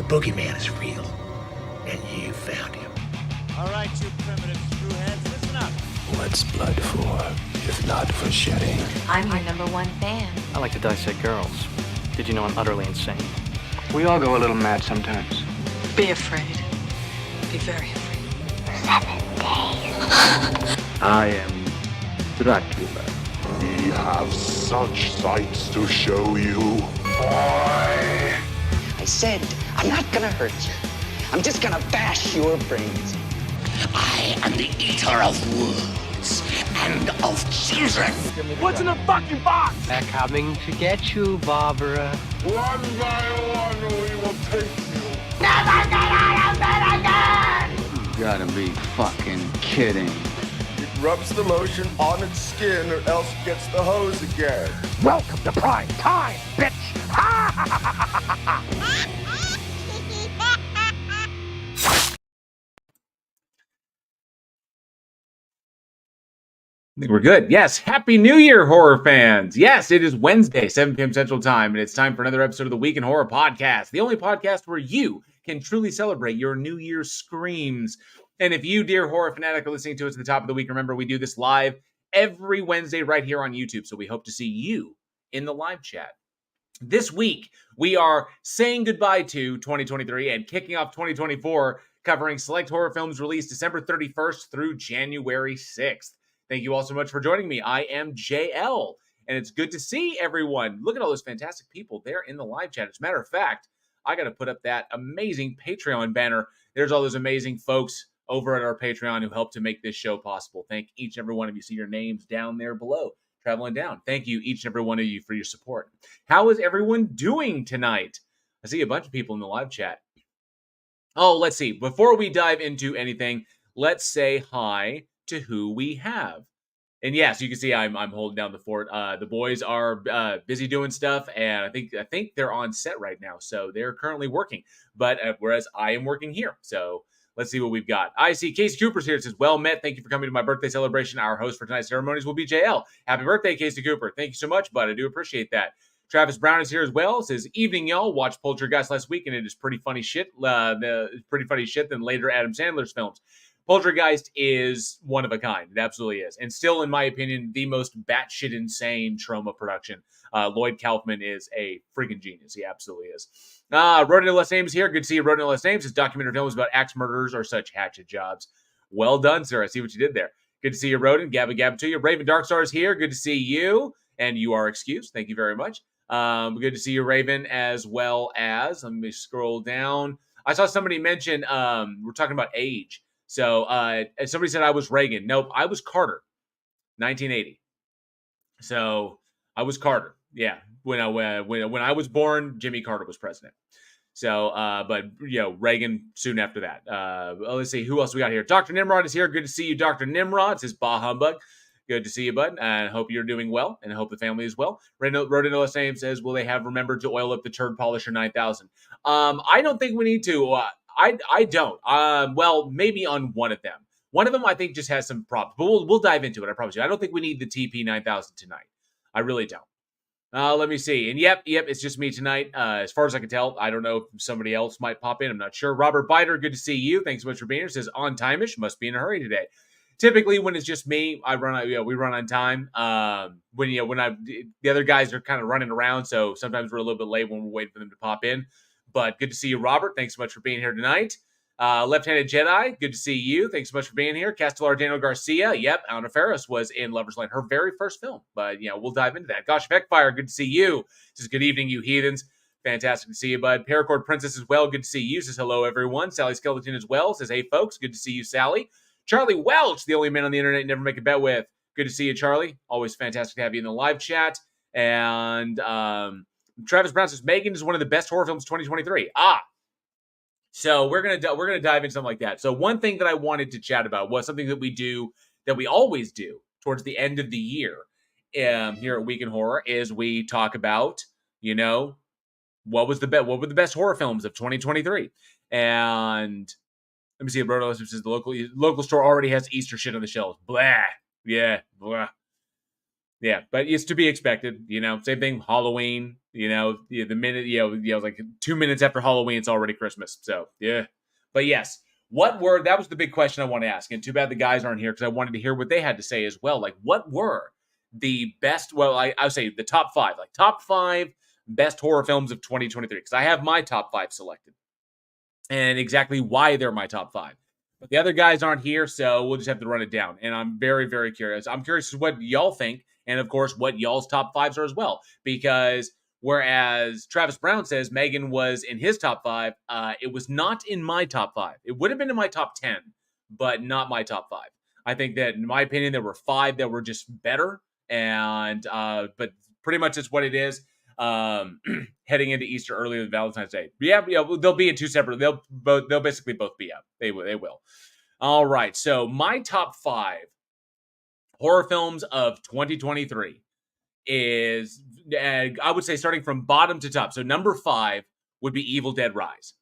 boogeyman is real, and you found him. All right, you primitive screwheads, listen up. What's blood for, if not for shedding? I'm your #1 fan. I like to dissect girls. Did you know I'm utterly insane? We all go a little mad sometimes. Be afraid. Be very afraid. 7 days. I am Dracula. We have such sights to show you. Boy! I said, I'm not gonna hurt you. I'm just gonna bash your brains. I am the eater of worlds and of children. What's in the fucking box? They're coming to get you, Barbara. One by one, we will take you. Never get out of bed again! You gotta be fucking kidding. It rubs the lotion on its skin or else it gets the hose again. Welcome to prime time, bitch! I think we're good. Yes, Happy New Year, horror fans. Yes, it is Wednesday, 7 p.m. Central Time, and it's time for another episode of the Week in Horror podcast, the only podcast where you can truly celebrate your New Year's screams. And if you, dear horror fanatic, are listening to us at the top of the week, remember we do this live every Wednesday right here on YouTube, so we hope to see you in the live chat. This week, we are saying goodbye to 2023 and kicking off 2024, covering select horror films released December 31st through January 6th. Thank you all so much for joining me. I am JL, and it's good to see everyone. Look at all those fantastic people there in the live chat. As a matter of fact, I got to put up that amazing Patreon banner. There's all those amazing folks over at our Patreon who help to make this show possible. Thank each and every one of you. See your names down there below, traveling down. Thank you, each and every one of you, for your support. How is everyone doing tonight? I see a bunch of people in the live chat. Oh, let's see. Before we dive into anything, let's say hi to who we have. And yes, you can see I'm holding down the fort. The boys are busy doing stuff, and I think they're on set right now, so they're currently working. But whereas I am working here, so let's see what we've got. I see Casey Cooper's here. It says, "Well met. Thank you for coming to my birthday celebration. Our host for tonight's ceremonies will be JL. Happy birthday, Casey Cooper. Thank you so much, bud. I do appreciate that." Travis Brown is here as well. It says, "Evening, y'all. Watched Poltergeist last week, and it is pretty funny shit. Pretty funny shit than later Adam Sandler's films. Poltergeist is one of a kind. It absolutely is. And still, in my opinion, the most batshit insane trauma production. Lloyd Kaufman is a freaking genius. He absolutely is. Rodin Les Ames here. Good to see you, Rodin Les Ames. His documentary films about axe murderers are such hatchet jobs. Well done, sir. I see what you did there. Good to see you, Rodin. Gabba Gabba to you. Raven Darkstar is here. Good to see you. And you are excused. Thank you very much. Good to see you, Raven, as well as, let me scroll down. I saw somebody mention, we're talking about age. So somebody said I was Reagan. Nope, I was Carter, 1980. So I was Carter. Yeah, when I was born, Jimmy Carter was president. So, but Reagan soon after that. Let's see who else we got here. Dr. Nimrod is here. Good to see you, Dr. Nimrod. It says bah humbug. Good to see you, bud. And I hope you're doing well, and I hope the family is well. Rodin Les Ames says, "Will they have remembered to oil up the turd polisher 9000?" I don't think we need to. I don't. Well, maybe on one of them. One of them I think just has some problems, but we'll dive into it. I promise you. I don't think we need the TP 9000 tonight. I really don't. Let me see. And yep, it's just me tonight. As far as I can tell, I don't know if somebody else might pop in. I'm not sure. Robert Biter, good to see you. Thanks so much for being here. Says on time-ish. Must be in a hurry today. Typically, when it's just me, we run on time. When the other guys are kind of running around, so sometimes we're a little bit late when we're waiting for them to pop in. But good to see you, Robert. Thanks so much for being here tonight. Left-Handed Jedi, good to see you. Thanks so much for being here. Castellar Daniel Garcia. Yep, Anna Faris was in Lover's Lane, her very first film. But, we'll dive into that. Gosh, Beckfire, good to see you. Says, good evening, you heathens. Fantastic to see you, bud. Paracord Princess as well. Good to see you. Says, hello, everyone. Sally Skeleton as well. Says, hey, folks. Good to see you, Sally. Charlie Welch, the only man on the internet you never make a bet with. Good to see you, Charlie. Always fantastic to have you in the live chat. And Travis Brown says, M3GAN is one of the best horror films of 2023. So we're gonna dive into something like that. So one thing that I wanted to chat about was something that we always do towards the end of the year here at Week in Horror is we talk about, what were the best horror films of 2023. And let me see. Roto says the local store already has Easter shit on the shelves. Blah. Yeah. Blah. Yeah. But it's to be expected. Same thing. Halloween. The minute, like 2 minutes after Halloween, it's already Christmas. So, yeah. But yes, that was the big question I want to ask. And too bad the guys aren't here because I wanted to hear what they had to say as well. Like, what were the best, I would say the top 5, like top 5 best horror films of 2023? Because I have my top 5 selected and exactly why they're my top 5. But the other guys aren't here, so we'll just have to run it down. And I'm very, very curious. I'm curious what y'all think, and of course, what y'all's top 5s are as well. Because whereas Travis Brown says M3GAN was in his top 5, it was not in my top 5. It would have been in my top 10, but not my top 5. I think that, in my opinion, there were 5 that were just better, and but pretty much it's what it is. Heading into Easter earlier than Valentine's Day. Yeah, they'll be in 2 separate. They'll basically both be out. They will. All right. So my top 5 horror films of 2023 is, I would say, starting from bottom to top. So number 5 would be Evil Dead Rise.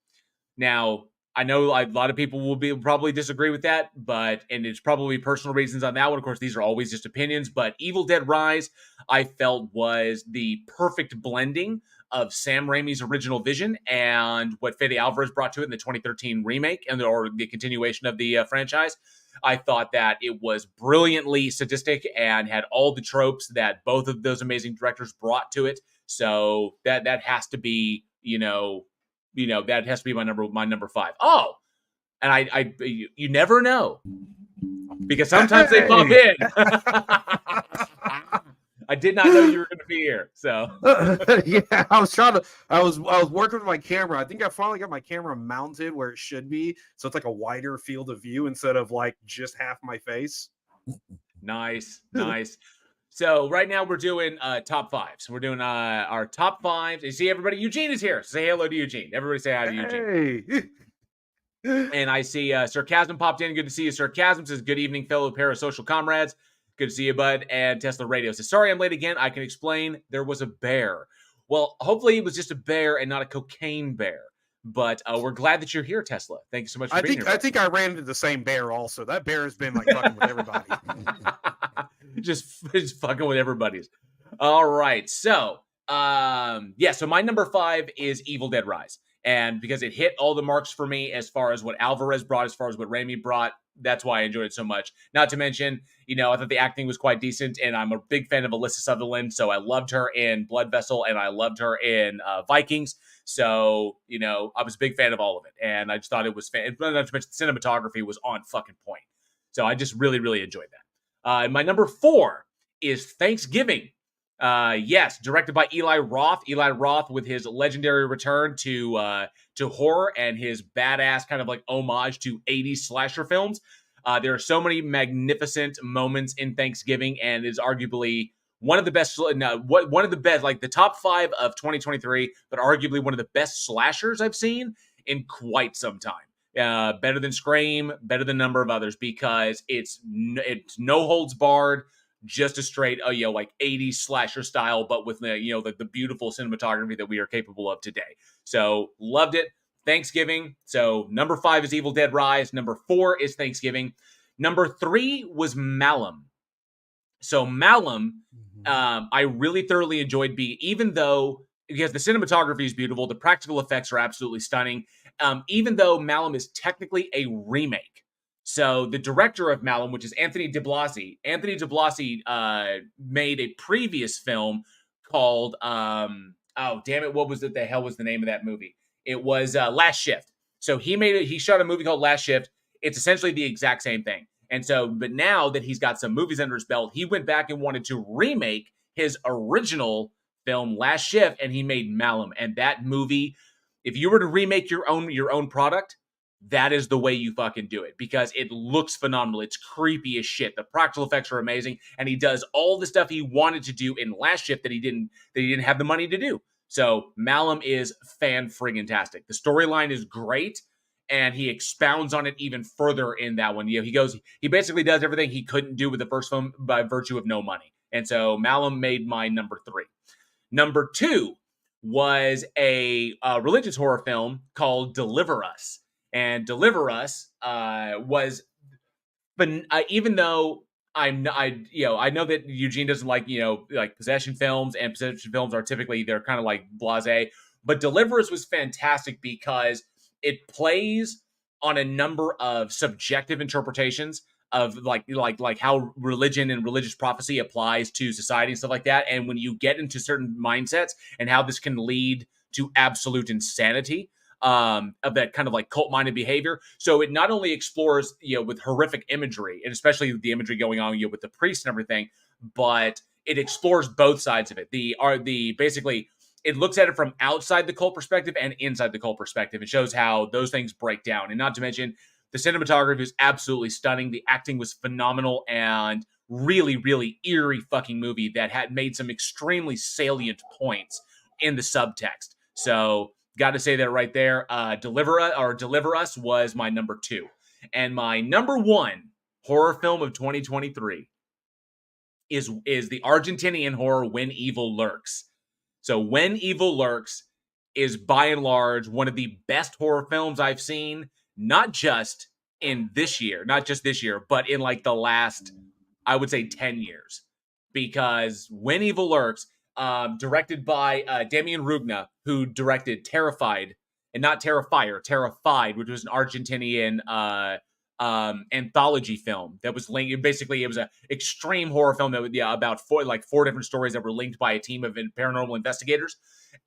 Now, I know a lot of people will probably disagree with that, and it's probably personal reasons on that one. Of course, these are always just opinions, but Evil Dead Rise, I felt, was the perfect blending of Sam Raimi's original vision and what Fede Alvarez brought to it in the 2013 remake or the continuation of the franchise. I thought that it was brilliantly sadistic and had all the tropes that both of those amazing directors brought to it. So that has to be, that has to be my number 5. Oh, and I you never know because sometimes they pop in. I did not know you were going to be here. So yeah, I was working with my camera. I think I finally got my camera mounted where it should be, so it's like a wider field of view instead of like just half my face. Nice. So right now we're doing top 5s. We're doing our top 5s. You see everybody? Eugene is here. Say hello to Eugene. Everybody say hi to Eugene. And I see Sarcasm popped in. Good to see you. Sarcasm says, good evening, fellow parasocial comrades. Good to see you, bud. And Tesla Radio says, sorry I'm late again. I can explain. There was a bear. Well, hopefully it was just a bear and not a cocaine bear. But we're glad that you're here, Tesla. Thank you so much for being here. I think I ran into the same bear also. That bear has been like fucking with everybody. just fucking with everybody's. All right. So, so my number 5 is Evil Dead Rise. And because it hit all the marks for me as far as what Alvarez brought, as far as what Raimi brought, that's why I enjoyed it so much. Not to mention, I thought the acting was quite decent, and I'm a big fan of Alyssa Sutherland, so I loved her in Blood Vessel, and I loved her in Vikings. So, I was a big fan of all of it, and I just thought it was not to mention the cinematography was on fucking point. So I just really, really enjoyed that. And my number 4 is Thanksgiving. Yes, directed by Eli Roth. Eli Roth with his legendary return to horror and his badass kind of like homage to 80s slasher films. There are so many magnificent moments in Thanksgiving, and is arguably one of the best, like the top 5 of 2023, but arguably one of the best slashers I've seen in quite some time. Better than Scream, better than a number of others, because it's no holds barred. Just a straight, like 80s slasher style, but with the beautiful cinematography that we are capable of today. So loved it. Thanksgiving. So number 5 is Evil Dead Rise. Number 4 is Thanksgiving. Number 3 was Malum. So Malum, I really thoroughly enjoyed even though, because the cinematography is beautiful, the practical effects are absolutely stunning. Even though Malum is technically a remake. So the director of Malum, which is Anthony DiBlasi, made a previous film called, what was it? The hell was the name of that movie? It was Last Shift. So he shot a movie called Last Shift. It's essentially the exact same thing. And so, but now that he's got some movies under his belt, he went back and wanted to remake his original film Last Shift, and he made Malum. And that movie, if you were to remake your own product, that is the way you fucking do it, because it looks phenomenal. It's creepy as shit. The practical effects are amazing, and he does all the stuff he wanted to do in Last Shift that he didn't have the money to do. So Malum is fan-friggin-tastic. The storyline is great, and he expounds on it even further in that one. He basically does everything he couldn't do with the first film by virtue of no money. And so Malum made my number 3. Number 2 was a religious horror film called Deliver Us. And Deliver Us was, but even though I know that Eugene doesn't like, like possession films, and possession films are typically, they're kind of like blasé. But Deliver Us was fantastic because it plays on a number of subjective interpretations of like how religion and religious prophecy applies to society and stuff like that. And when you get into certain mindsets and how this can lead to absolute insanity, of that kind of like cult-minded behavior. So it not only explores, with horrific imagery, and especially the imagery going on, with the priests and everything, but it explores both sides of it. Basically, it looks at it from outside the cult perspective and inside the cult perspective. It shows how those things break down. And not to mention, the cinematography is absolutely stunning. The acting was phenomenal, and really, really eerie fucking movie that had made some extremely salient points in the subtext. So, got to say that right there. Deliver Us was my number 2. And my number 1 horror film of 2023 is the Argentinian horror When Evil Lurks. So When Evil Lurks is by and large one of the best horror films I've seen, not just this year, but in like the last, I would say 10 years. Because When Evil Lurks, directed by Damien Rugna, who directed Terrified, and not Terrifier, Terrified, which was an Argentinian anthology film that was linked. Basically, it was an extreme horror film that was about 4 different stories that were linked by a team of paranormal investigators.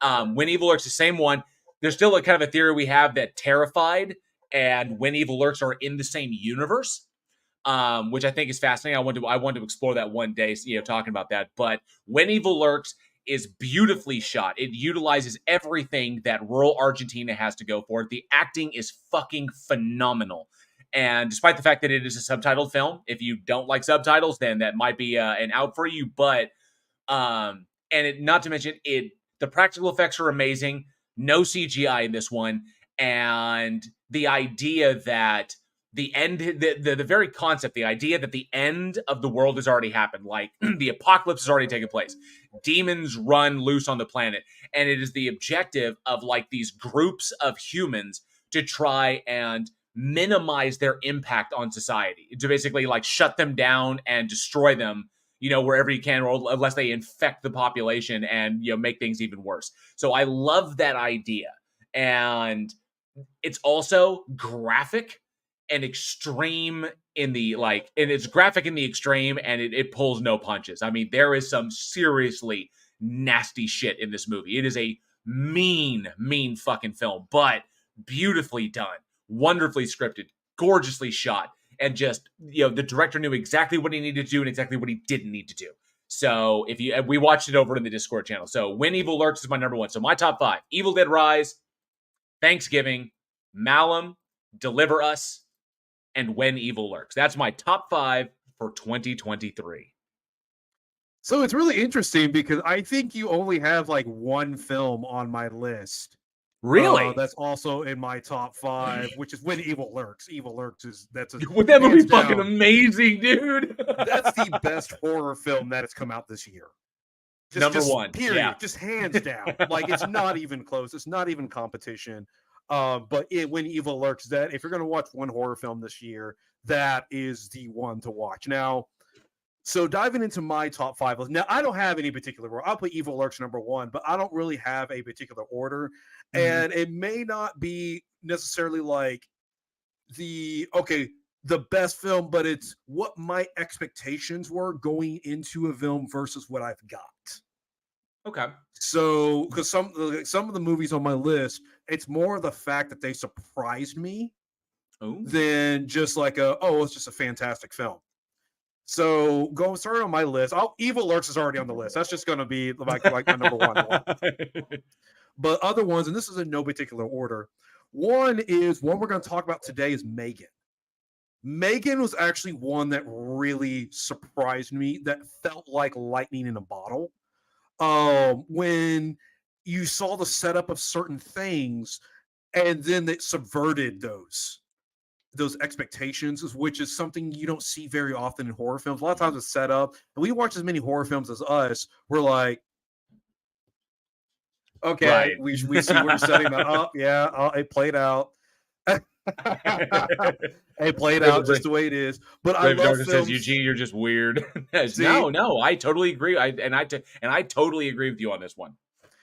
When Evil Lurks, the same one. There's still a kind of a theory we have that Terrified and When Evil Lurks are in the same universe. Which I think is fascinating. I want to explore that one day, talking about that. But When Evil Lurks is beautifully shot. It utilizes everything that rural Argentina has to go for. The acting is fucking phenomenal. And despite the fact that it is a subtitled film, if you don't like subtitles, then that might be an out for you. But not to mention the practical effects are amazing. No CGI in this one, and the idea that the very concept, the idea that the end of the world has already happened, like the apocalypse has already taken place, demons run loose on the planet, and it is the objective of like these groups of humans to try and minimize their impact on society, to basically like shut them down and destroy them, wherever you can, or unless they infect the population and make things even worse. So I love that idea, and it's also graphic and extreme and it's graphic in the extreme, and it pulls no punches. I mean, there is some seriously nasty shit in this movie. It is a mean fucking film, but beautifully done, wonderfully scripted, gorgeously shot, and just, the director knew exactly what he needed to do and exactly what he didn't need to do. So we watched it over in the Discord channel. So When Evil Lurks is my number 1. So my top 5: Evil Dead Rise, Thanksgiving, Malum, Deliver Us, and When Evil Lurks. That's my top 5 for 2023. So it's really interesting because I think you only have like one film on my list. Really? That's also in my top 5, which is When Evil Lurks. Evil Lurks Would that movie fucking amazing, dude? That's the best horror film that has come out this year. Number 1. Period. Yeah. Just hands down. Like, it's not even close. It's not even competition. But When Evil Lurks, that if you're going to watch one horror film this year, that is the one to watch. Now, so diving into my top 5 list. Now, I don't have any particular order. I'll put Evil Lurks number 1, but I don't really have a particular order. Mm-hmm. And it may not be necessarily like the best film, but it's what my expectations were going into a film versus what I've got. Okay. So, because some of the movies on my list, it's more the fact that they surprised me than just like it's just a fantastic film. So, starting on my list, Evil Lurks is already on the list. That's just going to be like my number 1. But other ones, and this is in no particular order. One we're going to talk about today is M3GAN. M3GAN was actually one that really surprised me, that felt like lightning in a bottle. When you saw the setup of certain things, and then it subverted those expectations, which is something you don't see very often in horror films. A lot of times it's set up, and we watch as many horror films as us. We're like, okay, right. we see we're setting that up. Yeah, it played out. Hey, play it out just the way it is. But I love films. Says, Eugene, you're just weird. No, I totally agree. I totally agree with you on this one.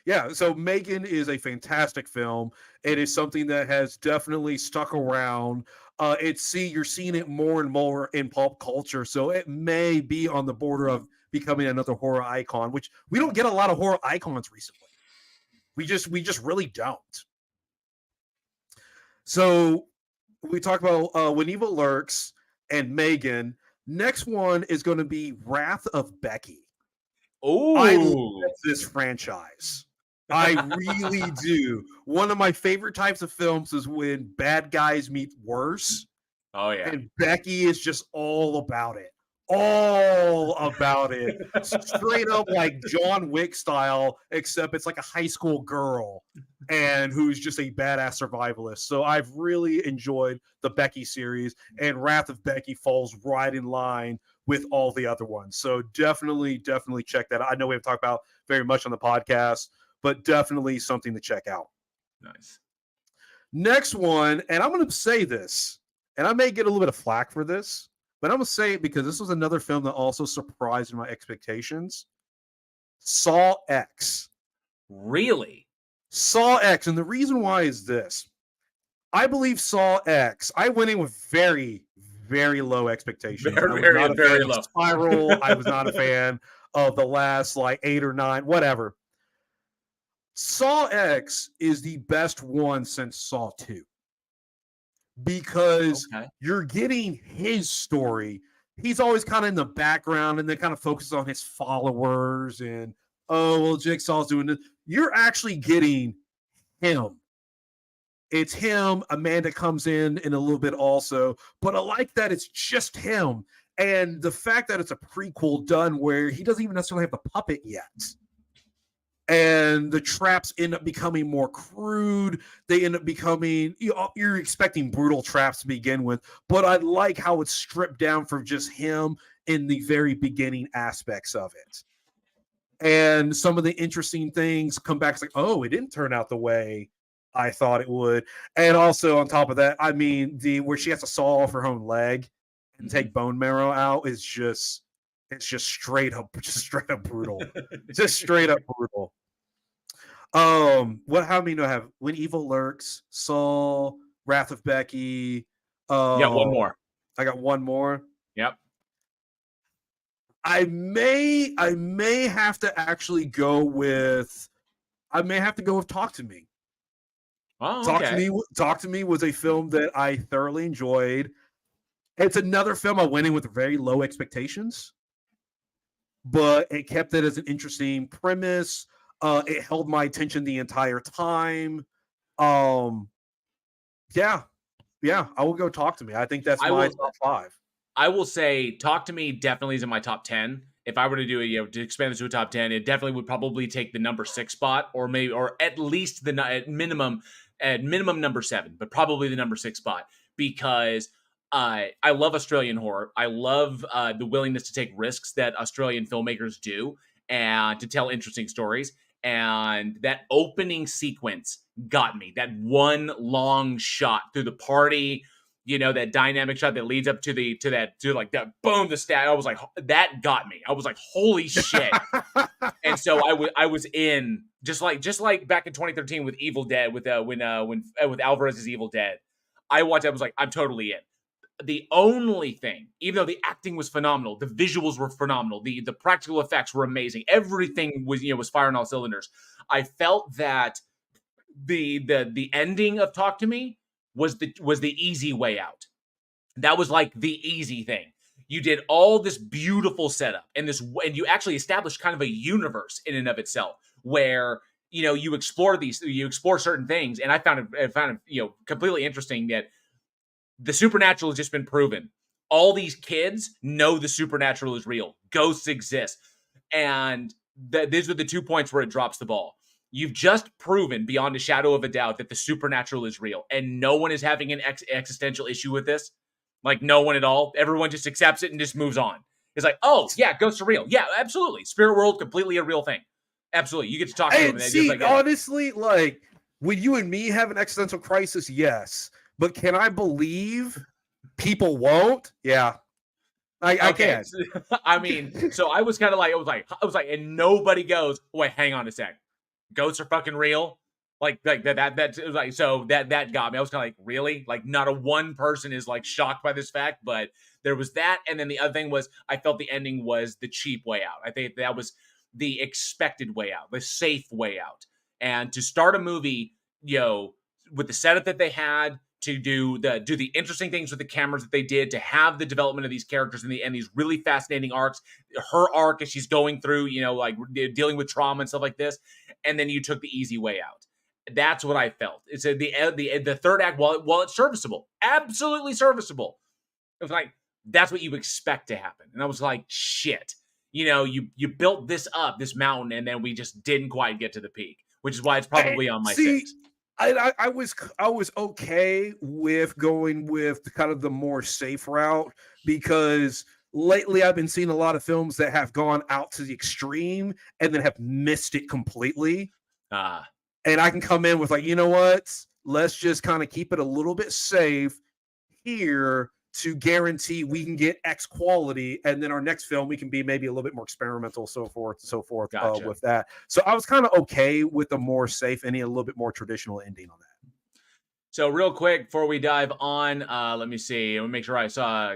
Yeah, so M3GAN is a fantastic film. It is something that has definitely stuck around. You're seeing it more and more in pop culture, so it may be on the border of becoming another horror icon, which we don't get a lot of horror icons recently. We just really don't. So we talked about When Evil Lurks and M3GAN. Next one is going to be Wrath of Becky. Oh, I love this franchise. I really do. One of my favorite types of films is when bad guys meet worse. Oh, yeah. And Becky is just all about it. All about it. Straight up like John Wick style, except it's like a high school girl and who's just a badass survivalist. So I've really enjoyed the Becky series, and Wrath of Becky falls right in line with all the other ones. So definitely check that out. I know we haven't talked about very much on the podcast, but definitely something to check out. Nice. Next one, and I'm going to say this, and I may get a little bit of flack for this, but I'm going to say it because this was another film that also surprised my expectations. Saw X. Really? Saw X. And the reason why is this. I believe Saw X, I went in with very, very low expectations. Very low. Spiral. I was not a fan of the last 8 or 9, whatever. Saw X is the best one since Saw 2. Because you're getting his story. He's always kind of in the background and then kind of focuses on his followers and, Jigsaw's doing this. You're actually getting him. It's him. Amanda comes in a little bit also. But I like that it's just him. And the fact that it's a prequel done where he doesn't even necessarily have the puppet yet. And the traps end up becoming more crude. They end up becoming, you're expecting brutal traps to begin with, but I like how it's stripped down from just him in the very beginning aspects of it. And some of the interesting things come back. It's like, it didn't turn out the way I thought it would. And also on top of that, I mean, where she has to saw off her own leg and take bone marrow out is just, it's just straight up brutal. Just straight up brutal. How many do I have? When Evil Lurks, Saw, Wrath of Becky. Yeah, one more. I got one more. Yep. I may have to actually go with Talk to Me. Oh, okay. Talk to Me was a film that I thoroughly enjoyed. It's another film I went in with very low expectations, but it kept it as an interesting premise. It held my attention the entire time. Yeah, I will go Talk to Me. I think that's my top 5. I will say Talk to Me definitely is in my top 10. If I were to do it, to expand this to a top 10, it definitely would probably take the number 6 spot, or at least at minimum number 7, but probably the number 6 spot, because I love Australian horror. I love the willingness to take risks that Australian filmmakers do and to tell interesting stories. And that opening sequence got me. That one long shot through the party, that dynamic shot that leads up to that boom, the stat. I was like, that got me. I was like, holy shit. And so I was in just like back in 2013 with Evil Dead, with Alvarez's Evil Dead. I watched it, I was like, I'm totally in. The only thing, even though the acting was phenomenal, the visuals were phenomenal, the practical effects were amazing, everything was firing all cylinders. I felt that the ending of Talk to Me was the easy way out. That was like the easy thing. You did all this beautiful setup and you actually established kind of a universe in and of itself where you explore certain things, and I found it completely interesting that the supernatural has just been proven. All these kids know the supernatural is real. Ghosts exist. And these are the 2 points where it drops the ball. You've just proven beyond a shadow of a doubt that the supernatural is real. And no one is having an existential issue with this. Like, no one at all. Everyone just accepts it and just moves on. It's like, oh, yeah, ghosts are real. Yeah, absolutely. Spirit world, completely a real thing. Absolutely. You get to talk to them. And see, honestly, when you and me have an existential crisis, yes. but can I believe people won't? Yeah. I can. I mean, so I was kind of like, I was like, and nobody goes, wait, hang on a sec. Ghosts are fucking real. Like that it was like, so that got me. I was kind of like, really? Like not a one person is like shocked by this fact, but there was that. And then the other thing was I felt the ending was the cheap way out. I think that was the expected way out, the safe way out. And to start a movie, with the setup that they had, to do the interesting things with the cameras that they did, to have the development of these characters and these really fascinating arcs, her arc as she's going through, like dealing with trauma and stuff like this, and then you took the easy way out. That's what I felt. It's the third act, while it's serviceable, absolutely serviceable, it was like that's what you expect to happen, and I was like, shit, you built this up, this mountain, and then we just didn't quite get to the peak, which is why it's probably on my 6. I was okay with going with kind of the more safe route, because lately I've been seeing a lot of films that have gone out to the extreme and then have missed it completely. And I can come in with like, you know what? Let's just kind of keep it a little bit safe here to guarantee we can get X quality, and then our next film we can be maybe a little bit more experimental, so forth gotcha. With that. So I was kind of okay with the more safe ending, a little bit more traditional ending on that. So real quick before we dive on, let me see. Let me make sure I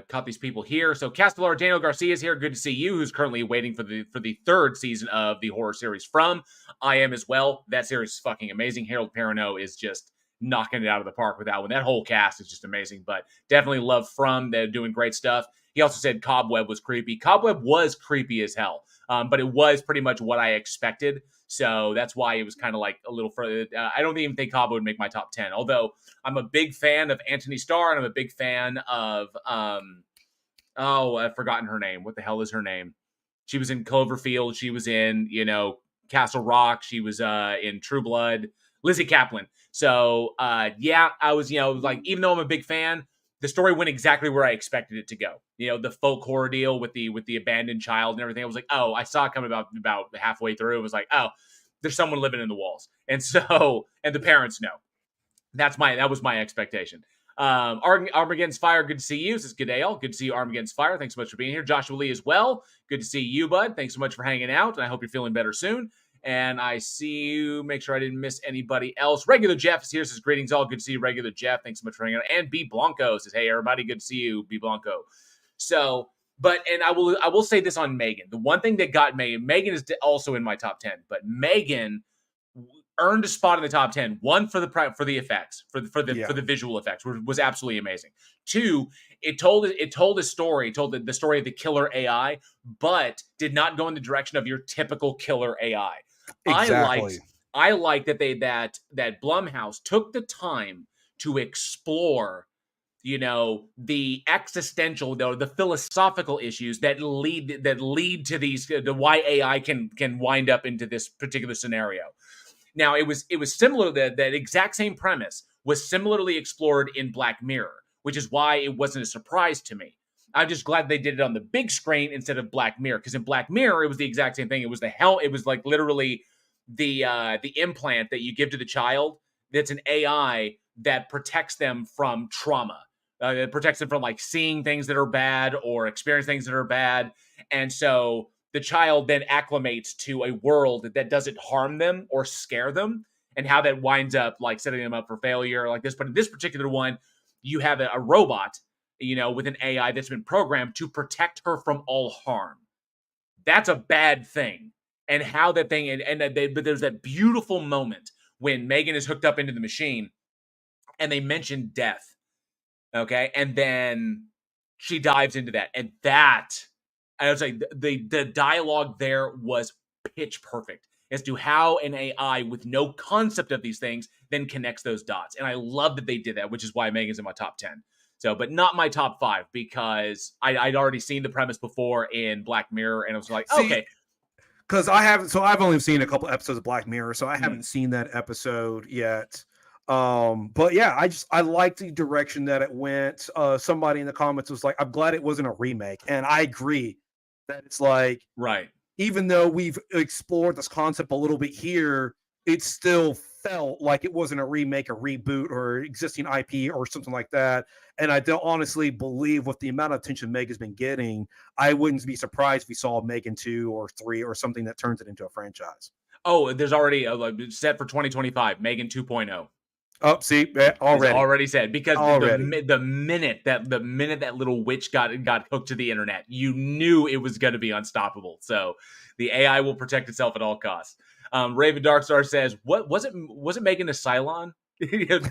caught these people here. So Castellar Daniel Garcia is here. Good to see you. Who's currently waiting for the third season of the horror series From. I am as well. That series is fucking amazing. Harold Perrineau is just knocking it out of the park with that one. That whole cast is just amazing. But definitely love From. They're doing great stuff. He also said Cobweb was creepy. Cobweb was creepy as hell, but it was pretty much what I expected. So that's why it was kind of like a little further. I don't even think Cobweb would make my top 10. Although I'm a big fan of Anthony Starr, and I'm a big fan of I've forgotten her name. What the hell is her name? She was in Cloverfield. She was in Castle Rock. She was in True Blood. Lizzie Kaplan. So yeah, I was like, even though I'm a big fan, the story went exactly where I expected it to go. The folk horror deal with the abandoned child and everything. I was like, oh, I saw it coming about halfway through. It was like, oh, there's someone living in the walls, and the parents know. That was my expectation. Armageddon's Fire, good to see you. This is Goodale. Good to see you, Armageddon's Fire. Thanks so much for being here. Joshua Lee as well. Good to see you, bud. Thanks so much for hanging out, and I hope you're feeling better soon. And I see you. Make sure I didn't miss anybody else. Regular Jeff is here. Says greetings all. Good to see you, Regular Jeff. Thanks so much for hanging out. And B Blanco says, hey everybody, good to see you, B Blanco. So, and I will say this on M3GAN. The one thing that got M3GAN is also in my top 10, but M3GAN earned a spot in the top 10. One, for the effects, for the visual effects, was absolutely amazing. Two, it told the story of the killer AI, but did not go in the direction of your typical killer AI. Exactly. I like that that Blumhouse took the time to explore, the existential, the philosophical issues that lead to these, to why AI can wind up into this particular scenario. Now, it was similar, that exact same premise was similarly explored in Black Mirror, which is why it wasn't a surprise to me. I'm just glad they did it on the big screen instead of Black Mirror, because in Black Mirror, it was the exact same thing. It was it was like literally the implant that you give to the child that's an AI that protects them from trauma. It protects them from like seeing things that are bad or experiencing things that are bad. And so the child then acclimates to a world that doesn't harm them or scare them, and how that winds up like setting them up for failure like this. But in this particular one, you have a robot, with an AI that's been programmed to protect her from all harm. That's a bad thing. And how that thing, but there's that beautiful moment when M3GAN is hooked up into the machine and they mention death. Okay. And then she dives into that. And I was like, the dialogue there was pitch perfect as to how an AI with no concept of these things then connects those dots. And I love that they did that, which is why M3GAN's in my top 10. So, but not my top 5, because I'd already seen the premise before in Black Mirror, and I was like, okay. Because I've only seen a couple episodes of Black Mirror, so I haven't seen that episode yet. But yeah, I liked the direction that it went. Somebody in the comments was like, I'm glad it wasn't a remake. And I agree that it's like, right. Even though we've explored this concept a little bit here, it still felt like it wasn't a remake, a reboot, or existing IP or something like that. And I don't honestly believe with the amount of attention Meg has been getting, I wouldn't be surprised if we saw M3GAN 2 or 3 or something that turns it into a franchise. Oh, there's already set for 2025, M3GAN 2.0. Oh, see, already. It's already said, because the minute that little witch got hooked to the internet, you knew it was going to be unstoppable. So the AI will protect itself at all costs. Raven Darkstar says, "What was it? Was it M3GAN a Cylon?"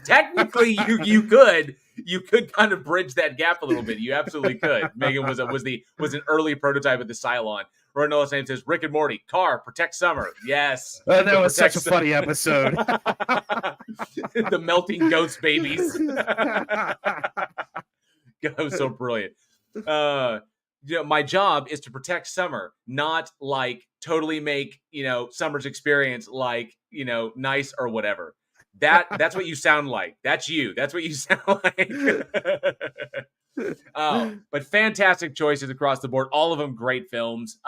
Technically, you could kind of bridge that gap a little bit. You absolutely could. M3GAN was an early prototype of the Cylon. Ronald's name says, Rick and Morty, car, protect summer. Yes. That was such a funny episode. The melting ghost babies. That was so brilliant. My job is to protect summer, not like totally make, summer's experience like, nice or whatever. That's what you sound like. That's you. That's what you sound like. But fantastic choices across the board. All of them great films.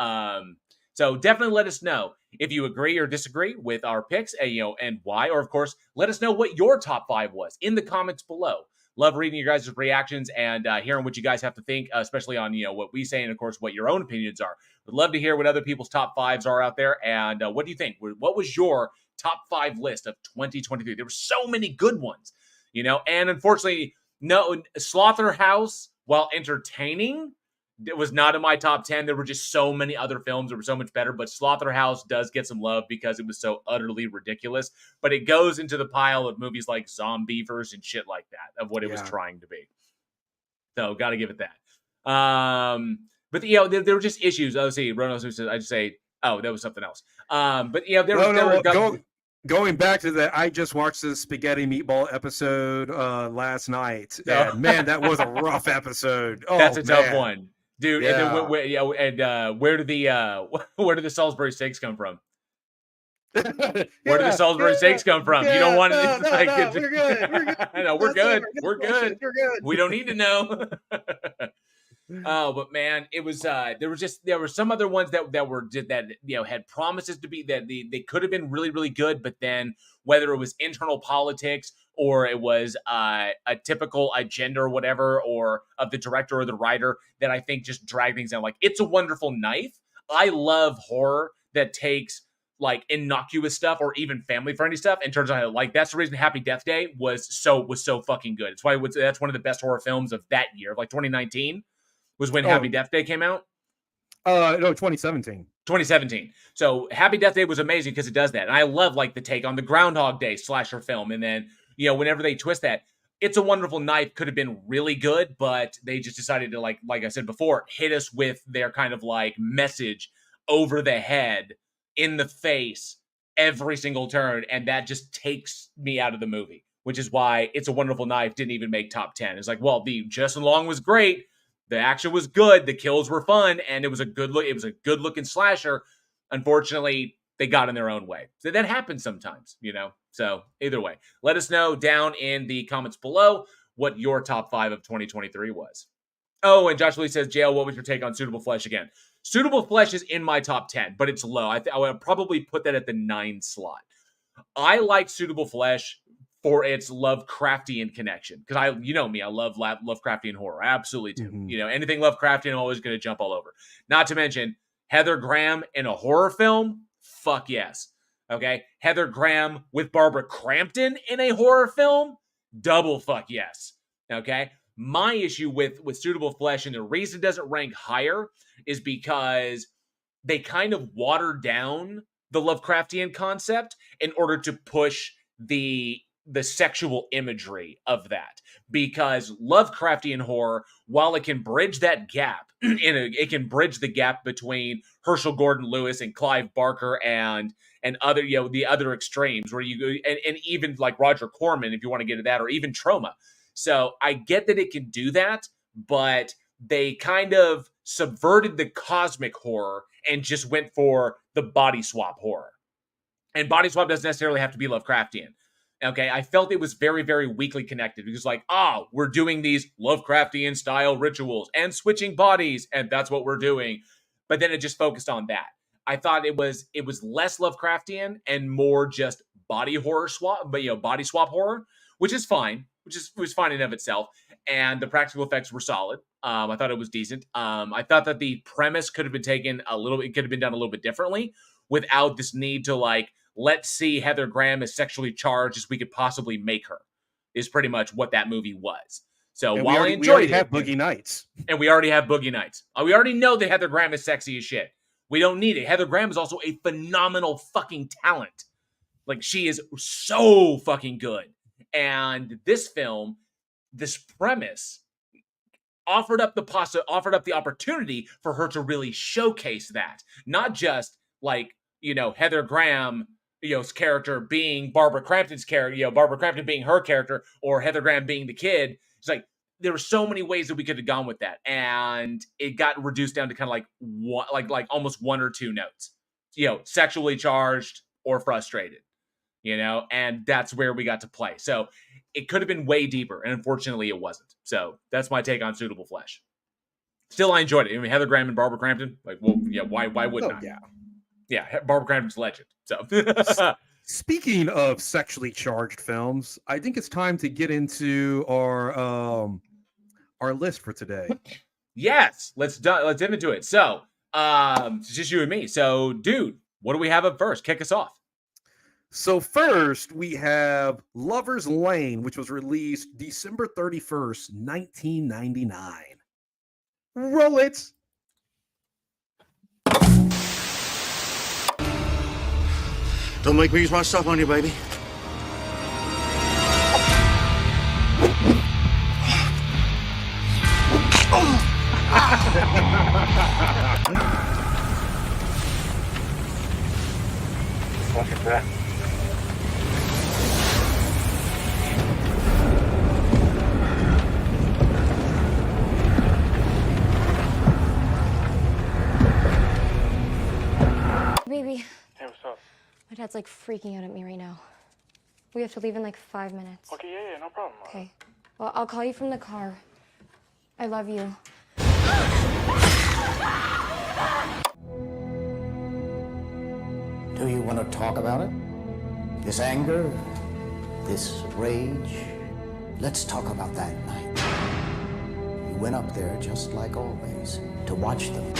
So definitely let us know if you agree or disagree with our picks, and why. Or of course, let us know what your top 5 was in the comments below. Love reading your guys' reactions and hearing what you guys have to think, especially on what we say and of course what your own opinions are. Would love to hear what other people's top 5s are out there. And what do you think? What was your top 5 list of 2023? There were so many good ones, and unfortunately, no, Slaughterhouse, while entertaining, it was not in my top 10. There were just so many other films that were so much better, but Slaughterhouse does get some love because it was so utterly ridiculous. But it goes into the pile of movies like Zombievers and shit like that, of what it was trying to be. So, got to give it that. But, there were just issues. Oh, see, Ronos says, I just say, oh, that was something else. But, Going back to that, I just watched the spaghetti meatball episode last night. And man, that was a rough episode. Oh, that's a tough one, dude. Yeah. And then, where did the Salisbury steaks come from? Where did the Salisbury steaks come from? You don't want to. No, we're good. We're good. No, we're good. We're good. We don't need to know. Oh, but man, it was there were some other ones that had promises to be that they could have been really, really good, but then whether it was internal politics or it was a typical agenda or whatever, or of the director or the writer, that I think just drag things down. Like It's a Wonderful Knife. I love horror that takes like innocuous stuff or even family friendly stuff and turns out like that's the reason Happy Death Day was so fucking good. It's why that's one of the best horror films of that year, of like 2019. Was when Happy Death Day came out? No, 2017. 2017. So Happy Death Day was amazing because it does that. And I love like the take on the Groundhog Day slasher film. And then, whenever they twist that, It's a Wonderful Knife could have been really good, but they just decided to like I said before, hit us with their kind of like message over the head, in the face, every single turn. And that just takes me out of the movie, which is why It's a Wonderful Knife didn't even make top 10. It's like, well, the Justin Long was great. The action was good, the kills were fun, and it was a good look. It was a good-looking slasher. Unfortunately, they got in their own way. So that happens sometimes, So either way, let us know down in the comments below what your top 5 of 2023 was. Oh, and Josh Lee says, JL, what was your take on Suitable Flesh again? Suitable Flesh is in my top 10, but it's low. I would probably put that at the 9 slot. I like Suitable Flesh for its Lovecraftian connection. Because I love Lovecraftian horror. I absolutely do. Mm-hmm. Anything Lovecraftian, I'm always going to jump all over. Not to mention, Heather Graham in a horror film? Fuck yes. Okay? Heather Graham with Barbara Crampton in a horror film? Double fuck yes. Okay? My issue with Suitable Flesh, and the reason it doesn't rank higher, is because they kind of water down the Lovecraftian concept in order to push the sexual imagery of that, because Lovecraftian horror, while it can bridge that gap, it can bridge the gap between Herschel Gordon Lewis and Clive Barker and other, the other extremes where you go, and even like Roger Corman, if you want to get to that, or even Troma. So I get that it can do that, but they kind of subverted the cosmic horror and just went for the body swap horror. And body swap doesn't necessarily have to be Lovecraftian. Okay, I felt it was very, very weakly connected. Because we're doing these Lovecraftian style rituals and switching bodies, and that's what we're doing. But then it just focused on that. I thought it was less Lovecraftian and more just body horror swap, but body swap horror, which is fine, was fine in of itself. And the practical effects were solid. I thought it was decent. I thought that the premise could have been taken it could have been done a little bit differently without this need to like, let's see Heather Graham as sexually charged as we could possibly make her, is pretty much what that movie was. So and while we I enjoyed it, have Boogie Nights, and we already have Boogie Nights. We already know that Heather Graham is sexy as shit. We don't need it. Heather Graham is also a phenomenal fucking talent. Like, she is so fucking good. And this film, this premise, offered up the opportunity for her to really showcase that. Not just like, Heather Graham, character being Barbara Crampton's character, Barbara Crampton being her character, or Heather Graham being the kid. It's like, there were so many ways that we could have gone with that, and it got reduced down to kind of like almost one or two notes, sexually charged or frustrated, and that's where we got to play. So it could have been way deeper, and unfortunately it wasn't. So that's my take on Suitable Flesh. Still, I enjoyed it. I mean, Heather Graham and Barbara Crampton, like, well, yeah, why wouldn't I? Yeah, Barbara Crampton's a legend. So speaking of sexually charged films, I think it's time to get into our list for today. Yes, let's dive into it. So, it's just you and me. So, dude, what do we have up first? Kick us off. So first, we have Lover's Lane, which was released December 31st, 1999. Roll it. Don't make me use my stuff on you, baby. Fucking bad. Baby. Hey, what's up? My dad's like freaking out at me right now. We have to leave in like 5 minutes. Okay, yeah, no problem. Okay. Well, I'll call you from the car. I love you. Do you want to talk about it? This anger? This rage? Let's talk about that night. You went up there just like always, to watch them,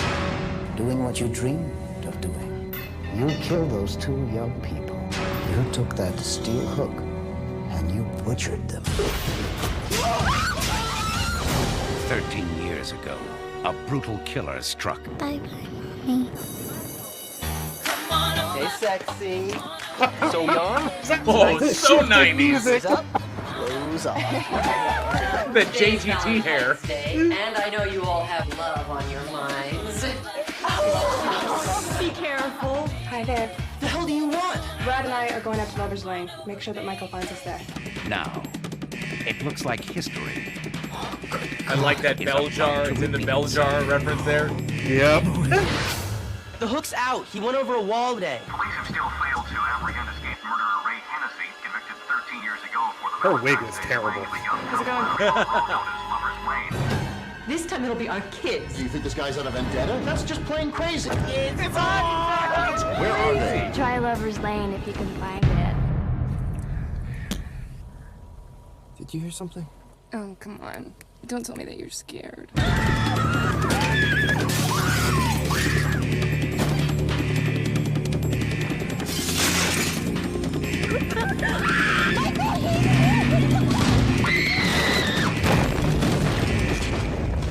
doing what you dreamed of doing. You killed those two young people. You took that steel hook and you butchered them. 13 years ago, a brutal killer struck. Bye-bye, Mommy. Hey, sexy. So young. Oh, so 90s. Up, close off. The JTT hair. And I know you all have love on your minds. Be careful. Hi there. The hell do you want? Brad and I are going up to Lover's Lane. Make sure that Michael finds us there. Now, it looks like history. I like that bell jar. It's in the bell jar reference there. Yep. The hook's out. He went over a wall today. Police have still failed to apprehend escaped murderer Ray Hennessy, convicted 13 years ago for the Her wig is terrible. How's it going? This time it'll be our kids. Do you think this guy's on a vendetta? That's just plain crazy. It's on! Where are they? Try Lover's Lane if you can find it. Did you hear something? Oh, come on. Don't tell me that you're scared.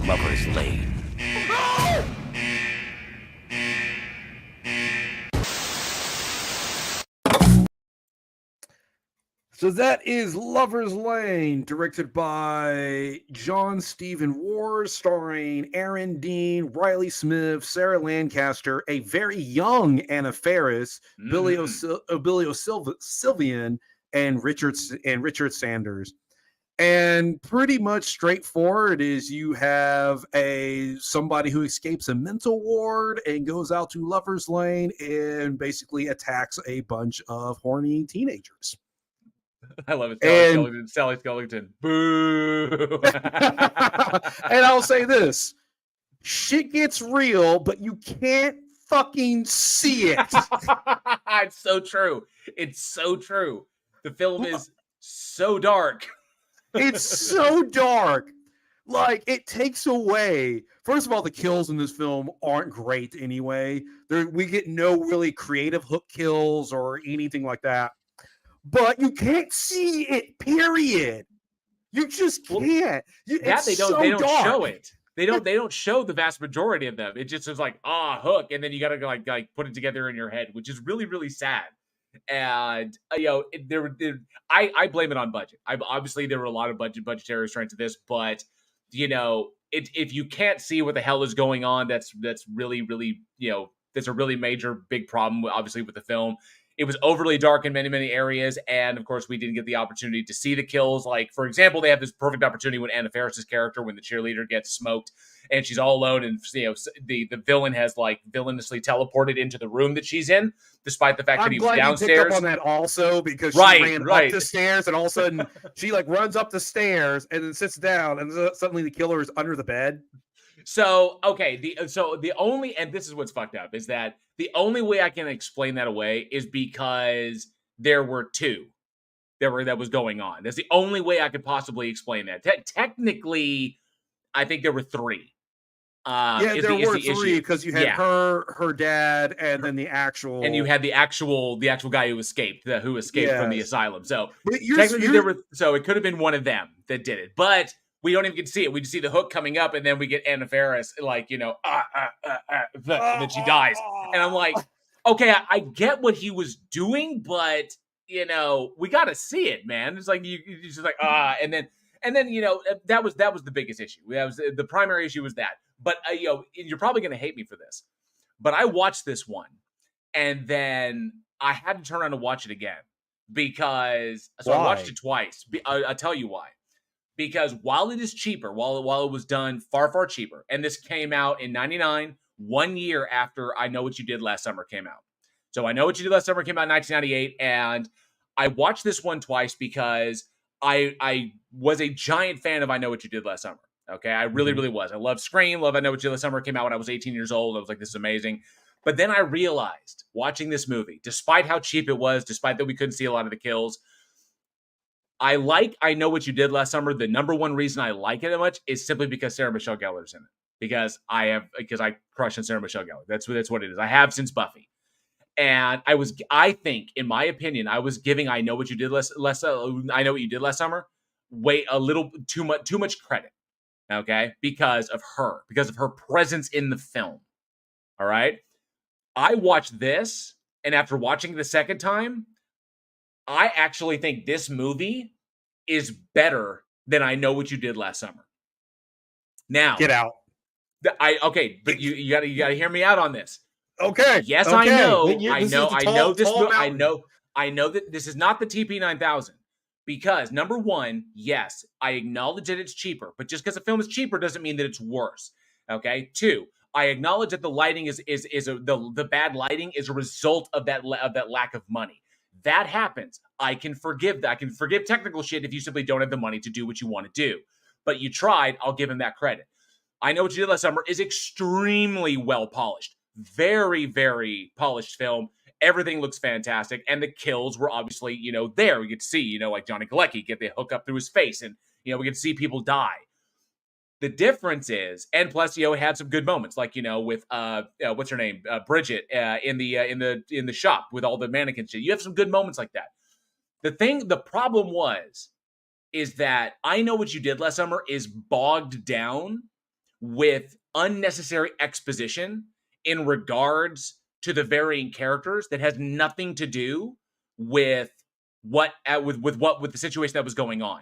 Lover's Lane. So that is Lover's Lane, directed by John Stephen Wars, starring Aaron Dean, Riley Smith, Sarah Lancaster, a very young Anna Faris, Billy O'Sylvian, and Richard Sanders. And pretty much straightforward is you have somebody who escapes a mental ward and goes out to Lover's Lane and basically attacks a bunch of horny teenagers. I love it. Sally Skellington. Boo. And I'll say this. Shit gets real, but you can't fucking see it. It's so true. It's so true. The film is so dark. It's so dark. Like, it takes away. First of all, the kills in this film aren't great anyway. We get no really creative hook kills or anything like that. But you can't see it, period. You just can't. They don't show it. They don't show the vast majority of them. It just is like, hook, and then you gotta like put it together in your head, which is really, really sad. And I blame it on budget. Obviously there were a lot of budgetary restraints to this, but if you can't see what the hell is going on, that's really, really, that's a really major big problem, obviously, with the film. It was overly dark in many, many areas, and of course, we didn't get the opportunity to see the kills. Like, for example, they have this perfect opportunity when Anna Faris's character, when the cheerleader gets smoked, and she's all alone, and the villain has like villainously teleported into the room that she's in, despite the fact that he was downstairs. You picked up on that also, because she ran up the stairs, and all of a sudden she like runs up the stairs and then sits down, and suddenly the killer is under the bed. So, okay, the only, and this is what's fucked up, is that the only way I can explain that away is because there were two that was going on. That's the only way I could possibly explain that. Technically, I think there were three. There were three, because you had her dad, and then the actual, and you had the actual guy who escaped from the asylum. So technically so it could have been one of them that did it, but we don't even get to see it. We just see the hook coming up, and then we get Anna Faris, like, and then she dies. And I'm like, okay, I get what he was doing, but we got to see it, man. It's like you're just like and then that was the biggest issue. That was the primary issue, was that. But you're probably gonna hate me for this, but I watched this one, and then I had to turn around and watch it again because I watched it twice. I'll tell you why. Because while it is cheaper, while it was done far, far cheaper, and this came out in 99, 1 year after I Know What You Did Last Summer came out. So I Know What You Did Last Summer came out in 1998, and I watched this one twice because I was a giant fan of I Know What You Did Last Summer. Okay, I really, really was. I love Scream, love I Know What You Did Last Summer. It came out when I was 18 years old. I was like, this is amazing. But then I realized, watching this movie, despite how cheap it was, despite that we couldn't see a lot of the kills, I Know What You Did Last Summer. The number one reason I like it that much is simply because Sarah Michelle Gellar's in it. Because I crush on Sarah Michelle Gellar. That's what it is. I have since Buffy. And I think, in my opinion, I was giving I Know What You Did Last Summer a little too much credit. Okay? Because of her presence in the film. All right? I watched this, and after watching it the second time, I actually think this movie is better than I Know What You Did Last Summer. Now, get out. But you gotta hear me out on this. Okay. Yes, okay. I know that this is not the TP9000, because number one, yes, I acknowledge that it's cheaper, but just because a film is cheaper doesn't mean that it's worse. Okay. Two, I acknowledge that the lighting the bad lighting is a result of that lack of money. That happens. I can forgive that. I can forgive technical shit if you simply don't have the money to do what you want to do. But you tried. I'll give him that credit. I Know What You Did Last Summer is extremely well polished. Very, very polished film. Everything looks fantastic. And the kills were obviously, there. We get to see, like Johnny Galecki get the hook up through his face. And, we get to see people die. The difference is, and plus, it had some good moments, like with what's her name, Bridget, in the shop with all the mannequin shit. You have some good moments like that. The problem is that I Know What You Did Last Summer is bogged down with unnecessary exposition in regards to the varying characters that has nothing to do with the situation that was going on.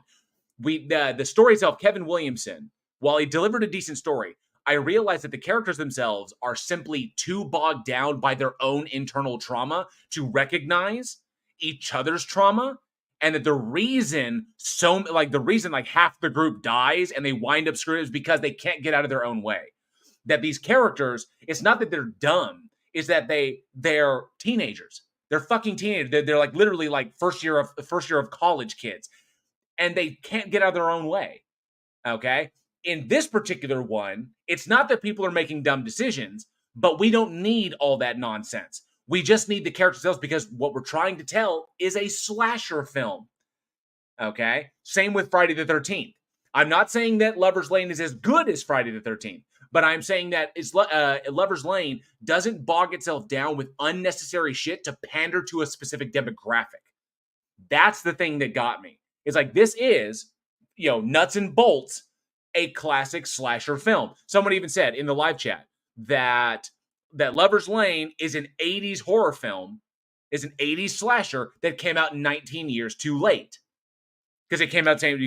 The story itself, Kevin Williamson, while he delivered a decent story, I realized that the characters themselves are simply too bogged down by their own internal trauma to recognize each other's trauma, and that the reason half the group dies and they wind up screwed is because they can't get out of their own way. That these characters, it's not that they're dumb, it's that they're teenagers. They're fucking teenagers. They're like literally like first year of college kids, and they can't get out of their own way. Okay? In this particular one, it's not that people are making dumb decisions, But we don't need all that nonsense. We just need the characters themselves because what we're trying to tell is a slasher film. Okay? Same with Friday the 13th. I'm not saying that Lover's Lane is as good as Friday the 13th, but I'm saying that Lover's Lane doesn't bog itself down with unnecessary shit to pander to a specific demographic. That's the thing that got me. It's like, this is, nuts and bolts, a classic slasher film. Someone even said in the live chat that Lover's Lane is an 80s horror film, is an 80s slasher that came out 19 years too late. Because it came out same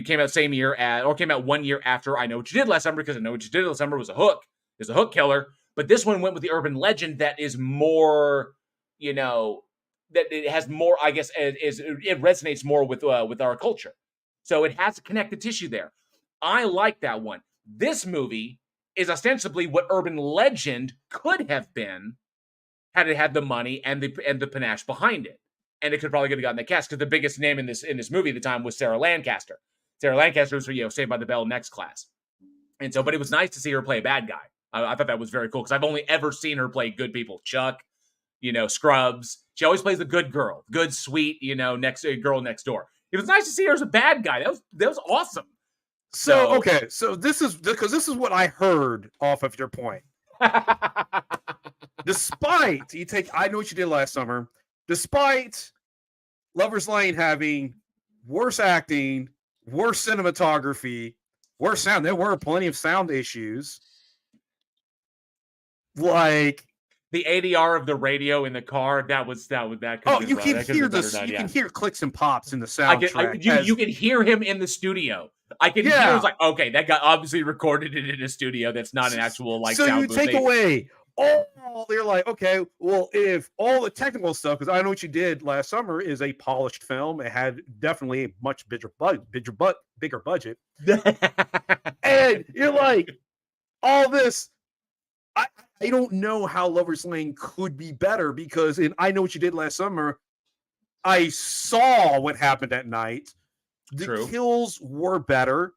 year came out 1 year after I Know What You Did Last Summer, because I Know What You Did Last Summer was a hook. It's a hook killer. But this one went with the urban legend that is more, that it has more, I guess, it resonates more with our culture. So it has a connective tissue there. I like that one. This movie is ostensibly what urban legend could have been had it had the money and the panache behind it. And it could probably have gotten the cast, because the biggest name in this movie at the time was Sarah Lancaster. Sarah Lancaster was, Saved by the Bell Next Class. And so, but it was nice to see her play a bad guy. I thought that was very cool, because I've only ever seen her play good people. Chuck, Scrubs. She always plays the good girl, good, sweet, girl next door. It was nice to see her as a bad guy. That was awesome. So okay, so this is what I heard off of your point. Despite you take I Know What You Did Last Summer, despite Lover's Lane having worse acting, worse cinematography, worse sound, there were plenty of sound issues. Like the ADR of the radio in the car, that you can hear this. You can hear clicks and pops in the soundtrack. You can hear him in the studio. I can hear. It was like, okay, that guy obviously recorded it in a studio. That's not an actual So sound you booth. take away all. They're like, okay, well, if all the technical stuff, because I Know What You Did Last Summer is a polished film. It had definitely a much bigger budget, and you're like, all this. I don't know how Lover's Lane could be better, because in I Know What You Did Last Summer, I saw what happened at night. The kills were better.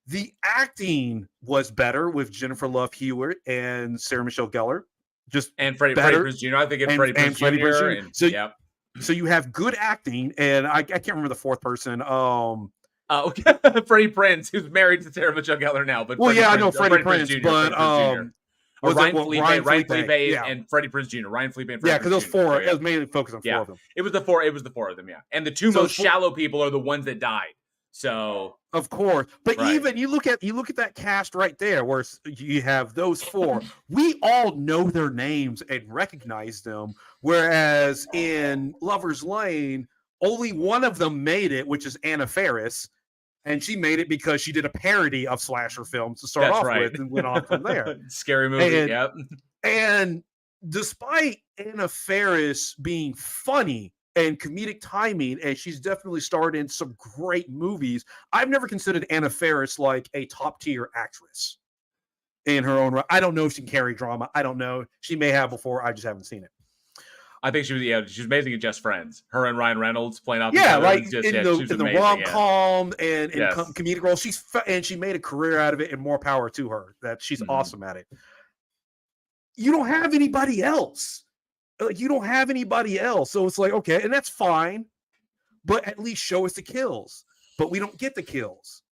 The acting was better with Jennifer Love Hewitt and Sarah Michelle Gellar. And Freddie Prinze Jr. I think it's Freddie Prinze Jr. So you have good acting, and I can't remember the fourth person. Freddie Prinze, who's married to Sarah Michelle Gellar now. But I know Freddie Prinze, but Ryan Felipe, and Freddie Prinze Jr. Ryan Felipe and Freddie Prinze because those four. It was mainly focused on four of them. It was the four of them. Yeah, and the two most shallow people are the ones that died. So of course, but even you look at that cast right there, where you have those four. We all know their names and recognize them. Whereas in Lover's Lane, only one of them made it, which is Anna Faris. And she made it because she did a parody of slasher films to start off with, and went on from there. Scary movie, yep. And despite Anna Faris being funny and comedic timing, and she's definitely starred in some great movies, I've never considered Anna Faris like a top-tier actress in her own right. I don't know if she can carry drama. I don't know. She may have before. I just haven't seen it. I think she was amazing in Just Friends. Her and Ryan Reynolds playing off. Like in the rom-com and comedic roles. She made a career out of it, and more power to her. That she's awesome at it. You don't have anybody else. So it's like, okay, and that's fine, but at least show us the kills. But we don't get the kills.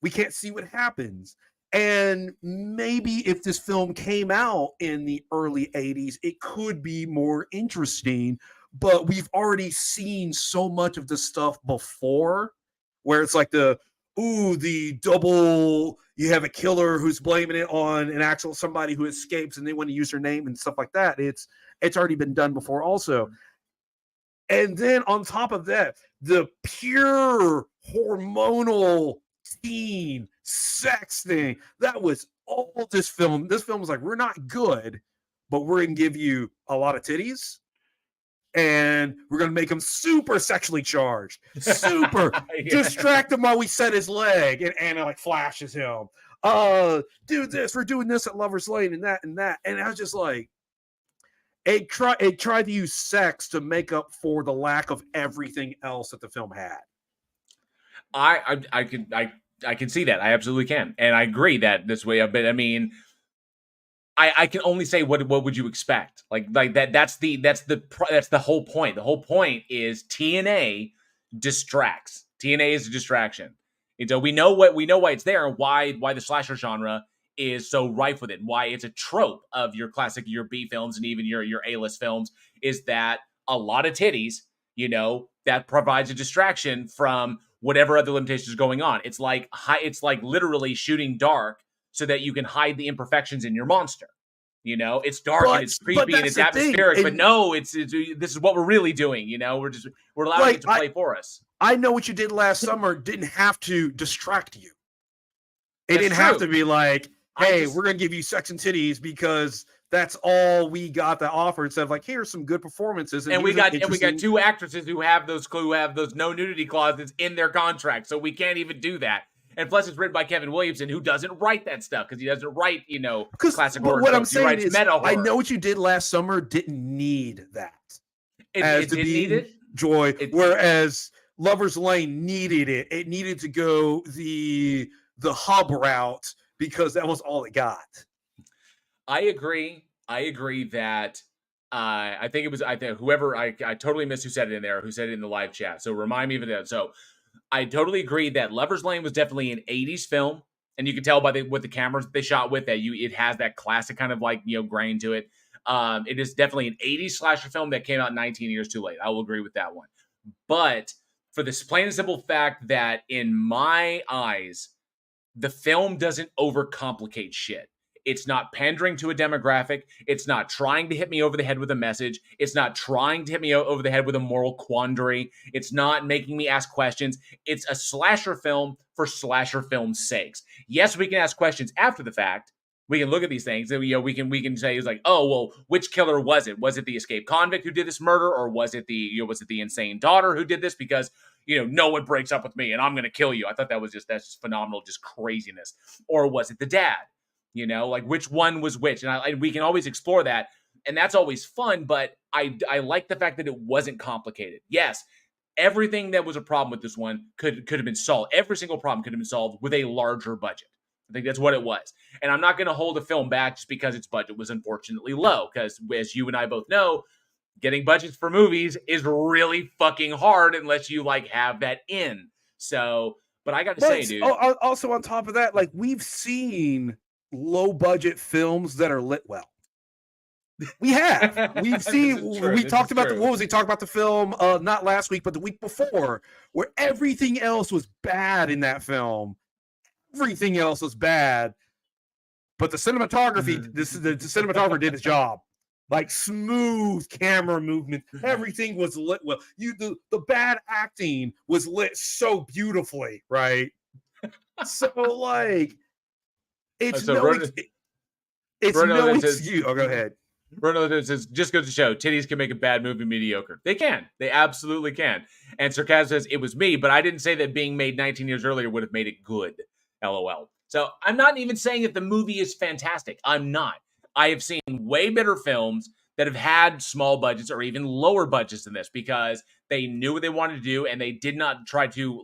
We can't see what happens. And maybe if this film came out in the early 80s, it could be more interesting. But we've already seen so much of this stuff before, where it's like the double, you have a killer who's blaming it on an actual somebody who escapes, and they want to use their name and stuff like that. It's already been done before also. And then on top of that, the pure hormonal teen sex thing, that was all this film. This film was like, we're not good, but we're going to give you a lot of titties, and we're going to make him super sexually charged, distract him while we set his leg, and Anna flashes him. Do this, we're doing this at Lover's Lane, and that. And I was just like, it tried to use sex to make up for the lack of everything else that the film had. I can see that. I absolutely can. And I agree that this way, but I mean, I can only say what would you expect? Like that's the whole point. The whole point is TNA distracts. TNA is a distraction. And so we know why it's there, and why the slasher genre is so rife with it, why it's a trope of your classic, your B films, and even your A-list films, is that a lot of titties, that provides a distraction from whatever other limitations are going on. It's like literally shooting dark so that you can hide the imperfections in your monster. It's dark and it's creepy and it's atmospheric, but no, it's this is what we're really doing. We're allowing it to play for us. I Know What You Did Last Summer didn't have to distract you. It didn't have to be like, hey, we're going to give you sex and titties because that's all we got to offer, instead of like, here's some good performances. And we got two actresses who have those no nudity clauses in their contract, so we can't even do that. And plus, it's written by Kevin Williamson, who doesn't write that stuff because he doesn't write, classic horror. What I'm saying is, meta horror. I Know What You Did Last Summer didn't need that. It didn't need it. Joy, whereas Lover's Lane needed it. It needed to go the hub route because that was all it got. I agree that I think whoever I totally missed who said it in there, who said it in the live chat. So remind me of that. So I totally agree that Lover's Lane was definitely an 80s film, and you can tell by what the cameras they shot with that it has that classic kind of grain to it. It is definitely an 80s slasher film that came out 19 years too late. I will agree with that one. But for this plain and simple fact that in my eyes, the film doesn't overcomplicate shit. It's not pandering to a demographic. It's not trying to hit me over the head with a message. It's not trying to hit me over the head with a moral quandary. It's not making me ask questions. It's a slasher film for slasher film's sakes. Yes, we can ask questions after the fact. We can look at these things and we can say it's like, oh well, which killer was it? Was it the escaped convict who did this murder, or was it the insane daughter who did this? Because no one breaks up with me and I'm going to kill you. I thought that's just phenomenal, just craziness. Or was it the dad? Which one was which? And we can always explore that. And that's always fun. But I like the fact that it wasn't complicated. Yes, everything that was a problem with this one could have been solved. Every single problem could have been solved with a larger budget. I think that's what it was. And I'm not going to hold a film back just because its budget was unfortunately low. Because as you and I both know, getting budgets for movies is really fucking hard unless you have that in. So, but I got to say, dude. Also on top of that, we've seen low budget films that are lit well. We have. We've seen. We talked about what was he talking about the film? Not last week, but the week before, where everything else was bad in that film. Everything else was bad, but the cinematography. The cinematographer did his job. Smooth camera movement. Everything was lit well. The bad acting was lit so beautifully, right? So it's no excuse. Oh, go ahead. Bruno says, just goes to show, titties can make a bad movie mediocre. They can. They absolutely can. And Sarcasm says, it was me, but I didn't say that being made 19 years earlier would have made it good. LOL. So I'm not even saying that the movie is fantastic. I'm not. I have seen way better films that have had small budgets or even lower budgets than this because they knew what they wanted to do and they did not try to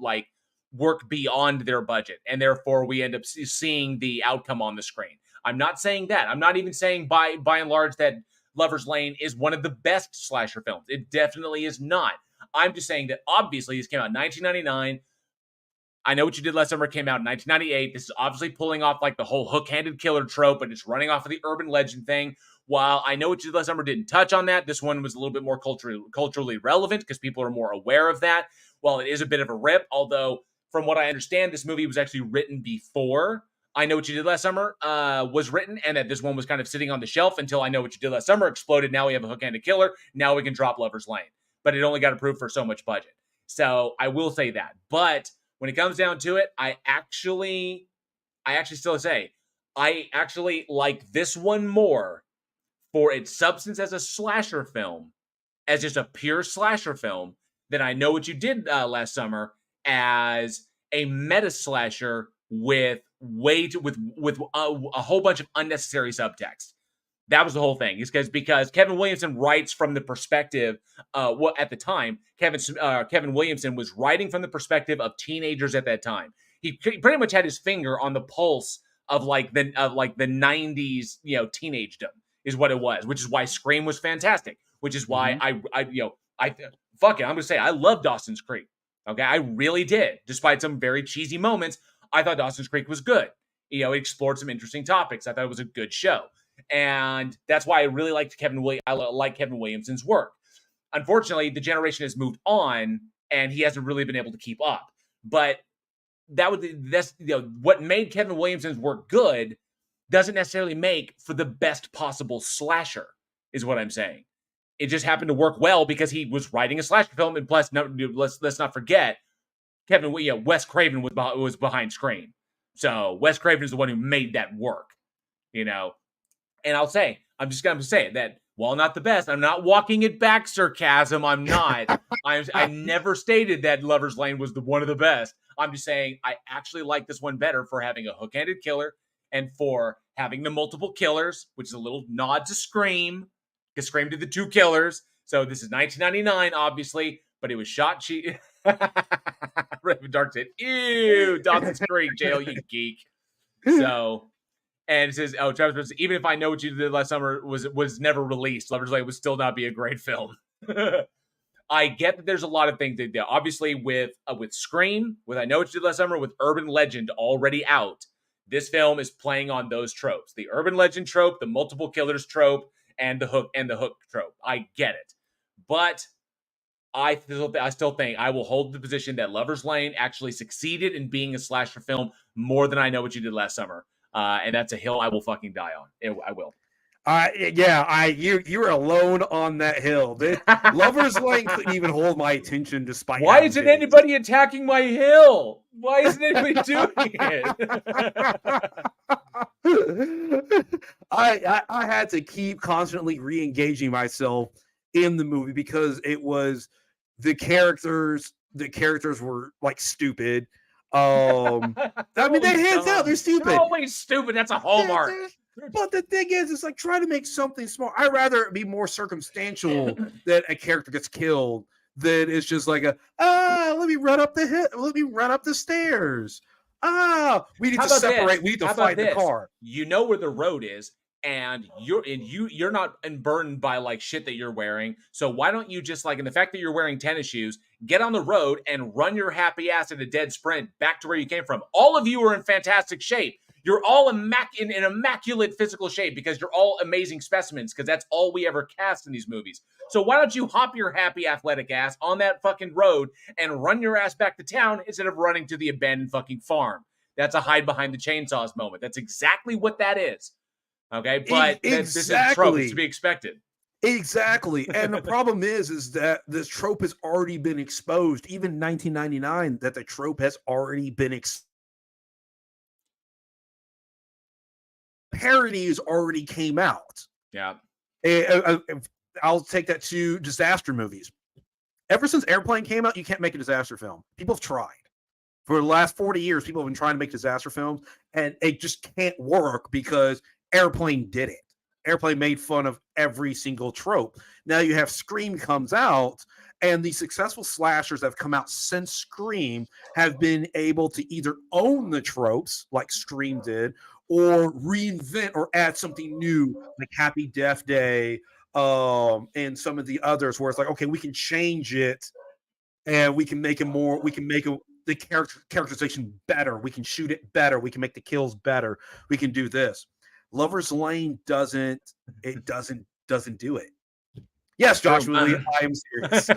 work beyond their budget. And therefore we end up seeing the outcome on the screen. I'm not saying that. I'm not even saying by and large that Lover's Lane is one of the best slasher films. It definitely is not. I'm just saying that obviously this came out in 1999. I Know What You Did Last Summer came out in 1998. This is obviously pulling off the whole hook-handed killer trope, and it's running off of the urban legend thing. While I Know What You Did Last Summer didn't touch on that, this one was a little bit more culturally relevant because people are more aware of that. While it is a bit of a rip, although from what I understand, this movie was actually written before I Know What You Did Last Summer was written, and that this one was kind of sitting on the shelf until I Know What You Did Last Summer exploded. Now we have a hook-handed killer. Now we can drop Lover's Lane. But it only got approved for so much budget. So I will say that. But when it comes down to it, I actually still say, I actually like this one more for its substance as a slasher film, as just a pure slasher film, than I Know What You Did Last Summer as a meta slasher with a whole bunch of unnecessary subtext. That was the whole thing. Is because Kevin Williamson writes from the perspective. At the time, Kevin Williamson was writing from the perspective of teenagers at that time. He pretty much had his finger on the pulse of like the 90s, teenagedom is what it was, which is why Scream was fantastic, which is why fuck it, I'm gonna say I love Dawson's Creek. Okay, I really did. Despite some very cheesy moments, I thought Dawson's Creek was good. It explored some interesting topics. I thought it was a good show, and that's why I really liked Kevin Williamson's work. Unfortunately, the generation has moved on, and he hasn't really been able to keep up. But what made Kevin Williamson's work good doesn't necessarily make for the best possible slasher, is what I'm saying. It just happened to work well because he was writing a slasher film, and plus, let's not forget, Wes Craven was behind Scream, so Wes Craven is the one who made that work, And I'm just gonna say that while not the best, I'm not walking it back, sarcasm. I'm not. I never stated that Lover's Lane was one of the best. I'm just saying I actually like this one better for having a hook-handed killer and for having the multiple killers, which is a little nod to Scream. Because Scream did the 2 killers. So this is 1999, obviously, but it was shot cheap. Raven Dark said, ew, Dawson's Creek, jail, you geek. So, and it says, Travis, even if I Know What You Did Last Summer was never released, Lover's Lane would still not be a great film. I get that there's a lot of things that obviously with Scream, with I Know What You Did Last Summer, with Urban Legend already out, this film is playing on those tropes. The urban legend trope, the multiple killers trope, and the hook trope. I get it. But I still think I will hold the position that Lover's Lane actually succeeded in being a slasher film more than I Know What You Did Last Summer. And that's a hill I will fucking die on. I will. You're alone on that hill. Lover's Lane couldn't even hold my attention despite. Why isn't anybody attacking my hill? Why isn't anybody doing it? I had to keep constantly re-engaging myself in the movie because it was the characters were like stupid. I mean, they hands out, they're stupid. They're always stupid. That's a hallmark. But the thing is, it's like trying to make something smart. I'd rather it be more circumstantial that a character gets killed than it's just like let me run up the stairs. We need to separate. We need to fight the car. You know where the road is, and you're not burdened by like shit that you're wearing. So why don't you just like, in the fact that you're wearing tennis shoes, get on the road and run your happy ass in a dead sprint back to where you came from. All of you are in fantastic shape. You're all in immaculate physical shape because you're all amazing specimens, because that's all we ever cast in these movies. So why don't you hop your happy athletic ass on that fucking road and run your ass back to town instead of running to the abandoned fucking farm? That's a hide behind the chainsaws moment. That's exactly what that is. Okay, but this is a trope. It's to be expected. Exactly. And the problem is that this trope has already been exposed, even in 1999, that the trope has already been exposed. Parodies already came out. Yeah. I'll take that to disaster movies. Ever since Airplane came out, you can't make a disaster film. People have tried. For the last 40 years, people have been trying to make disaster films, and it just can't work because Airplane did it. Airplane made fun of every single trope. Now you have Scream comes out, and the successful slashers that have come out since Scream have been able to either own the tropes like Scream did, or reinvent or add something new like Happy Death Day and some of the others where it's like, okay, we can change it and we can make it more, we can make the characterization better, we can shoot it better, we can make the kills better, we can do this. Lover's Lane doesn't do it. Yes, Joshua Lee, I am serious.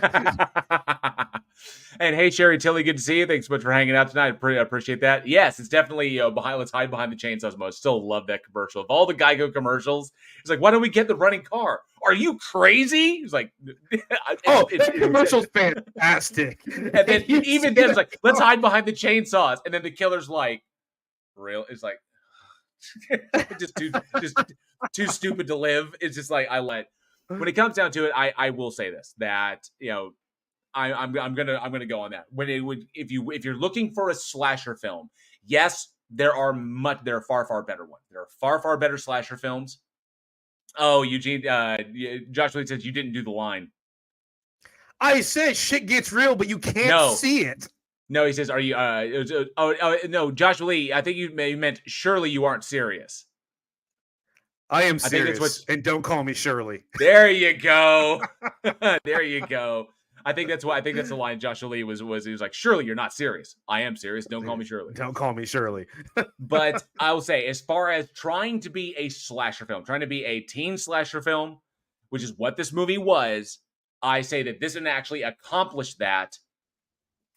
And hey, Sherry Tilly, good to see you. Thanks so much for hanging out tonight. I appreciate that. Yes, it's definitely let's hide behind the chainsaws mode. Still love that commercial. Of all the Geico commercials, it's like, why don't we get the running car? Are you crazy? He's like, that commercial's fantastic. And then even then, it's like, let's hide behind the chainsaws. And then the killer's like, real? It's like, just too stupid to live. It's just like, when it comes down to it, I will say this, that I'm gonna go on that. If you're looking for a slasher film, yes, there are far better ones. There are far better slasher films. Oh, Eugene, Joshua says you didn't do the line. I said shit gets real, but you can't see it. No, he says, "Are you?" No, Joshua Lee. I think you meant surely you aren't serious. I am serious, and don't call me Shirley. There you go. There you go. I think that's the line Joshua Lee was. He was like, "Surely you're not serious." I am serious. Don't call me Shirley. Don't call me Shirley. But I will say, as far as trying to be a slasher film, trying to be a teen slasher film, which is what this movie was, I say that this one actually accomplished that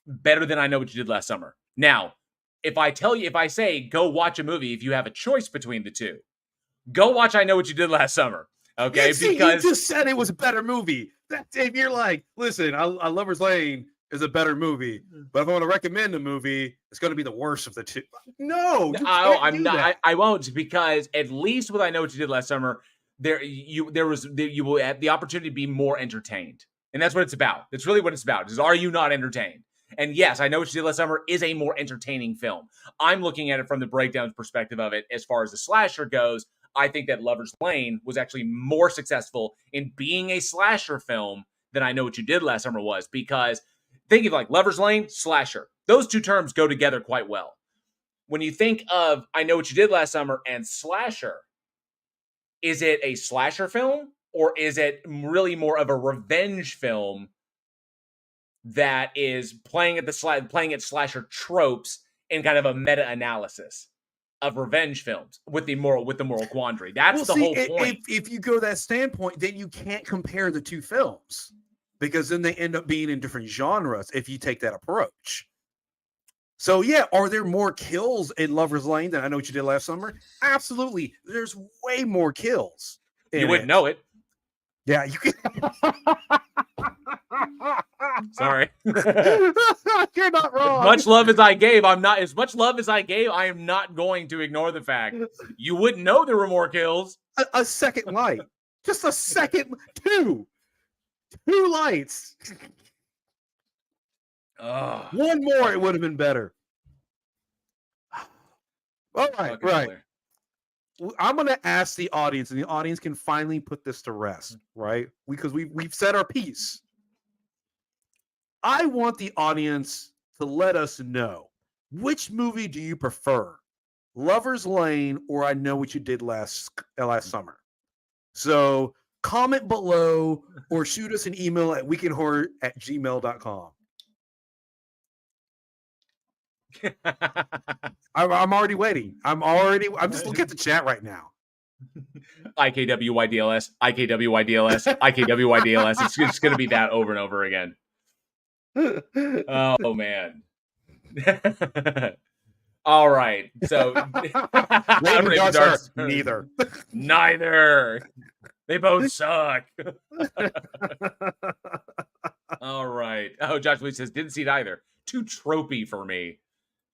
better than I Know What You Did Last Summer. Now, if I say go watch a movie, if you have a choice between the two, go watch I Know What You Did Last Summer. Okay, yeah, see, because you just said it was a better movie. If you're like, listen, I Lover's Lane is a better movie, but if I want to recommend a movie, it's going to be the worst of the two. No, I'm not. I won't, because at least with I Know What You Did Last Summer, you will have the opportunity to be more entertained, and that's what it's about. That's really what it's about. Is, are you not entertained? And yes, I Know What You Did Last Summer is a more entertaining film. I'm looking at it from the breakdown perspective of it. As far as the slasher goes, I think that Lover's Lane was actually more successful in being a slasher film than I Know What You Did Last Summer was, because think of like Lover's Lane, slasher. Those two terms go together quite well. When you think of I Know What You Did Last Summer and slasher, is it a slasher film, or is it really more of a revenge film that is playing at slasher tropes in kind of a meta-analysis of revenge films with the moral quandary? That's the whole point. If you go that standpoint, then you can't compare the two films, because then they end up being in different genres if you take that approach. So yeah, are there more kills in Lover's Lane than I Know What You Did Last Summer? Absolutely. There's way more kills. You wouldn't know it. Yeah, you can. Sorry. You're not wrong. As much love as I gave, I am not going to ignore the fact you wouldn't know there were more kills. A second light. Just a second. Two lights. One more, it would have been better. All right, right. I'm going to ask the audience, and the audience can finally put this to rest, right? Because we've said our piece. I want the audience to let us know, which movie do you prefer, Lover's Lane or I Know What You Did last summer? So comment below or shoot us an email at weekinhorror@gmail.com. I'm already waiting. I'm just looking at the chat right now. IKWYDLS, IKWYDLS, IKWYDLS. It's just going to be that over and over again. Oh, man. All right. So, neither. Neither. They both suck. All right. Oh, Josh Lee says, didn't see it either. Too tropey for me.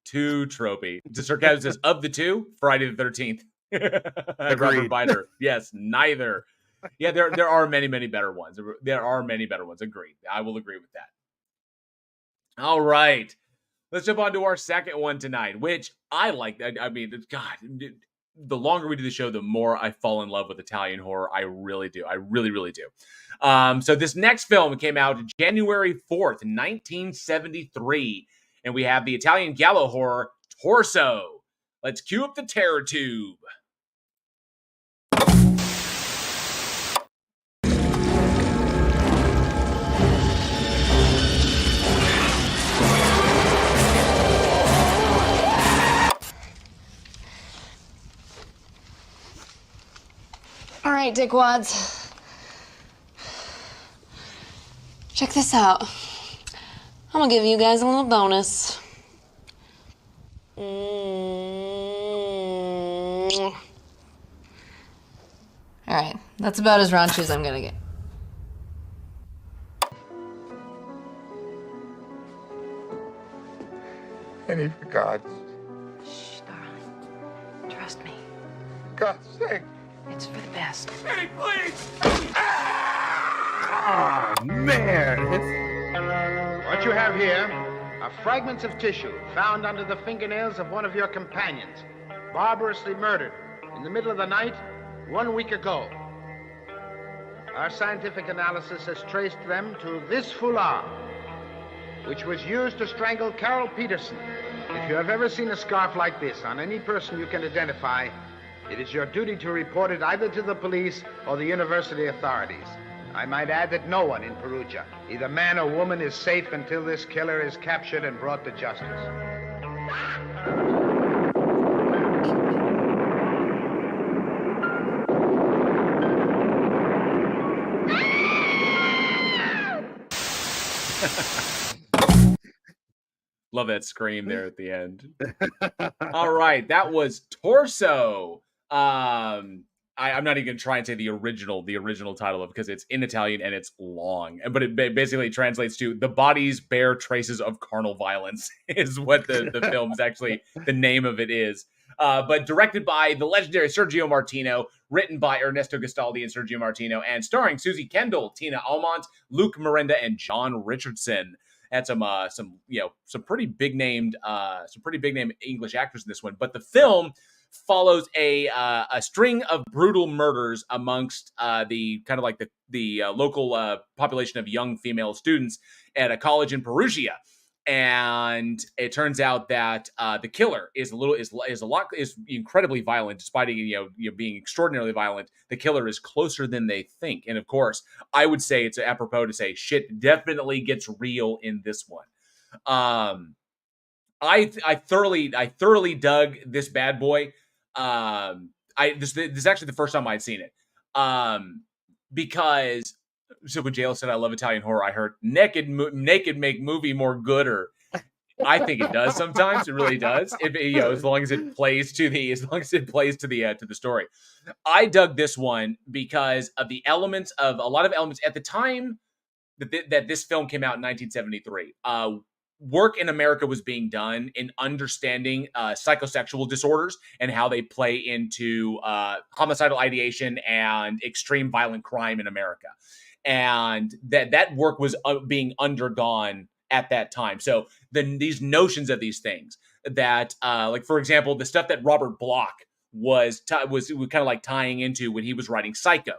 Too tropey. Sarcasm says, of the two, Friday the 13th. Robert Biter. Yes, neither. Yeah, there are many, many better ones. There are many better ones. Agreed. I will agree with that. All right. Let's jump on to our second one tonight, which I like. I mean, God, the longer we do the show, the more I fall in love with Italian horror. I really do. I really, really do. So this next film came out January 4th, 1973. And we have the Italian giallo horror Torso. Let's cue up the terror tube. All right, dickwads. Check this out. I'm gonna give you guys a little bonus. All right, that's about as raunchy as I'm gonna get. Any for God's. Shh, darling. Trust me. God's sake. It's for the best. Eddie, please! Oh, man. What you have here are fragments of tissue found under the fingernails of one of your companions, barbarously murdered in the middle of the night 1 week ago. Our scientific analysis has traced them to this foulard. which was used to strangle Carol Peterson. If you have ever seen a scarf like this on any person you can identify, it is your duty to report it either to the police or the university authorities. I might add that no one in Perugia, either man or woman, is safe until this killer is captured and brought to justice. Love that scream there at the end. All right, that was Torso. I'm not even gonna try and say the original title of it because it's in Italian and it's long, but it basically translates to "The Bodies Bear Traces of Carnal Violence" is what the film's actually, the name of it is. But directed by the legendary Sergio Martino, written by Ernesto Gastaldi and Sergio Martino, and starring Susie Kendall, Tina Almont, Luke Miranda, and John Richardson. Had some pretty big named English actors in this one. But the film follows a string of brutal murders amongst the kind of like the local population of young female students at a college in Perugia. And it turns out that the killer is incredibly violent, despite being extraordinarily violent. The killer is closer than they think, and of course, I would say it's apropos to say shit definitely gets real in this one. I thoroughly dug this bad boy. This is actually the first time I'd seen it, because. So when JL said I love Italian horror, I heard naked make movie more gooder. I think it does sometimes. It really does. If as long as it plays to the story. I dug this one because of a lot of elements at the time that this film came out in 1973. Work in America was being done in understanding psychosexual disorders and how they play into homicidal ideation and extreme violent crime in America. And that work was being undergone at that time. So these notions of these things that, like for example, the stuff that Robert Bloch was kind of like tying into when he was writing Psycho,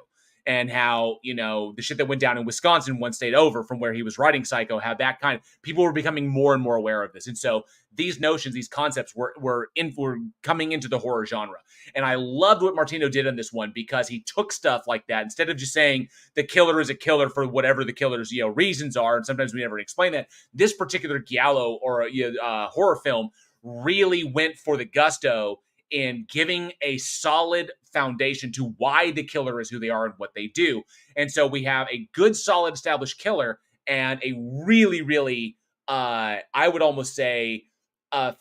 and how the shit that went down in Wisconsin one state over from where he was writing Psycho, how that kind of people were becoming more and more aware of this, and so these notions, these concepts were coming into the horror genre. And I loved what Martino did on this one because he took stuff like that instead of just saying the killer is a killer for whatever the killer's reasons are, and sometimes we never explain that. This particular giallo or horror film really went for the gusto in giving a solid foundation to why the killer is who they are and what they do. And so we have a good, solid, established killer and a really, really, I would almost say, a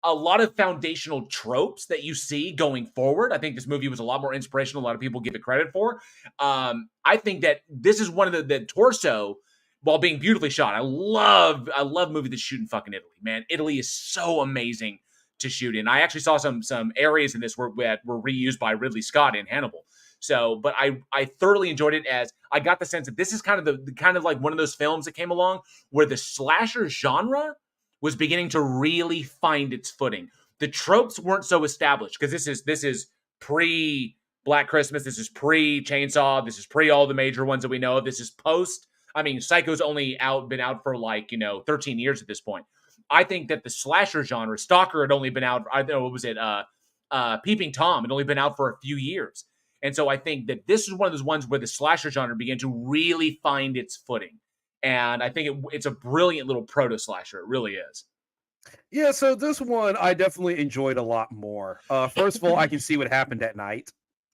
lot of foundational tropes that you see going forward. I think this movie was a lot more inspirational. A lot of people give it credit for. I think that this is one of the Torso, while being beautifully shot. I love movies that shoot in fucking Italy, man. Italy is so amazing to shoot in. I actually saw some areas in this that were reused by Ridley Scott in Hannibal. So, but I thoroughly enjoyed it, as I got the sense that this is kind of the kind of like one of those films that came along where the slasher genre was beginning to really find its footing. The tropes weren't so established because this is pre Black Christmas, this is pre Chainsaw, this is pre all the major ones that we know of. This is post. I mean, Psycho's only been out for 13 years at this point. I think that the slasher genre, Stalker had only been out, I don't know, what was it? Peeping Tom had only been out for a few years. And so I think that this is one of those ones where the slasher genre began to really find its footing. And I think it's a brilliant little proto-slasher. It really is. Yeah, so this one I definitely enjoyed a lot more. First of all, I can see what happened at night.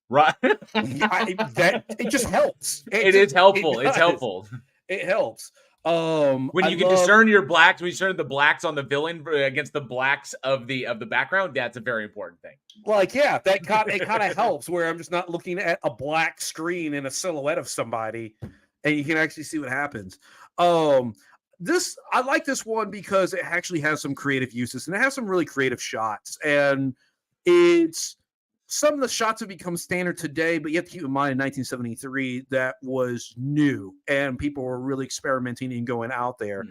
Right. It just helps. It's helpful. It's helpful. It helps. When you can discern your blacks, when you discern the blacks on the villain against the blacks of the background, that's a very important thing. It kind of helps where I'm just not looking at a black screen and a silhouette of somebody, and you can actually see what happens. I like this one because it actually has some creative uses, and it has some really creative shots, and it's some of the shots have become standard today, but you have to keep in mind in 1973, that was new and people were really experimenting and going out there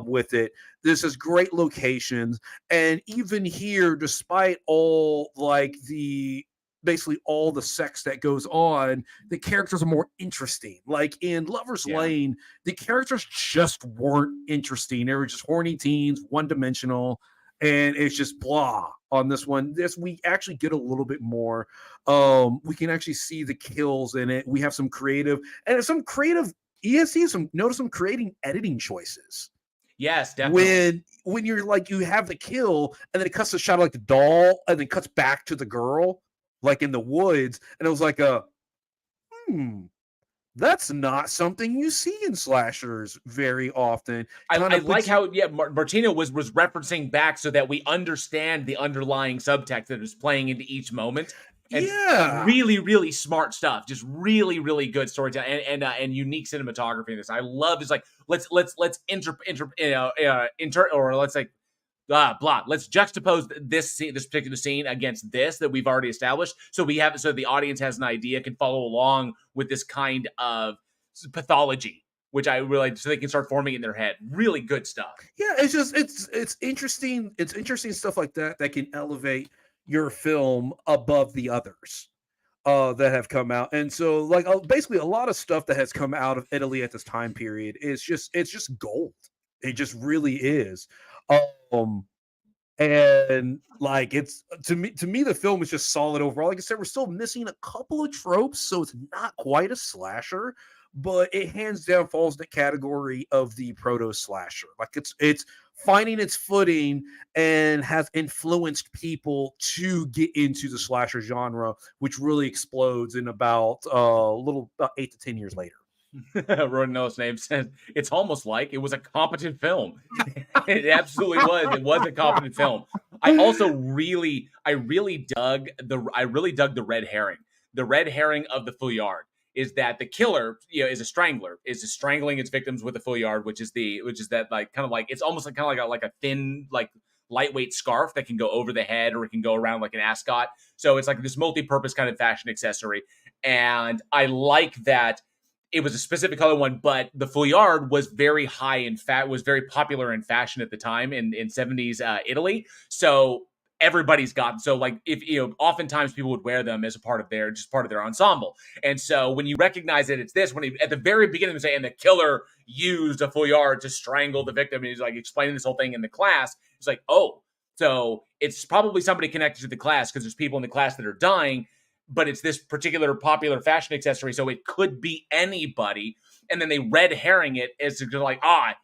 with it. This is great locations. And even here, despite all the basically all the sex that goes on, the characters are more interesting. Like in Lover's Lane, the characters just weren't interesting. They were just horny teens, one-dimensional, and it's just blah. On this one, we actually get a little bit more. We can actually see the kills in it. We have some creative, and some creative notice some creating editing choices. Yes, definitely. When you're like, you have the kill and then it cuts the shot of like the doll and then cuts back to the girl like in the woods, and it was like that's not something you see in slashers very often. I like how Martino was referencing back so that we understand the underlying subtext that is playing into each moment. And really, really smart stuff. Just really, really good storytelling and unique cinematography in this. I love is like let's let's juxtapose this particular scene against this that we've already established, so the audience has an idea, can follow along with this kind of pathology, which I really, so they can start forming it in their head. Really good stuff. Yeah, it's just it's interesting. It's interesting stuff like that can elevate your film above the others that have come out. And so like basically a lot of stuff that has come out of Italy at this time period is just gold. It just really is. And like it's to me the film is just solid overall. Like I said, we're still missing a couple of tropes, so it's not quite a slasher, but it hands down falls in the category of the proto slasher. Like it's finding its footing and has influenced people to get into the slasher genre, which really explodes in about 8 to 10 years later. Rodinello's name says it's almost like it was a competent film. It absolutely was. It was a competent film. I also really dug the red herring. The red herring of the Fouillard is that the killer, is a strangler, is strangling its victims with a Fouillard, which is that like kind of like it's almost like kind of like a thin like lightweight scarf that can go over the head or it can go around like an ascot. So it's like this multi-purpose kind of fashion accessory, and I like that. It was a specific color one, but the Fouillard was very high in was very popular in fashion at the time in 70s Italy. So everybody's got, so like if oftentimes people would wear them as a part of their ensemble. And so when you recognize that it's this, when at the very beginning of saying the killer used a Fouillard to strangle the victim, and he's like explaining this whole thing in the class, it's like, oh, so it's probably somebody connected to the class because there's people in the class that are dying. But it's this particular popular fashion accessory, so it could be anybody. And then they red herring it as like,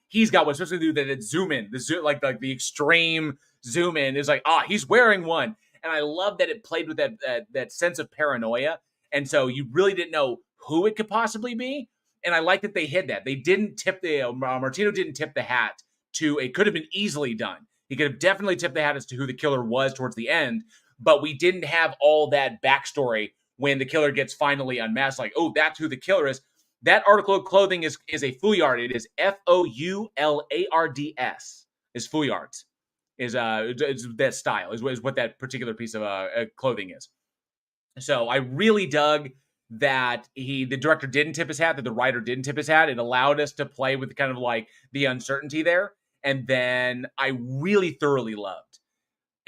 he's got one. Especially do that zoom in, the extreme zoom in is like, he's wearing one. And I love that it played with that sense of paranoia. And so you really didn't know who it could possibly be. And I like that they hid that. They didn't tip Martino didn't tip the hat to, it could have been easily done. He could have definitely tipped the hat as to who the killer was towards the end. But we didn't have all that backstory when the killer gets finally unmasked. Like, oh, that's who the killer is. That article of clothing is a Fouillard. It is Foulards. Is Fouillards. Is that style is what that particular piece of clothing is. So I really dug that the director didn't tip his hat, that the writer didn't tip his hat. It allowed us to play with kind of like the uncertainty there. And then I really thoroughly loved.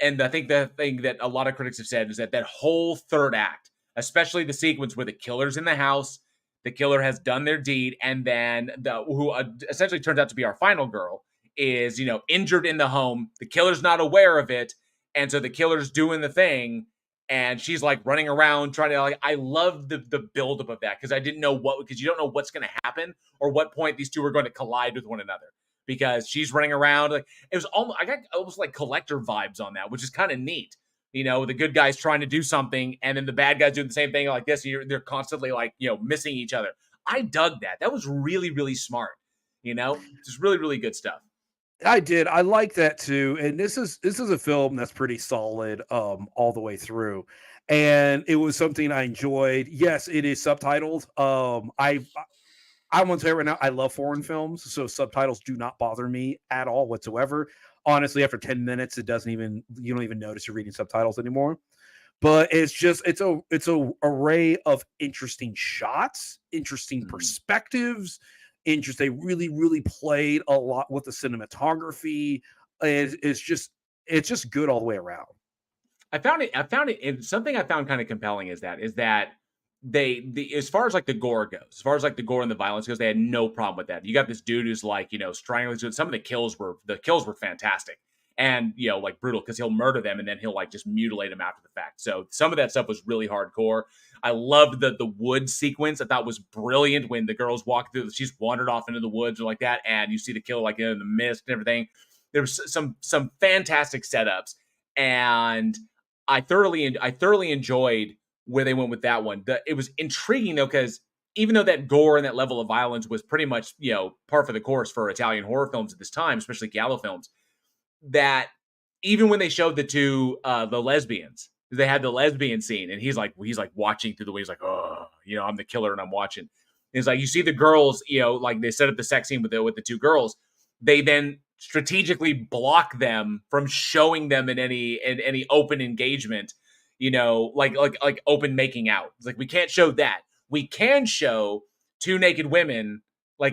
And I think the thing that a lot of critics have said is that whole third act, especially the sequence where the killer's in the house, the killer has done their deed, and then who essentially turns out to be our final girl is, injured in the home. The killer's not aware of it, and so the killer's doing the thing, and she's like running around trying to I love the buildup of that because I didn't know because you don't know what's going to happen or what point these two are going to collide with one another. Because she's running around, like it was I got almost like collector vibes on that, which is kind of neat. The good guy's trying to do something, and then the bad guy's doing the same thing like this. And they're constantly like missing each other. I dug that. That was really, really smart. Just really, really good stuff. I did. I like that too. And this is a film that's pretty solid all the way through. And it was something I enjoyed. Yes, it is subtitled. I want to say right now, I love foreign films, so subtitles do not bother me at all whatsoever. Honestly, after 10 minutes, you don't even notice you're reading subtitles anymore. But it's a array of interesting shots, interesting perspectives. They really, really played a lot with the cinematography. It's just good all the way around. I found it something I found kind of compelling is that they as far as like the gore goes, as far as like the gore and the violence goes, they had no problem with that. You got this dude who's like, strangling. Some of the kills were fantastic and like brutal because he'll murder them and then he'll like just mutilate them after the fact. So some of that stuff was really hardcore. I loved the wood sequence. I thought was brilliant when the girls walk through. She's wandered off into the woods or like that, and you see the killer like in the mist and everything. There was some fantastic setups, and I thoroughly enjoyed where they went with that one. It was intriguing though, because even though that gore and that level of violence was pretty much, par for the course for Italian horror films at this time, especially giallo films, that even when they showed the lesbians, they had the lesbian scene and he's like watching through the way he's like, oh, I'm the killer and I'm watching. And it's like, you see the girls, like they set up the sex scene with the two girls. They then strategically block them from showing them in any open engagement, like open making out. It's like, we can't show that. We can show two naked women,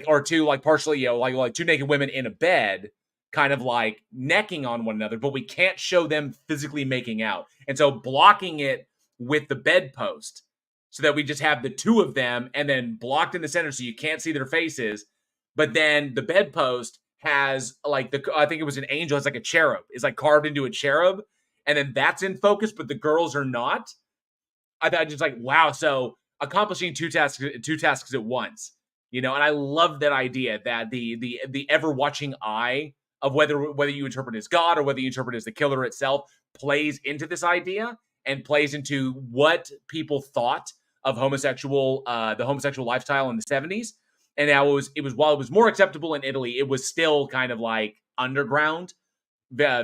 or two like partially, like two naked women in a bed, kind of like necking on one another, but we can't show them physically making out. And so blocking it with the bedpost so that we just have the two of them and then blocked in the center so you can't see their faces. But then the bedpost has like I think it was an angel. It's like a cherub. It's like carved into a cherub. And then that's in focus, but the girls are not. I thought just like, wow. So accomplishing two tasks at once, and I love that idea that the ever watching eye of whether you interpret it as God or whether you interpret it as the killer itself plays into this idea and plays into what people thought of the homosexual lifestyle in the 70s. And now it was while it was more acceptable in Italy, it was still kind of like underground,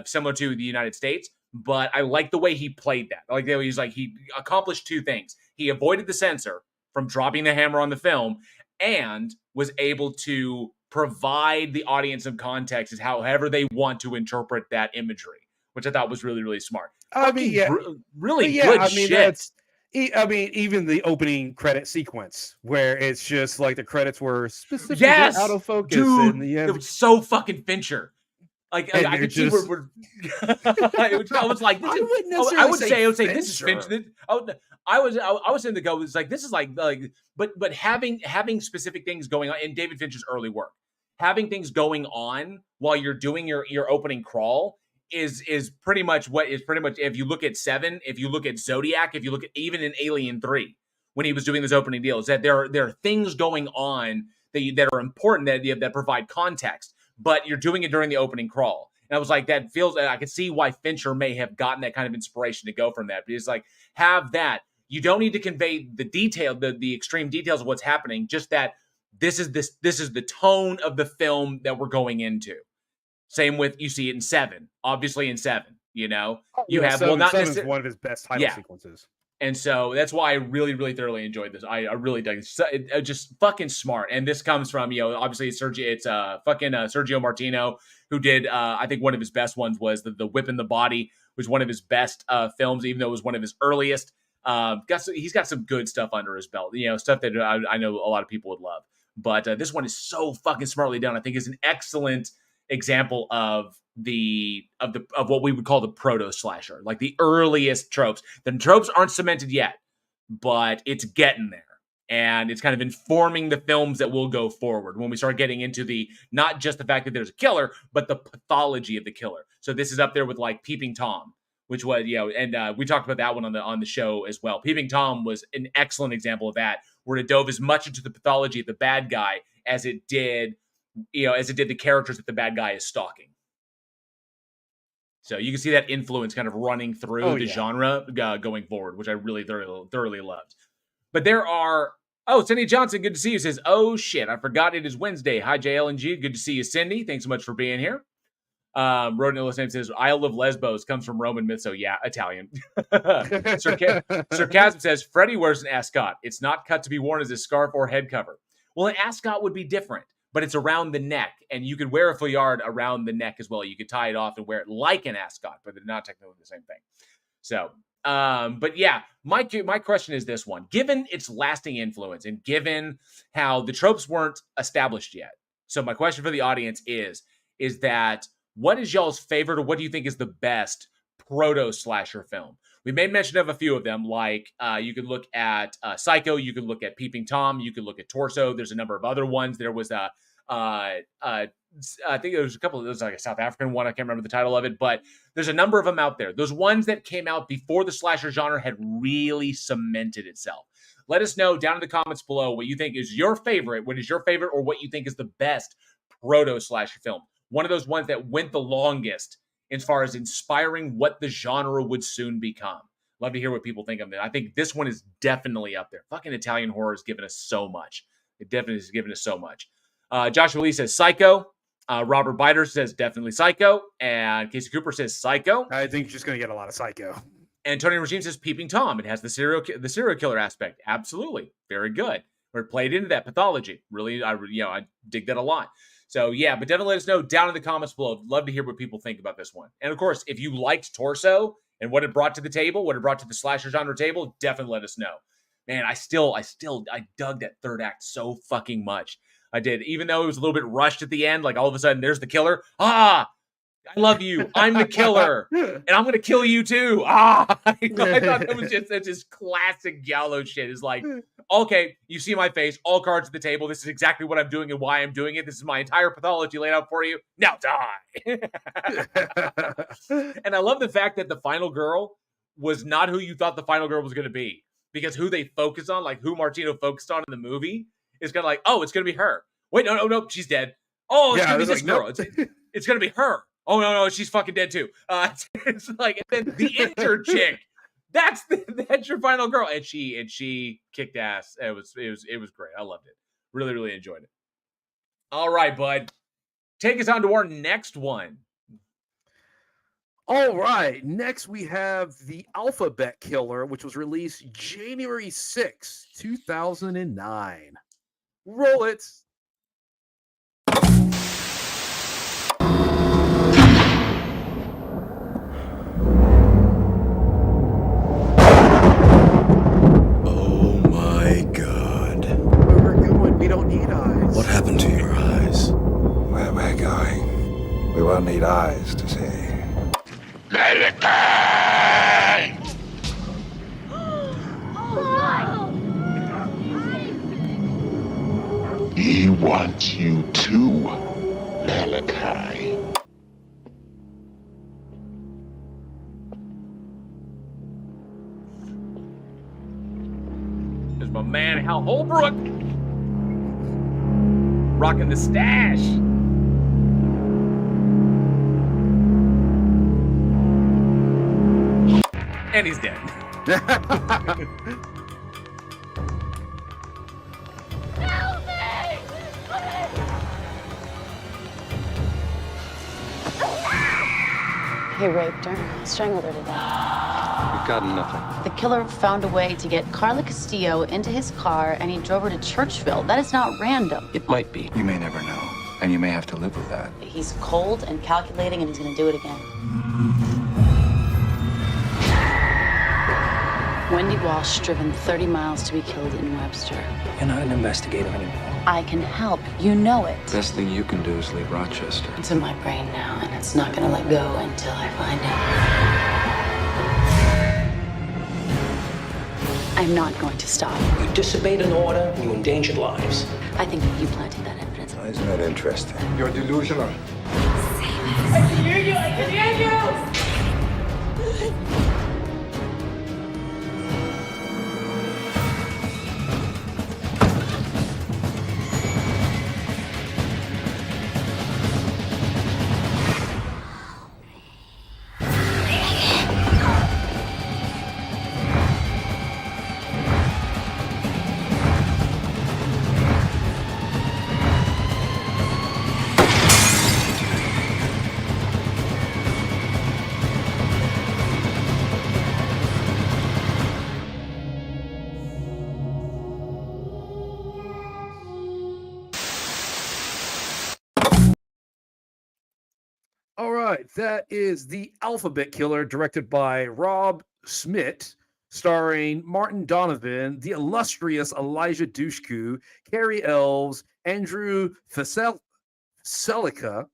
similar to the United States. But I like the way he played that. I like the way he accomplished two things. He avoided the censor from dropping the hammer on the film and was able to provide the audience some context as however they want to interpret that imagery, which I thought was really, really smart. Really good shit. Even the opening credit sequence where it's just like the credits were specifically out of focus. Dude, it was so fucking Fincher. Like I could see where we're. I was like, I would say this is Fincher. I was saying the go was like this is like but having specific things going on in David Fincher's early work, having things going on while you're doing your opening crawl is pretty much if you look at Seven, if you look at Zodiac, if you look at even in Alien 3 when he was doing this opening deal, is that there are things going on that are important that provide context, but you're doing it during the opening crawl. And I was like, I could see why Fincher may have gotten that kind of inspiration to go from that. Because like, have that. You don't need to convey the detail, the extreme details of what's happening, just that this is the tone of the film that we're going into. Same with, you see it in Seven, obviously in Seven, you have, Seven, not necessarily one of his best title sequences. And so that's why I really, really thoroughly enjoyed this. I really dug it. It's just fucking smart. And this comes from, obviously it's Sergio Martino, who did, I think one of his best ones was the Whip in the Body, was one of his best films, even though it was one of his earliest. He's got some good stuff under his belt, stuff that I know a lot of people would love. But this one is so fucking smartly done. I think is an excellent example of what we would call the proto slasher, like the earliest tropes. The tropes aren't cemented yet, but it's getting there, and it's kind of informing the films that will go forward when we start getting into not just the fact that there's a killer, but the pathology of the killer. So this is up there with like Peeping Tom, which was and we talked about that one on the show as well. Peeping Tom was an excellent example of that, where it dove as much into the pathology of the bad guy as it did the characters that the bad guy is stalking. So you can see that influence kind of running through the genre going forward, which I really thoroughly loved. But there are... Oh, Cindy Johnson, good to see you. Says, oh shit, I forgot it is Wednesday. Hi, JLNG. Good to see you, Cindy. Thanks so much for being here. Rodin Illustrated says, Isle of Lesbos comes from Roman myth, so yeah, Italian. Sarcasm says, Freddy wears an ascot. It's not cut to be worn as a scarf or head cover. Well, an ascot would be different, but it's around the neck, and you could wear a foulard around the neck as well. You could tie it off and wear it like an ascot, but they're not technically the same thing. So, but yeah, my question is this one. Given its lasting influence and given how the tropes weren't established yet, so my question for the audience is that what is y'all's favorite, or what do you think is the best proto-slasher film. We made mention of a few of them, like you could look at Psycho, you could look at Peeping Tom, you could look at Torso. There's a number of other ones. There was I think there was a couple of those, like a South African one. I can't remember the title of it, but there's a number of them out there. Those ones that came out before the slasher genre had really cemented itself. Let us know down in the comments below what you think is your favorite, what is your favorite, or what you think is the best proto-slasher film. One of those ones that went the longest as far as inspiring what the genre would soon become. Love to hear what people think of it. I think this one is definitely up there. Fucking Italian horror has given us so much. It definitely has given us so much. Joshua Lee says Psycho. Robert Biter says definitely Psycho. And Casey Cooper says Psycho. I think you're just going to get a lot of Psycho. And Tony Regime says Peeping Tom. It has the serial killer aspect. Absolutely. Very good. We're played into that pathology. Really, I dig that a lot. So, yeah, but definitely let us know down in the comments below. I'd love to hear what people think about this one. And, of course, if you liked Torso and what it brought to the table, what it brought to the slasher genre table, definitely let us know. Man, I dug that third act so fucking much. I did. Even though it was a little bit rushed at the end, like all of a sudden, there's the killer. I love you. I'm the killer. And I'm going to kill you too. I thought that was just classic giallo shit. It's like, okay, you see my face, all cards at the table. This is exactly what I'm doing and why I'm doing it. This is my entire pathology laid out for you. Now die. And I love the fact that the final girl was not who you thought the final girl was going to be. Because who they focus on, like who Martino focused on in the movie, is kind of like, oh, it's going to be her. Wait, no, she's dead. Oh, it's going to be this girl. It's going to be her. Oh, no, she's fucking dead too. It's like, and then the injured chick, that's your final girl. And she kicked ass. It was great. I loved it. Really, really enjoyed it. All right, bud. Take us on to our next one. All right. Next, we have The Alphabet Killer, which was released January 6, 2009. Roll it. Oh my God. Where we're going, we don't need eyes. What happened to your eyes? Where we're going, we won't need eyes to see. He wants you too, Malachi. There's my man, Hal Holbrook. Rocking the stash. And he's dead. He raped her, strangled her to death. We've got nothing. The killer found a way to get Carla Castillo into his car, and he drove her to Churchville. That is not random. It might be. You may never know, and you may have to live with that. He's cold and calculating, and he's going to do it again. Wendy Walsh driven 30 miles to be killed in Webster. You're not an investigator anymore. I can help. You know it. Best thing you can do is leave Rochester. It's in my brain now, and it's not going to let go until I find it. I'm not going to stop. You disobeyed an order, you endangered lives. I think that you planted that evidence. Isn't that interesting? You're delusional. I can hear you! I can hear you! All right, that is The Alphabet Killer, directed by Rob Schmidt, starring Martin Donovan, the illustrious Elijah Dushku, Carrie Elves, Andrew Faselica,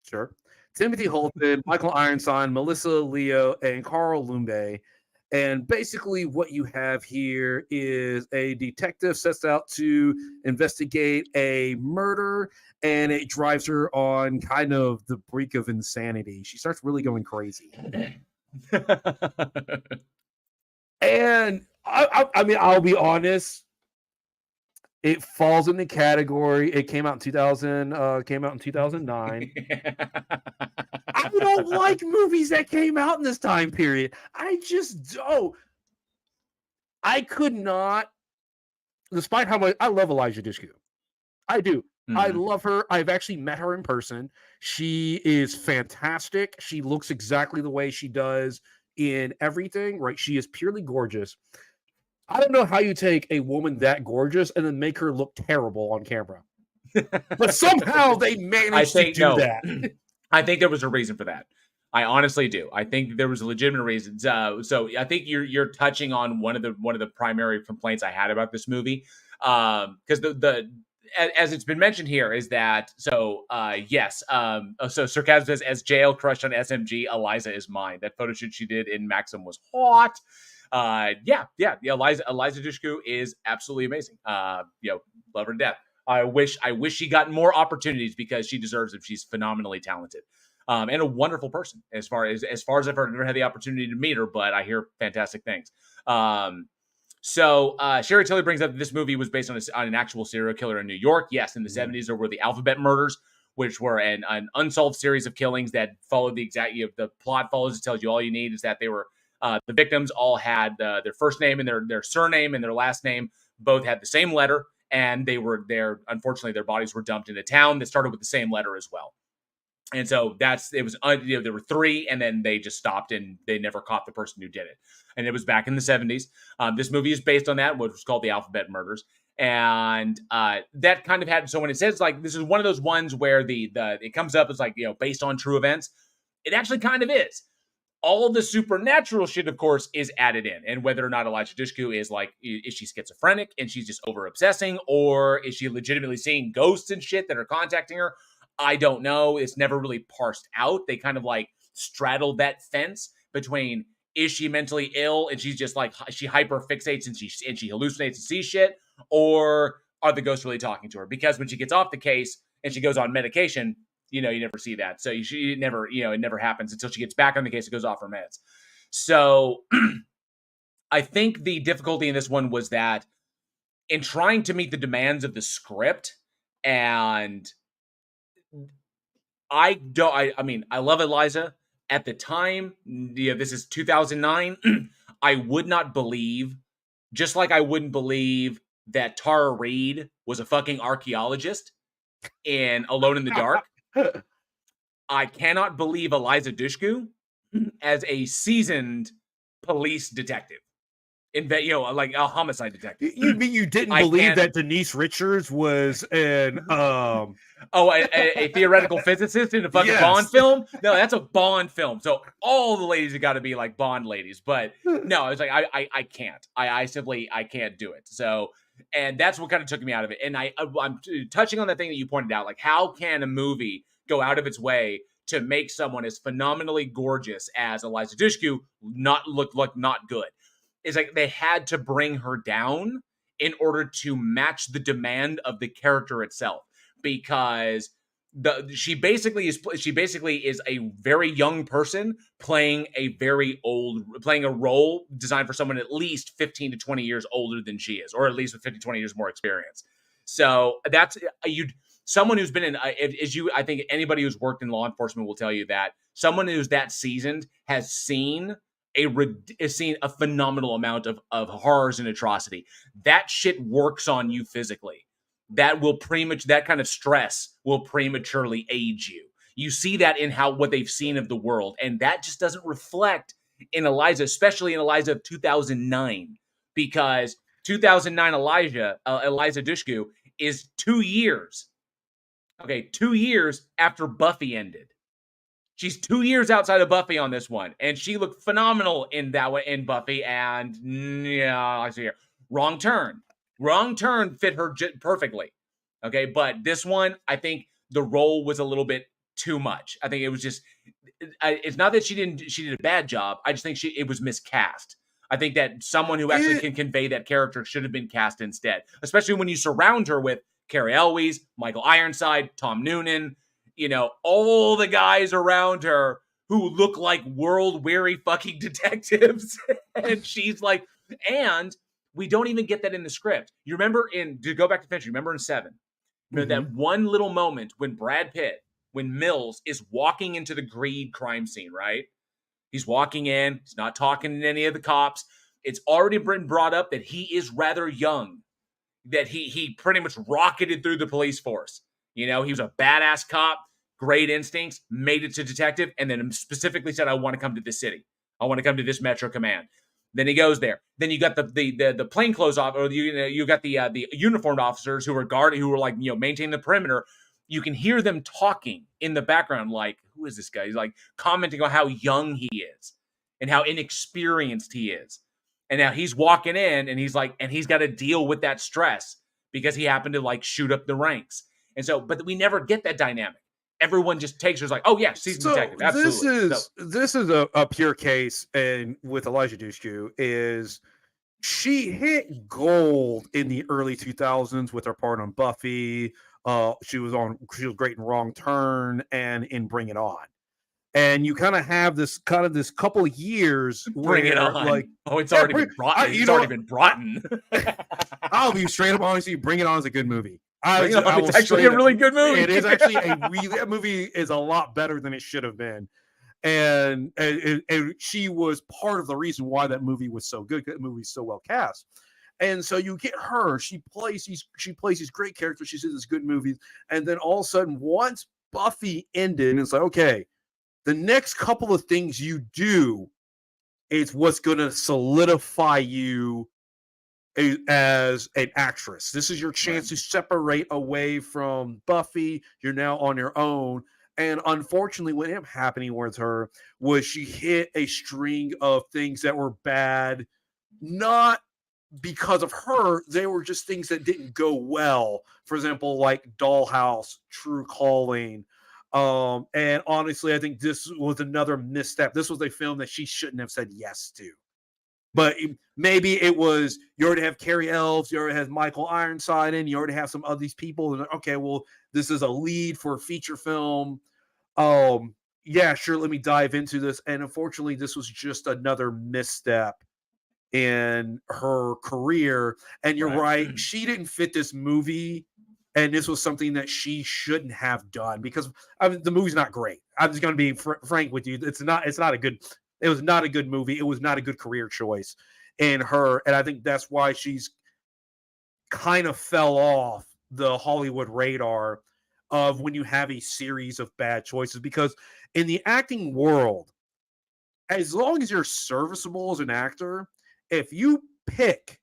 sure, Timothy Holton, Michael Ironson, Melissa Leo, and Carl Lumbe. And basically what you have here is a detective sets out to investigate a murder, and it drives her on kind of the brink of insanity. She starts really going crazy. And I mean, I'll be honest, it falls in the category. It came out in 2009. I don't like movies that came out in this time period. I just don't. I could not, despite how much I love Elijah Dushku. I do. I love her. I've actually met her in person. She is fantastic. She looks exactly the way she does in everything, right? She is purely gorgeous. I don't know how you take a woman that gorgeous and then make her look terrible on camera. But somehow they managed to do that. I think there was a reason for that. I honestly do. I think there was a legitimate reason. So I think you're touching on one of the primary complaints I had about this movie, because the as it's been mentioned here is that so Sarcasm says, as JL crushed on SMG, Eliza is mine. That photo shoot she did in Maxim was hot. Yeah. Eliza Dushku is absolutely amazing. Love her to death. I wish she got more opportunities because she deserves it. She's phenomenally talented. And a wonderful person as far as I've heard. I never had the opportunity to meet her, but I hear fantastic things. So Sherry Tilly brings up that this movie was based on an actual serial killer in New York. Yes, in the 70s, there were the Alphabet murders, which were an unsolved series of killings that followed the exact. The plot follows. It tells you all you need is that they were the victims all had their first name and their surname and their last name both had the same letter, and they were there. Unfortunately, their bodies were dumped in a town that started with the same letter as well. And so there were three, and then they just stopped and they never caught the person who did it. And it was back in the 70s. This movie is based on that, which was called the Alphabet Murders. And that kind of had, so when it says like, this is one of those ones where it comes up as like, based on true events, it actually kind of is. All of the supernatural shit, of course, is added in. And whether or not Elijah Dushku is she schizophrenic and she's just over obsessing, or is she legitimately seeing ghosts and shit that are contacting her? I don't know. It's never really parsed out. They kind of like straddled that fence between, is she mentally ill and she's just like, she hyper fixates and she hallucinates and sees shit, or are the ghosts really talking to her? Because when she gets off the case and she goes on medication, you never see that. So it never happens until she gets back on the case and goes off her meds. So I think the difficulty in this one was that in trying to meet the demands of the script, and I love Eliza. At the time, this is 2009, I would not believe, just like I wouldn't believe that Tara Reid was a fucking archaeologist in Alone in the Dark. I cannot believe Eliza Dushku as a seasoned police detective. Like a homicide detective. You mean you didn't believe that Denise Richards was an a theoretical physicist in a fucking Bond film? No, that's a Bond film. So all the ladies have got to be like Bond ladies. But no, I was like, I can't. I simply can't do it. So, and that's what kind of took me out of it. And I'm touching on that thing that you pointed out. Like, how can a movie go out of its way to make someone as phenomenally gorgeous as Eliza Dushku not look like not good? It's like they had to bring her down in order to match the demand of the character itself, because she basically is a very young person playing a role designed for someone at least 15 to 20 years older than she is, or at least with 50, 20 years more experience. So that's someone who's been in, I think anybody who's worked in law enforcement will tell you that someone who's that seasoned has seen a phenomenal amount of horrors and atrocity. That shit works on you physically. That kind of stress will prematurely age you. You see that in what they've seen of the world, and that just doesn't reflect in Eliza, especially in Eliza of 2009, because 2009 Eliza Dushku is 2 years. Okay, 2 years after Buffy ended. She's 2 years outside of Buffy on this one, and she looked phenomenal in that way in Buffy. And I see here, Wrong Turn fit her perfectly. Okay, but this one, I think the role was a little bit too much. I think it was just, it's not that she did a bad job. I just think it was miscast. I think that someone who actually can convey that character should have been cast instead, especially when you surround her with Carrie Elwes, Michael Ironside, Tom Noonan, all the guys around her who look like world-weary fucking detectives. And she's like, and we don't even get that in the script. You remember to go back to Fincher, remember in 7, that one little moment when when Mills is walking into the Greed crime scene, right? He's walking in. He's not talking to any of the cops. It's already been brought up that he is rather young, that he pretty much rocketed through the police force. He was a badass cop, great instincts, made it to detective, and then specifically said, I want to come to this city. I want to come to this Metro Command. Then he goes there. Then you got the plainclothes off, or you got the uniformed officers who were like, maintaining the perimeter. You can hear them talking in the background, like, who is this guy? He's like commenting on how young he is and how inexperienced he is. And now he's walking in and he's got to deal with that stress because he happened to like shoot up the ranks. And so, but we never get that dynamic. Everyone just takes her as like, oh yeah, she's a detective. Absolutely. This is a pure case, and with Elijah Dushku is she hit gold in the early 2000s with her part on Buffy. She was great in Wrong Turn and in Bring It On. And you kind of have this couple of years. Bring It On. Like, it's already been brought. It's already been brought in. I'll be straight up honest. Bring It On is a good movie. It's actually a really good movie. It is actually that movie is a lot better than it should have been. And she was part of the reason why that movie was so good. That movie is so well cast. And so you get her. She plays these great characters. She's in these good movies. And then all of a sudden, once Buffy ended, it's like, okay, the next couple of things you do is what's going to solidify you as an actress. This is your chance to separate away from Buffy. You're now on your own. And unfortunately, what ended up happening with her was she hit a string of things that were bad, not because of her. They were just things that didn't go well. For example, like Dollhouse, True Calling. And honestly, I think this was another misstep. This was a film that she shouldn't have said yes to. But maybe it was, you already have Carrie Elves, you already have Michael Ironside in, you already have some of these people. And okay, well, this is a lead for a feature film. Yeah, sure, let me dive into this. And unfortunately, this was just another misstep in her career. And you're right, she didn't fit this movie. And this was something that she shouldn't have done because the movie's not great. I'm just going to be frank with you. It was not a good movie. It was not a good career choice in her. And I think that's why she's kind of fell off the Hollywood radar of when you have a series of bad choices. Because in the acting world, as long as you're serviceable as an actor, if you pick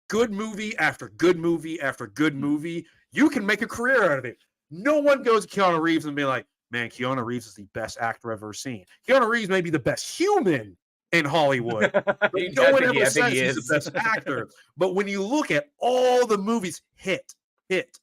good movie after good movie after good movie, you can make a career out of it. No one goes to Keanu Reeves and be like, man, Keanu Reeves is the best actor I've ever seen. Keanu Reeves may be the best human in Hollywood. But no one ever says he's the best actor. But when you look at all the movies, hit, it's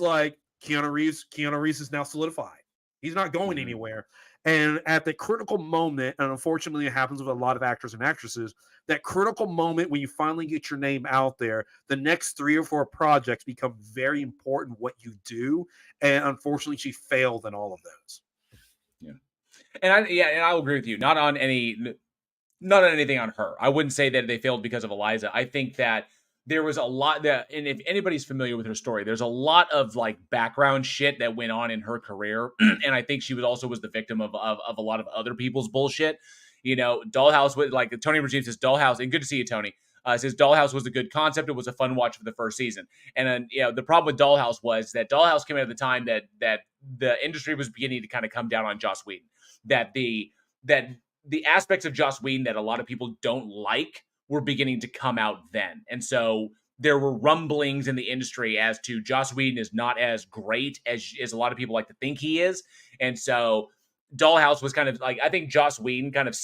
like Keanu Reeves is now solidified. He's not going anywhere. And at the critical moment, and unfortunately it happens with a lot of actors and actresses, that critical moment when you finally get your name out there, the next 3 or 4 projects become very important what you do. And unfortunately, she failed in all of those. Yeah. And I'll agree with you. Not on anything on her. I wouldn't say that they failed because of Eliza. I think that there was a lot that, and if anybody's familiar with her story, there's a lot of like background shit that went on in her career. And I think she was the victim of a lot of other people's bullshit. Dollhouse was like Tony Regime says Dollhouse, and good to see you, Tony. Says Dollhouse was a good concept. It was a fun watch for the first season. And then, the problem with Dollhouse was that Dollhouse came out at the time that the industry was beginning to kind of come down on Joss Whedon. That the aspects of Joss Whedon that a lot of people don't like were beginning to come out then. And so there were rumblings in the industry as to Joss Whedon is not as great as a lot of people like to think he is. And so Dollhouse was kind of like, I think Joss Whedon kind of,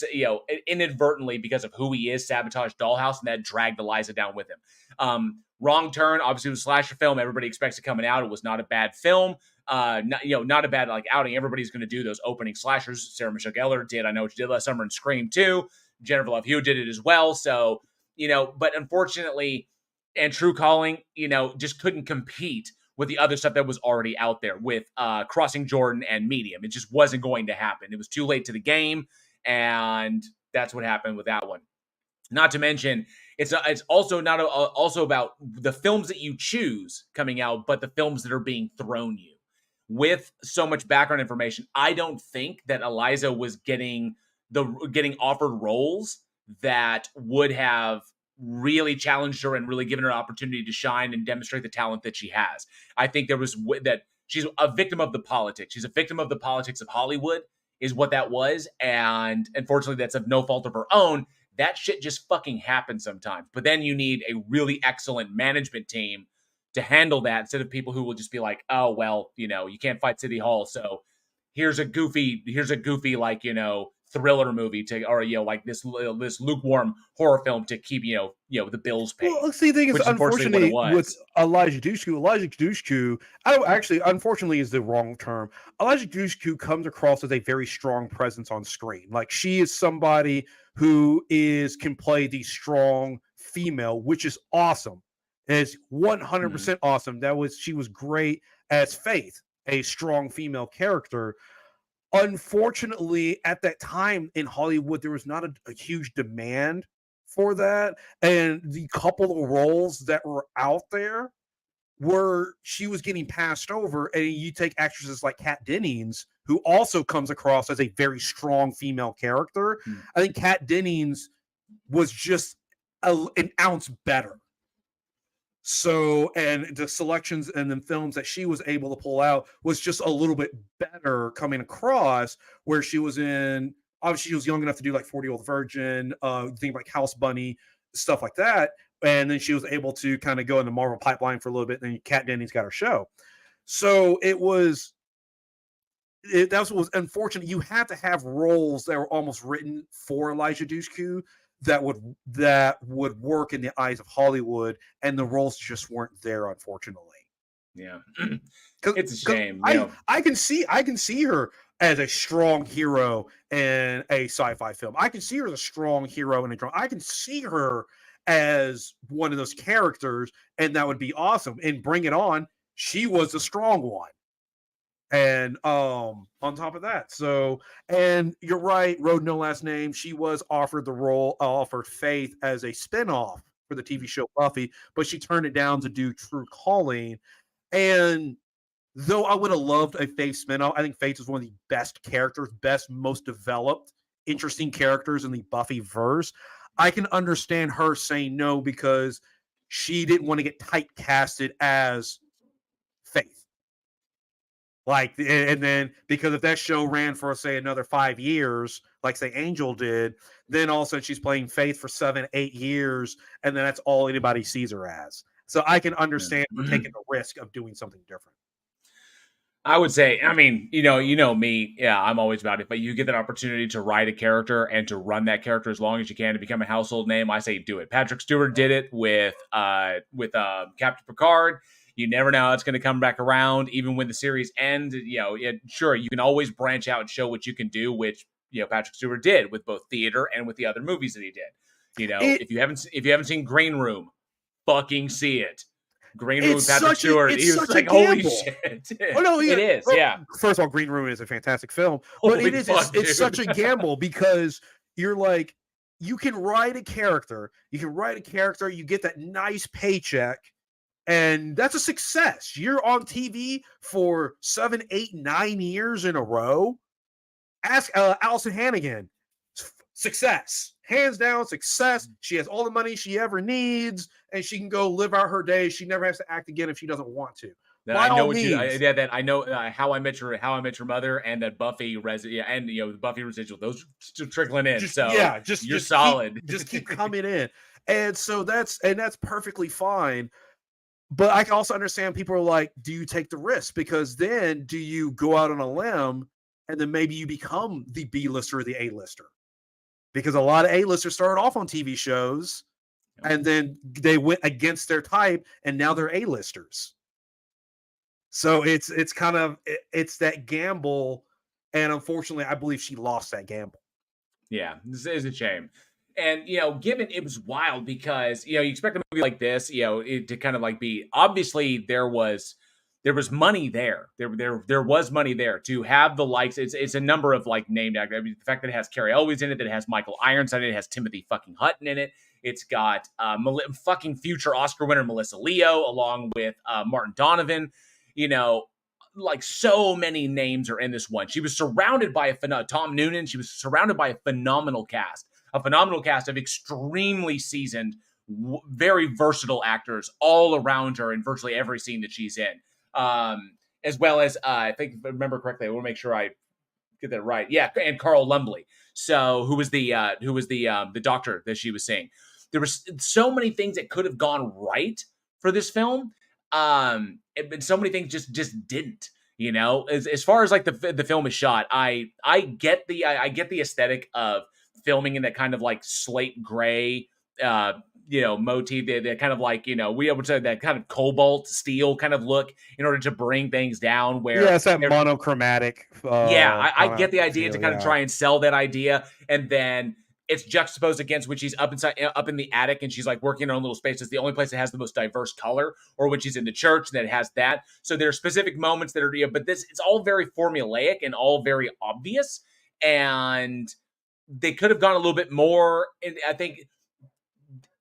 inadvertently because of who he is, sabotaged Dollhouse, and that dragged Eliza down with him. Wrong Turn, obviously, was a slasher film. Everybody expects it coming out. It was not a bad film. not a bad like outing. Everybody's going to do those opening slashers. Sarah Michelle Gellar did. I know she did last summer in Scream 2. Jennifer Love Hewitt did it as well. So, but unfortunately, and True Calling, just couldn't compete with the other stuff that was already out there with Crossing Jordan and Medium. It just wasn't going to happen. It was too late to the game, and that's what happened with that one. Not to mention, it's also not also about the films that you choose coming out, but the films that are being thrown you. With so much background information, I don't think that Eliza was getting offered roles that would have really challenged her and really given her an opportunity to shine and demonstrate the talent that she has. I think there was that she's a victim of the politics. She's a victim of the politics of Hollywood is what that was. And unfortunately, that's of no fault of her own. That shit just fucking happens sometimes. But then you need a really excellent management team to handle that instead of people who will just be like, oh, well, you can't fight City Hall. So here's a goofy like, thriller movie or like this lukewarm horror film to keep the bills paid. Well, see, the thing is, unfortunately, with Elijah Dushku, unfortunately, is the wrong term. Elijah Dushku comes across as a very strong presence on screen. Like, she is somebody who can play the strong female, which is awesome. It's 100% awesome. She was great as Faith, a strong female character. Unfortunately, at that time in Hollywood, there was not a huge demand for that. And the couple of roles that were out there she was getting passed over. And you take actresses like Kat Dennings, who also comes across as a very strong female character. I think Kat Dennings was just an ounce better. So, and the selections and the films that she was able to pull out was just a little bit better coming across, where she was obviously she was young enough to do like 40-Year-Old Virgin, things like House Bunny, stuff like that. And then she was able to kind of go in the Marvel pipeline for a little bit. And then Kat Dennings got her show. So that was unfortunate. You had to have roles that were almost written for Elijah Dushku that would work in the eyes of Hollywood, and the roles just weren't there, unfortunately. Yeah, it's a shame. I can see her as a strong hero in a sci-fi film. I can see her as a strong hero in a drama. I can see her as one of those characters, and that would be awesome. And Bring It On, she was a strong one. And on top of that, and you're right, Road No Last Name, she was offered Faith as a spinoff for the TV show Buffy, but she turned it down to do True Calling. And though I would have loved a Faith spinoff, I think Faith is one of the best characters, most developed, interesting characters in the Buffy verse. I can understand her saying no because she didn't want to get typecasted as Faith. Like, and then because if that show ran for, say, another 5 years, like, say, Angel did, then all of a sudden she's playing Faith for 7-8 years, and then that's all anybody sees her as. So I can understand taking the risk of doing something different. I would say, I mean, me, yeah, I'm always about it, but you get that opportunity to write a character and to run that character as long as you can to become a household name, I say do it. Patrick Stewart did it with Captain Picard. You never know how it's going to come back around, even when the series ends. Sure, you can always branch out and show what you can do, which Patrick Stewart did with both theater and with the other movies that he did. If you haven't seen Green Room, fucking see it. Green Room with Patrick Stewart. He was like, holy shit. Oh, no, it is, yeah. First of all, Green Room is a fantastic film, but it's such a gamble because you're like, you can write a character, you get that nice paycheck, and that's a success. You're on TV for 7, 8, 9 years in a row. Ask Allison Hannigan. Success. Hands down, success. She has all the money she ever needs, and she can go live out her days. She never has to act again if she doesn't want to. I know How I Met Your Mother, and that Buffy and the Buffy residual. Those are still trickling in. You're solid. Just keep coming in, and so that's perfectly fine. But I can also understand people are like, do you take the risk? Because then do you go out on a limb and then maybe you become the B-lister or the A-lister? Because a lot of A-listers started off on TV shows and then they went against their type and now they're A-listers. So it's kind of it's that gamble, and unfortunately, I believe she lost that gamble. Yeah, this is a shame. And, given it was wild because, you expect a movie like this, to kind of like be obviously there was money there. There was money there to have the likes. It's a number of like named actors. I mean, the fact that it has Carrie Elwes in it, that it has Michael Irons in it, it has Timothy fucking Hutton in it. It's got fucking future Oscar winner Melissa Leo along with Martin Donovan. Like so many names are in this one. She was surrounded by Tom Noonan. She was surrounded by a phenomenal cast of extremely seasoned, very versatile actors all around her in virtually every scene that she's in. As well as, I think, if I remember correctly, I want to make sure I get that right. Yeah, and Carl Lumbly. So who was the doctor that she was seeing? There was so many things that could have gone right for this film. And so many things just didn't. As far as like the film is shot, I get the aesthetic of filming in that kind of like slate gray motif, that kind of like we would say that kind of cobalt steel kind of look in order to bring things down where it's that monochromatic I get the idea to kind of try and sell that idea, and then it's juxtaposed against when she's up in the attic and she's like working in her own little space. It's the only place that has the most diverse color, or when she's in the church that has that. So there are specific moments that are, but it's all very formulaic and all very obvious. And they could have gone a little bit more. And I think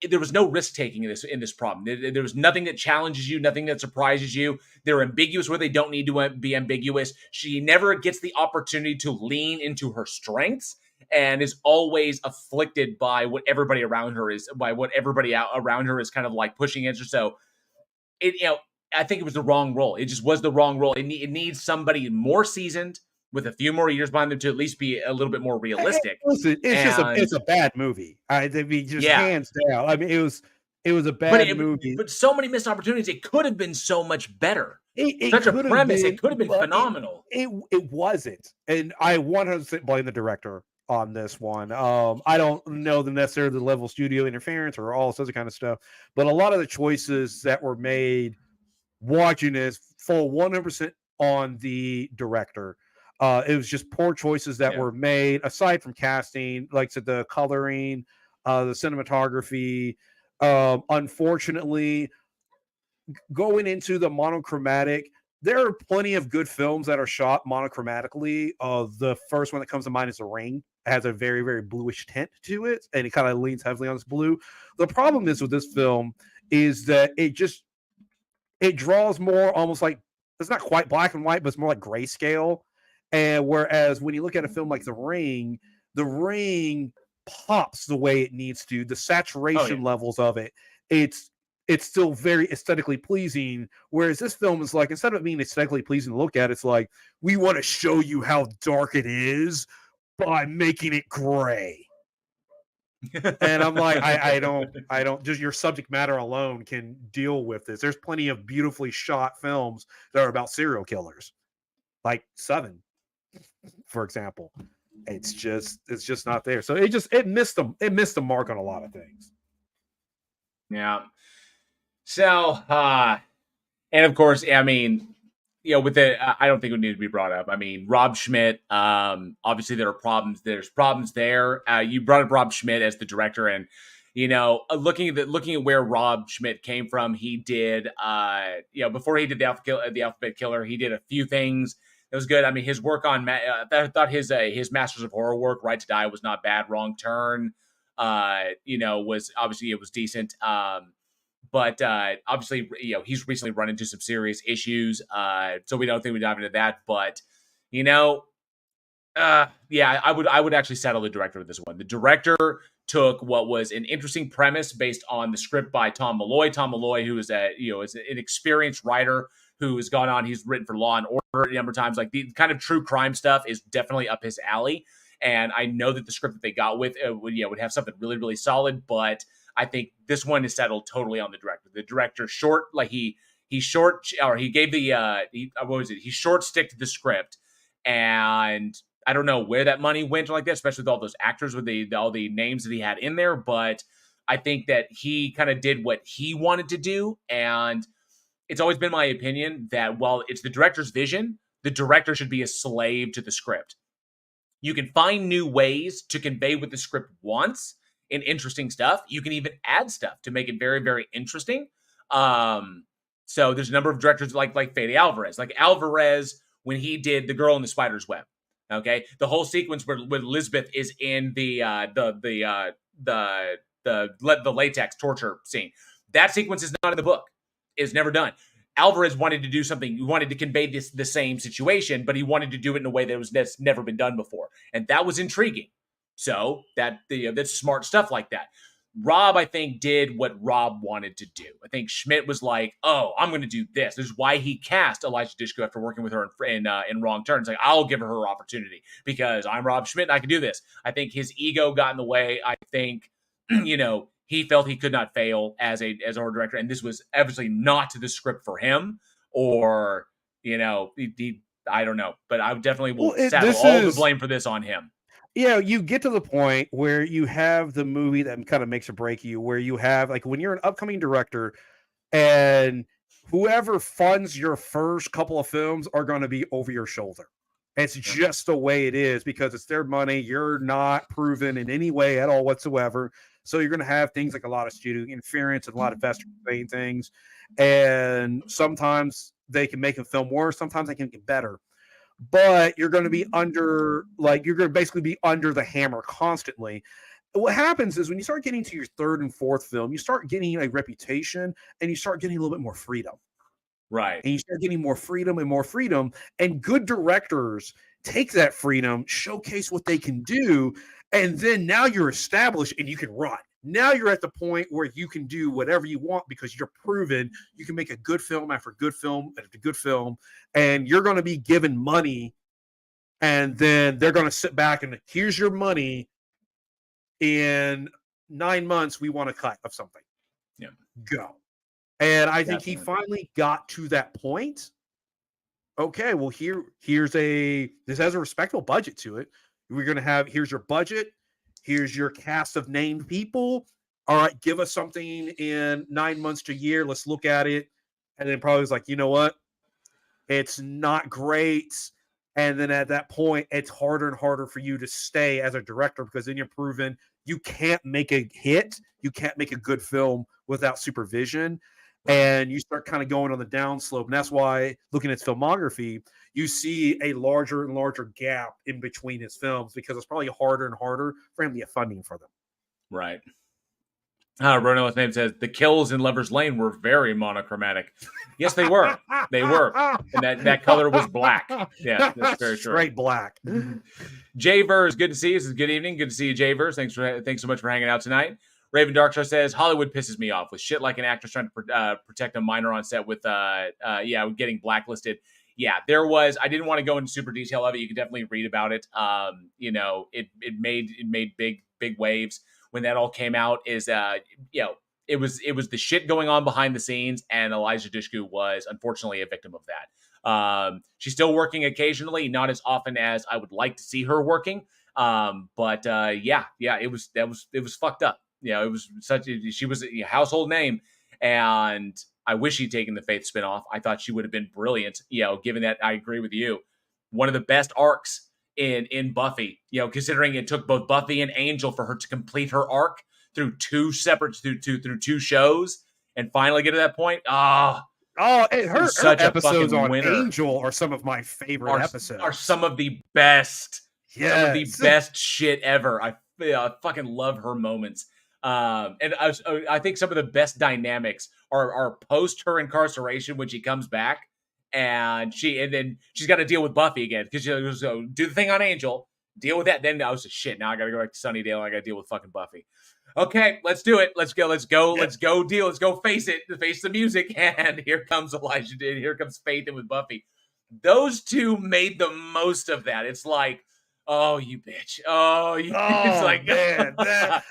there was no risk taking in this problem. There was nothing that challenges you, nothing that surprises you. They're ambiguous where they don't need to be ambiguous. She never gets the opportunity to lean into her strengths, and is always afflicted by what everybody around her is kind of like pushing against her. So I think it was the wrong role. It just was the wrong role. It needs somebody more seasoned with a few more years behind them to at least be a little bit more realistic. Listen, it's a bad movie. I mean, hands down. I mean, it was a bad movie. But so many missed opportunities. It could have been so much better. Such a premise. It could have been phenomenal. It wasn't. And I 100% blame the director on this one. I don't know necessarily the level of studio interference or all this other kind of stuff, but a lot of the choices that were made watching this fall 100% on the director. It was just poor choices that were made, aside from casting, like I said, the coloring, the cinematography. Unfortunately, going into the monochromatic, there are plenty of good films that are shot monochromatically. The first one that comes to mind is The Ring. It has a very, very bluish tint to it, and it kind of leans heavily on this blue. The problem is with this film is that it draws more almost like, it's not quite black and white, but it's more like grayscale. And whereas when you look at a film like The Ring pops the way it needs to. The saturation levels of it's still very aesthetically pleasing. Whereas this film is like, instead of being aesthetically pleasing to look at, it's like, we want to show you how dark it is by making it gray. And I'm like, I don't just your subject matter alone can deal with this. There's plenty of beautifully shot films that are about serial killers, like Seven, for example. It's just not there. So it missed the mark on a lot of things. Yeah. So and of course, I mean, with it, I don't think it would need to be brought up. I mean, Rob Schmidt, obviously there are problems. There's problems there. You brought up Rob Schmidt as the director, and looking at where Rob Schmidt came from, he did, before he did the Alphabet Killer, he did a few things that was good. I mean, his work on, I thought his Masters of Horror work, Right to Die, was not bad. Wrong Turn, was obviously, it was decent. But obviously, he's recently run into some serious issues. So we don't think we dive into that. But, I would actually settle the director of this one. The director took what was an interesting premise based on the script by Tom Malloy. Tom Malloy, who is is an experienced writer who has gone on. He's written for Law and Order a number of times. Like the kind of true crime stuff is definitely up his alley. And I know that the script that they got with would have something really, really solid. But I think this one is settled totally on the director. The director he short sticked the script, and I don't know where that money went like that, especially with all those actors with all the names that he had in there. But I think that he kind of did what he wanted to do, and it's always been my opinion that while it's the director's vision, the director should be a slave to the script. You can find new ways to convey what the script wants in interesting stuff. You can even add stuff to make it very, very interesting. So there's a number of directors like Fede Alvarez. Like Alvarez, when he did The Girl in the Spider's Web, okay? The whole sequence where Elizabeth is in the latex torture scene. That sequence is not in the book. It's never done. Alvarez wanted to do something. He wanted to convey the same situation, but he wanted to do it in a way that's never been done before, and that was intriguing. So that's smart stuff like that. Rob, I think, did what Rob wanted to do. I think Schmidt was like, "Oh, I'm going to do this." This is why he cast Elijah Dushku after working with her in Wrong Turns. Like, I'll give her opportunity because I'm Rob Schmidt and I can do this. I think his ego got in the way. I think, he felt he could not fail as our director, and this was obviously not to the script for him, or I don't know, but I definitely will saddle all the blame for this on him. Yeah, you get to the point where you have the movie that kind of makes or break you, where you have like when you're an upcoming director, and whoever funds your first couple of films are going to be over your shoulder. It's just the way it is because it's their money. You're not proven in any way at all whatsoever. So you're going to have things like a lot of studio interference and a lot of investors saying things. And sometimes they can make a film worse. Sometimes they can get better. But you're going to be you're going to basically be under the hammer constantly. What happens is when you start getting to your third and fourth film, you start getting a reputation and you start getting a little bit more freedom. Right. And you start getting more freedom and more freedom. And good directors take that freedom, showcase what they can do. And then now you're established and you can run. Now you're at the point where you can do whatever you want because you're proven you can make a good film after good film after good film. And you're going to be given money. And then they're going to sit back and here's your money. In 9 months, we want a cut of something. Yeah. Go. And I think he finally got to that point. Okay, well, this has a respectable budget to it. We're going to have, here's your budget. Here's your cast of named people. All right, give us something in 9 months to a year. Let's look at it. And then probably was like, you know what? It's not great. And then at that point, it's harder and harder for you to stay as a director because then you're proven you can't make a hit. You can't make a good film without supervision. And you start kind of going on the downslope. And that's why looking at his filmography, you see a larger and larger gap in between his films because it's probably harder and harder for him to get funding for them. Right. Ronald's name says the kills in Lover's Lane were very monochromatic. Yes, they were. They were. And that color was black. Yeah, that's very true. Straight black. Jay Vers, good to see you. This is good evening. Good to see you, Jay Vers. Thanks so much for hanging out tonight. Raven Darkstar says Hollywood pisses me off with shit like an actress trying to protect a minor on set with getting blacklisted. Yeah, there was. I didn't want to go into super detail of it. You can definitely read about it. It made big waves when that all came out. It was the shit going on behind the scenes, and Elijah Dushku was unfortunately a victim of that. She's still working occasionally, not as often as I would like to see her working. But it was fucked up. It was she was a household name, and I wish she'd taken the Faith spinoff. I thought she would have been brilliant. Given that, I agree with you. One of the best arcs in Buffy. Considering it took both Buffy and Angel for her to complete her arc through two shows and finally get to that point. Her episodes on Angel are some of my favorite episodes. Are some of the best. Yes. Some of the best shit ever. I fucking love her moments. And I think some of the best dynamics are post her incarceration when she comes back and then she's got to deal with Buffy again because she goes, do the thing on Angel, deal with that. Then I was shit. Now I got to go back to Sunnydale. And I got to deal with fucking Buffy. Okay, let's do it. Let's go deal. Let's go face the music. And here comes Elijah. Here comes Faith in with Buffy. Those two made the most of that. It's like, oh, you bitch. Oh, you. It's like, man.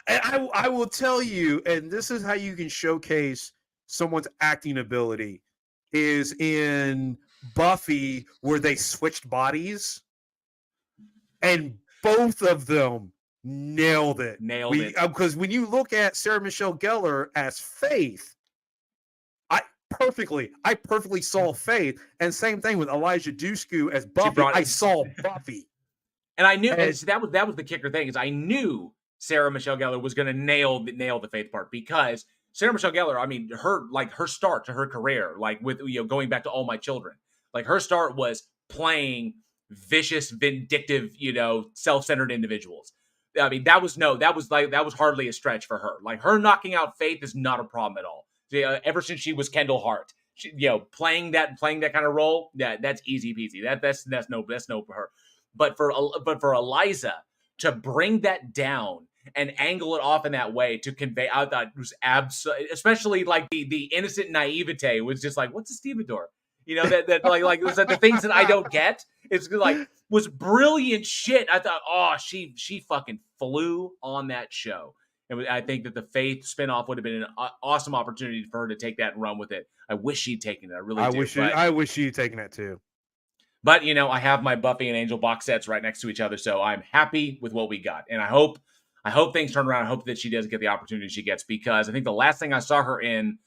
And I will tell you, and this is how you can showcase someone's acting ability, is in Buffy where they switched bodies, and both of them nailed it. Because when you look at Sarah Michelle Gellar as Faith, perfectly saw Faith, and same thing with Elijah Dushku as Buffy. I saw Buffy, and I knew and that was the kicker thing is I knew Sarah Michelle Gellar was going to nail the Faith part because Sarah Michelle Gellar, I mean, her start to her career, like with going back to All My Children, like her start was playing vicious, vindictive, self-centered individuals. I mean, that was hardly a stretch for her. Like her knocking out Faith is not a problem at all. Ever since she was Kendall Hart, playing that kind of role, that's easy peasy. That's no for her. But for Eliza to bring that down and angle it off in that way to convey, I thought it was especially like the innocent naivete was just like, what's a stevedore? That like it was like the things that I don't get. It's like was brilliant shit. I thought, she fucking flew on that show. And I think that the Faith spinoff would have been an awesome opportunity for her to take that and run with it. I wish she'd taken it. I really do. I wish she'd taken it too. But I have my Buffy and Angel box sets right next to each other, so I'm happy with what we got. And I hope things turn around. I hope that she does get the opportunity she gets, because I think the last thing I saw her in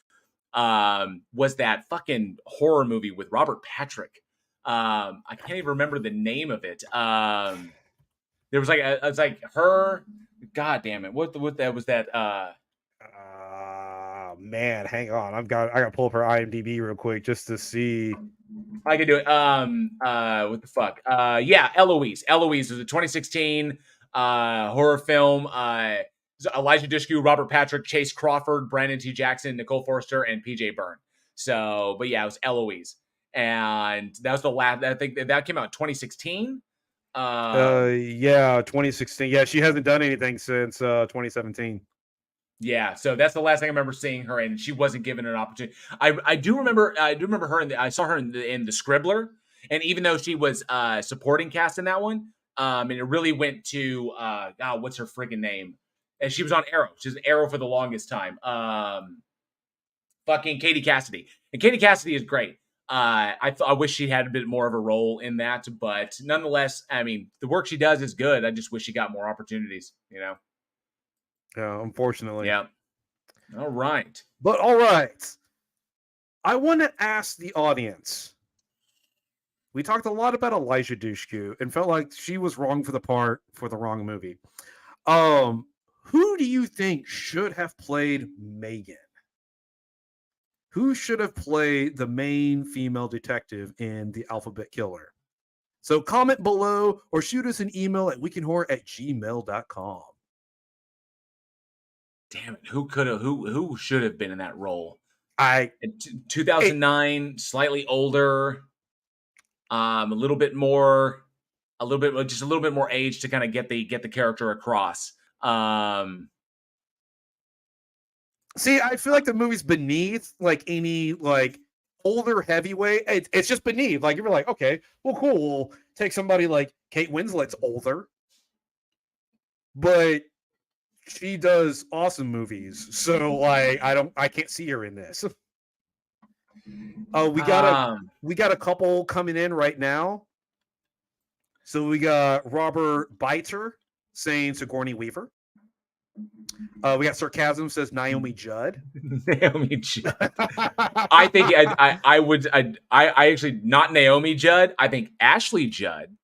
was that fucking horror movie with Robert Patrick. I can't even remember the name of it. There was like her. God damn it! What that was that? Man, hang on. I got to pull up her IMDb real quick just to see. I can do it. What the fuck? Yeah, Eloise. Eloise was a 2016 horror film. Elijah Dushku, Robert Patrick, Chase Crawford, Brandon T. Jackson, Nicole Forster, and PJ Byrne. So, but yeah, it was Eloise, and that was the last. I think that came out in 2016. Yeah, 2016. Yeah, she hasn't done anything since 2017. Yeah, so that's the last thing I remember seeing her in. She wasn't given an opportunity. I do remember her I saw her in the Scribbler, and even though she was supporting cast in that one, and it really went to what's her freaking name? And she was on Arrow. She was Arrow for the longest time. Fucking Katie Cassidy, and Katie Cassidy is great. I wish she had a bit more of a role in that, but nonetheless, I mean, the work she does is good. I just wish she got more opportunities. Yeah, unfortunately. Yeah. All right. But all right. I want to ask the audience. We talked a lot about Elijah Dushku and felt like she was wrong for the part for the wrong movie. Who do you think should have played M3GAN? Who should have played the main female detective in The Alphabet Killer? So comment below or shoot us an email at weekinhorror@gmail.com. Damn it! Who should have been in that role? 2009, slightly older, just a little bit more age to kind of get the character across. See, I feel like the movie's beneath like any like older heavyweight. It's just beneath. Like you're like, okay, well, cool. We'll take somebody like Kate Winslet's older, but she does awesome movies. So like, I can't see her in this. We got a couple coming in right now. So we got Robert Biter saying Sigourney Weaver. We got Sarcasm says Naomi Judd. Naomi Judd. I think I would actually not Naomi Judd. I think Ashley Judd.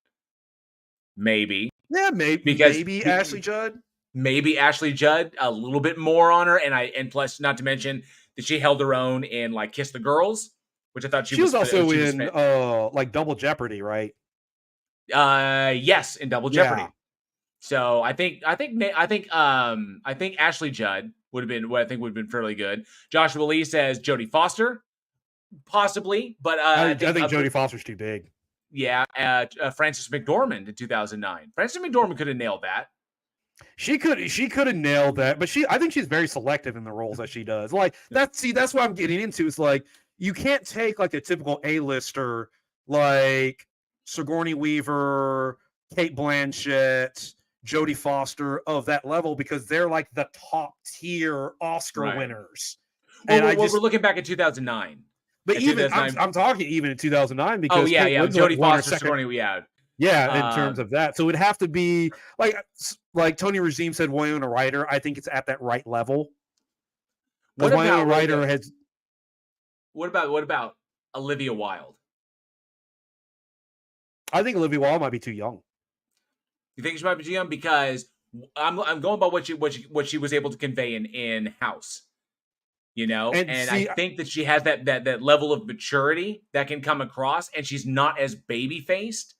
Maybe. Yeah, maybe Ashley Judd. Maybe Ashley Judd. A little bit more on her, and plus, not to mention that she held her own in like Kiss the Girls, which I thought she was also in like Double Jeopardy, right? Yes, in Double Jeopardy. Yeah. So I think Ashley Judd would have been what I think would have been fairly good. Joshua Lee says Jodie Foster, possibly, but I think Jodie Foster's too big. Yeah, Frances McDormand in 2009. Frances McDormand could have nailed that. She could have nailed that, but I think she's very selective in the roles that she does. Like that's what I'm getting into. It's like you can't take like a typical A-lister like Sigourney Weaver, Kate Blanchett, Jodie Foster of that level because they're like the top tier Oscar winners. Well, and we're looking back at 2009. But even I'm talking even in 2009 because Jodie Foster, Sigourney, in terms of that. So it'd have to be like Tony Regime said, Winona Ryder. I think it's at that right level. Winona Ryder has. What about Olivia Wilde? I think Olivia Wilde might be too young. You think she might be too young? Because I'm going by what she was able to convey in House. You know, and see, I think that she has that level of maturity that can come across, and she's not as baby faced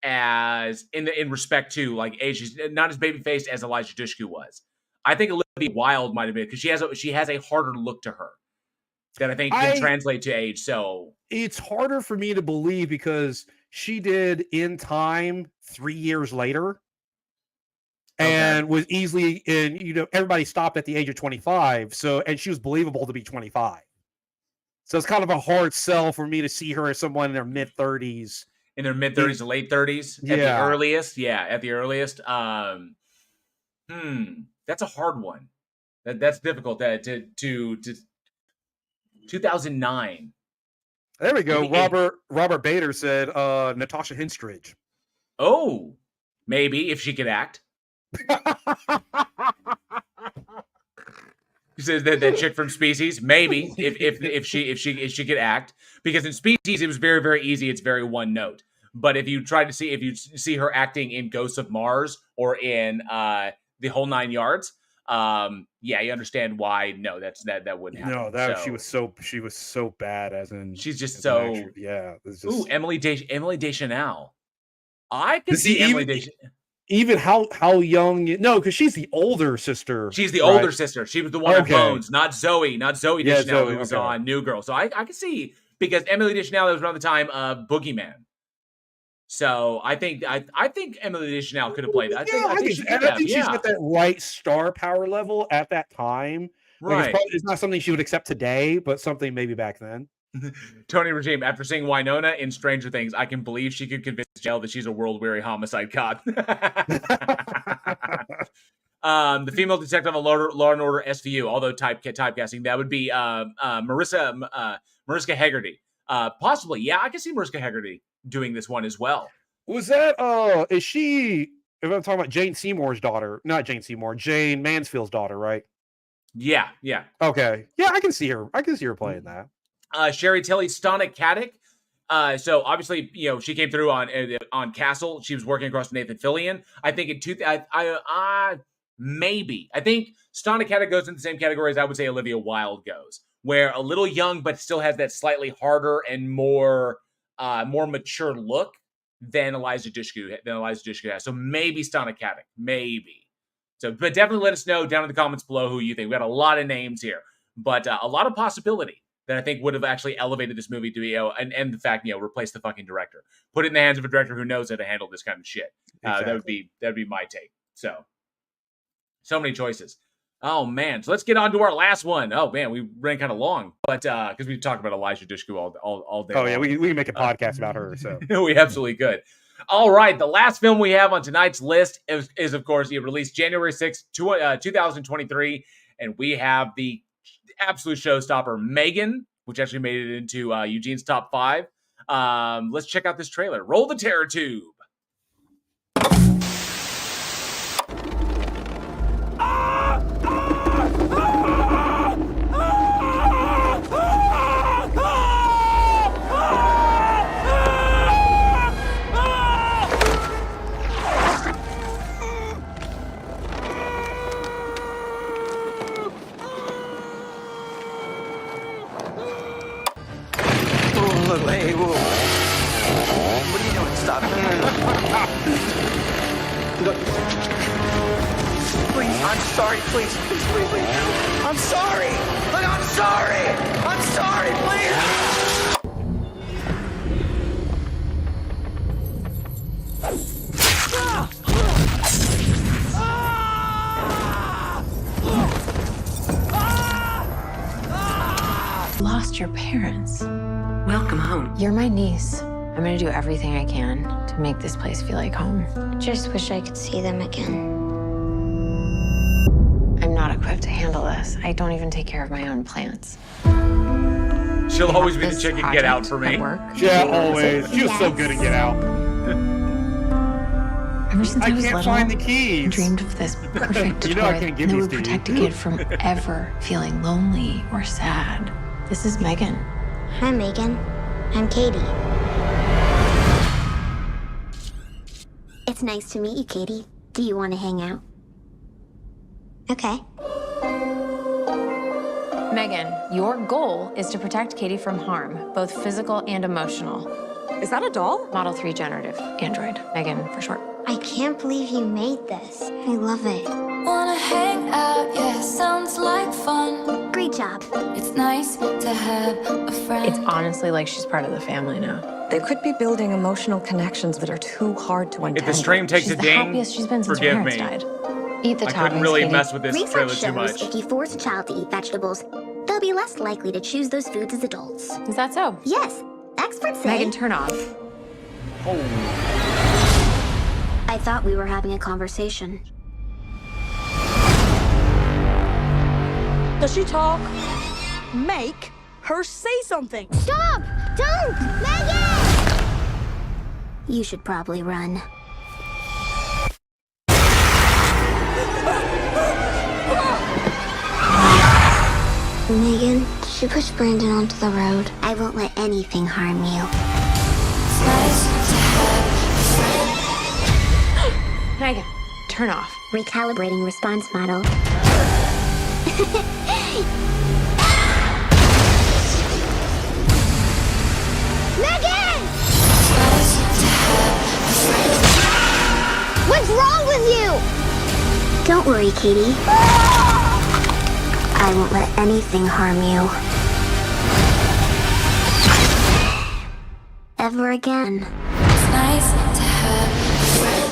as in respect to like age. She's not as baby faced as Elijah Dushku was. I think Olivia Wilde might have been because she has a harder look to her that I think can translate to age. So it's harder for me to believe because she did In Time 3 years later. And was easily in, everybody stopped at the age of 25. So, and she was believable to be 25. So it's kind of a hard sell for me to see her as someone in their mid 30s. In their mid 30s to late 30s at the earliest. Yeah, at the earliest. That's a hard one. That's difficult. To 2009. There we go. Robert Bader said Natasha Henstridge. Oh, maybe if she could act. He says that chick from Species, maybe if she could act, because in Species it was very, very easy. It's very one note. But if you see her acting in Ghosts of Mars or in The Whole Nine Yards, you understand why. No, that wouldn't happen. No, she was so bad as in she's just so actor. Yeah. Ooh, Emily Deschanel. I could see Emily Deschanel. Even how young? No, because she's the older sister. She's the older sister. She was the one in Bones, not Zoe Deschanel, who was on New Girl. So I can see, because Emily Deschanel was around the time of Boogeyman. So I think Emily Deschanel could have played that. I think she's got that right star power level at that time. Right. Like it's not something she would accept today, but something maybe back then. Tony Regime, after seeing Winona in Stranger Things, I can believe she could convince Jill that she's a world-weary homicide cop. The female detective on Law and Order SVU, although typecasting, that would be Mariska Hegarty. Possibly, yeah, I can see Mariska Hegarty doing this one as well. Was that is she, if I'm talking about Jane Seymour's daughter, not Jane Seymour, Jane Mansfield's daughter, right? Yeah. Okay. Yeah, I can see her playing that. Sherry Tilly Stonick-Caddick. So obviously, she came through on Castle. She was working across Nathan Fillion. I think maybe. I think Stonick-Caddick goes in the same category as I would say Olivia Wilde goes, where a little young but still has that slightly harder and more mature look than Elijah Dushku has. So maybe Stonick-Caddick, maybe. So, but definitely let us know down in the comments below who you think. We got a lot of names here, but a lot of possibility that I think would have actually elevated this movie to be, and the fact, replace the fucking director. Put it in the hands of a director who knows how to handle this kind of shit. Exactly. That would be my take. So many choices. Oh, man. So let's get on to our last one. Oh, man, we ran kind of long, but because we talked about Elijah Dushku all day. Oh, yeah, we can make a podcast about her. So we absolutely could. All right, the last film we have on tonight's list is of course, released January 6th, 2023, and we have the absolute showstopper M3GAN, which actually made it into Eugene's top 5. Let's check out this trailer. Roll the terror tube. Hey, whoa. What are you doing? Stop. Look. Please, I'm sorry. Please. I'm sorry. Look, I'm sorry. I'm sorry, please. Lost your parents. Welcome home. You're my niece. I'm gonna do everything I can to make this place feel like home. Just wish I could see them again. I'm not equipped to handle this. I don't even take care of my own plants. She'll always be the chick in Get Out for me. Yeah, always. She was so good at Get Out. Ever since I was can't little, find the keys. I dreamed of this perfect toy I can't give that these would to you. protect a kid from ever feeling lonely or sad. This is M3GAN. Hi, Megan. I'm Katie. It's nice to meet you, Katie. Do you want to hang out? Okay. Megan, your goal is to protect Katie from harm, both physical and emotional. Is that a doll? Model 3 generative android. Megan, for short. I can't believe you made this. I love it. Wanna hang out, yeah, sounds like fun. Great job. It's nice to have a friend. It's honestly like she's part of the family now. They could be building emotional connections that are too hard to untangle. If the stream takes a ding, happiest she's been since her forgive parents me. died. Eat the I toppings, couldn't really Katie. mess with this trailer Research too shows much. if you force a child to eat vegetables, they'll be less likely to choose those foods as adults. Is that so? Yes. Experts say... Megan, turn off. I thought we were having a conversation. Does she talk? Make her say something. Stop! Don't! Megan! You should probably run. Megan, did you push Brandon onto the road? I won't let anything harm you. Megan, turn off. Recalibrating response model. Megan! What's wrong with you? Don't worry, Katie. I won't let anything harm you. Ever again. It's nice to have a friend.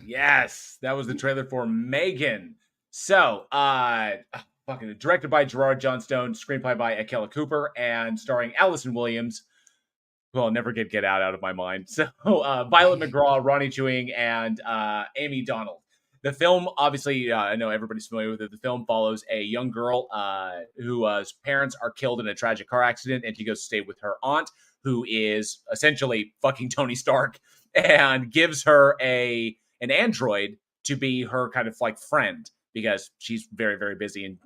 Yes, that was the trailer for M3GAN. So, fucking directed by Gerard Johnstone, screenplay by Akela Cooper, and starring Allison Williams, who I'll never get out of my mind. So, Violet McGraw, Ronnie Chewing, and Amy Donald. The film, obviously, I know everybody's familiar with it. The film follows a young girl whose parents are killed in a tragic car accident, and she goes to stay with her aunt, who is essentially fucking Tony Stark, and gives her an android to be her kind of like friend, because she's very, very busy and,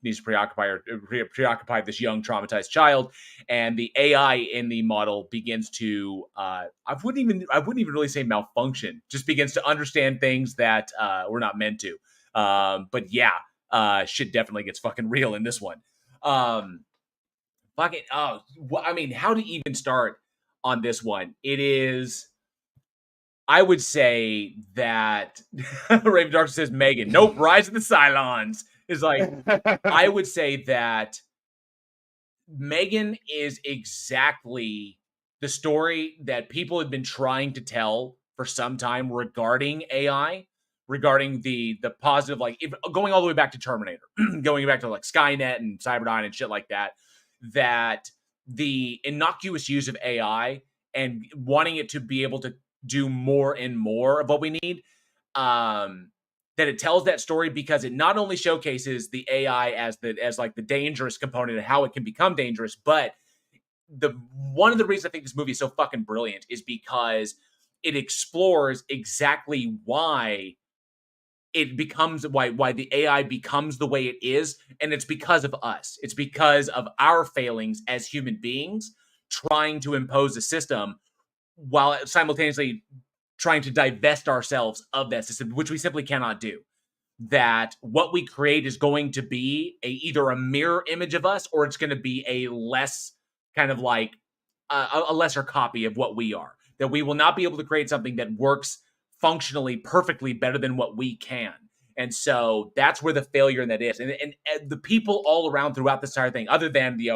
needs to preoccupy this young traumatized child. And the AI in the model begins to, I wouldn't even really say malfunction, just begins to understand things that we're not meant to. But yeah, shit definitely gets fucking real in this one. How to even start on this one? It is, I would say that Raven Dark says M3GAN. Nope, Rise of the Cylons is like, I would say that M3GAN is exactly the story that people have been trying to tell for some time regarding AI, regarding the positive, like going all the way back to Terminator, going back to like Skynet and Cyberdyne and shit like that, that the innocuous use of AI and wanting it to be able to do more and more of what we need, that it tells that story because it not only showcases the AI as like the dangerous component and how it can become dangerous, but one of the reasons I think this movie is so fucking brilliant is because it explores exactly why it becomes why the AI becomes the way it is, and it's because of us. It's because of our failings as human beings trying to impose a system while simultaneously trying to divest ourselves of that system, which we simply cannot do. That what we create is going to be either a mirror image of us, or it's going to be a less kind of like a lesser copy of what we are. That we will not be able to create something that works functionally perfectly better than what we can. And so that's where the failure in that is. And the people all around throughout this entire thing, other than the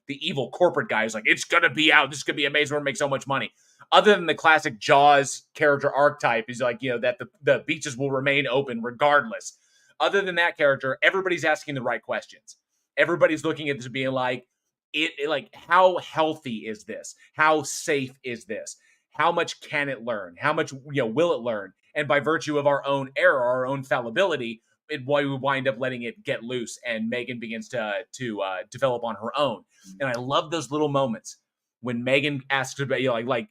evil corporate guy who's like, it's going to be out, this is going to be amazing, we're going to make so much money. Other than the classic Jaws character archetype, is like, that the beaches will remain open regardless. Other than that character, everybody's asking the right questions. Everybody's looking at this being like, like, how healthy is this? How safe is this? How much can it learn? How much will it learn? And by virtue of our own error, our own fallibility, we wind up letting it get loose, and M3GAN begins to develop on her own. And I love those little moments when M3GAN asks about,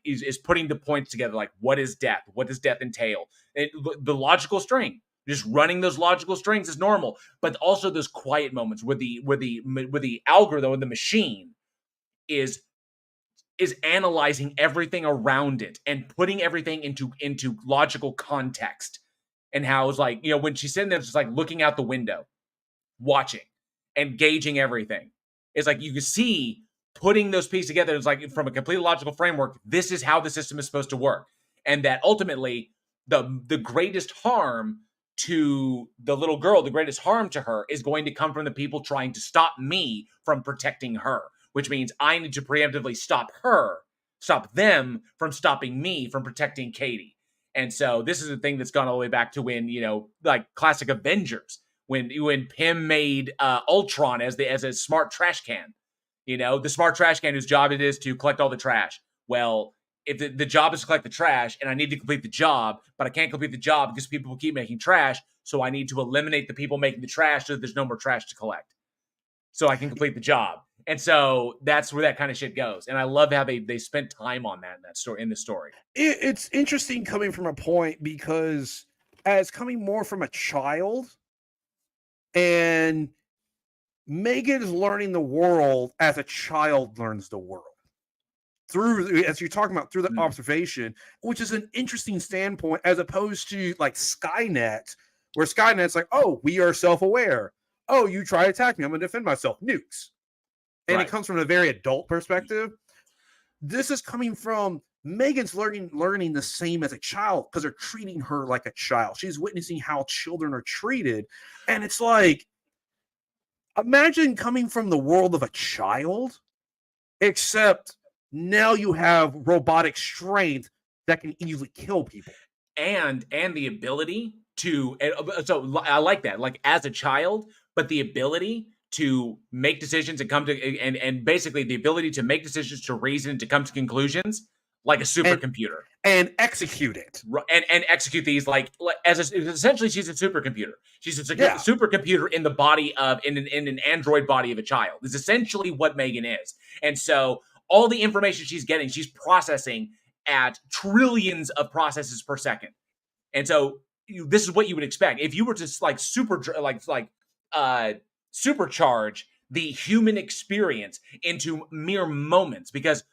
is putting the points together, like, what is death? What does death entail? The logical string. Just running those logical strings is normal, but also those quiet moments where the algorithm or the machine is analyzing everything around it and putting everything into logical context. And how it's like, when she's sitting there just like looking out the window, watching and gauging everything. It's like you can see putting those pieces together. It's like from a completely logical framework, this is how the system is supposed to work. And that ultimately the greatest harm to the little girl, the greatest harm to her is going to come from the people trying to stop me from protecting her, which means I need to preemptively stop them from stopping me from protecting Katie. And so this is a thing that's gone all the way back to when, like classic Avengers, when Pym made Ultron as a smart trash can, the smart trash can whose job it is to collect all the trash. Well, if the job is to collect the trash and I need to complete the job, but I can't complete the job because people keep making trash, so I need to eliminate the people making the trash so that there's no more trash to collect, so I can complete the job. And so that's where that kind of shit goes. And I love how they spent time on that story in the story. It's interesting coming from a point because as coming more from a child, and Megan is learning the world as a child learns the world. Through, as you're talking about, through the observation, which is an interesting standpoint, as opposed to like Skynet, where Skynet's like, oh, we are self-aware. Oh, you try to attack me, I'm going to defend myself. Nukes. And it comes from a very adult perspective. This is coming from Megan's learning the same as a child because they're treating her like a child. She's witnessing how children are treated. And it's like, imagine coming from the world of a child, except now you have robotic strength that can easily kill people. And the ability to, so I like that, like as a child, but the ability to make decisions and come to, and basically the ability to make decisions, to reason, to come to conclusions like a supercomputer. And execute it. And execute these essentially she's a supercomputer. She's a supercomputer in the body of, in an android body of a child. Is essentially what Megan is. And so all the information she's getting, she's processing at trillions of processes per second. And so this is what you would expect. If you were to supercharge the human experience into mere moments, because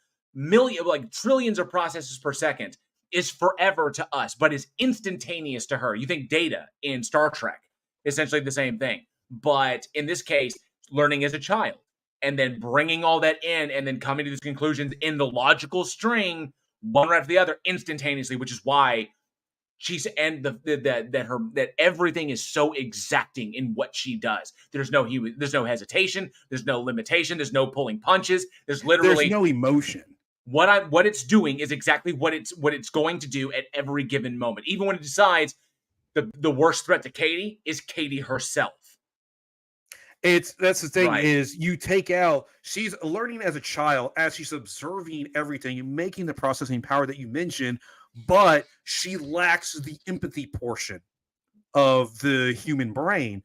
trillions of processes per second is forever to us, but is instantaneous to her. You think Data in Star Trek, essentially the same thing. But in this case, learning as a child, and then bringing all that in, and then coming to these conclusions in the logical string, one right after the other, instantaneously, which is why she's that everything is so exacting in what she does. There's no hesitation, there's no limitation, there's no pulling punches. There's no emotion. What it's doing is exactly what it's going to do at every given moment. Even when it decides the worst threat to Katie is Katie herself. That's the thing, is you take out, she's learning as a child as she's observing everything and making the processing power that you mentioned, but she lacks the empathy portion of the human brain,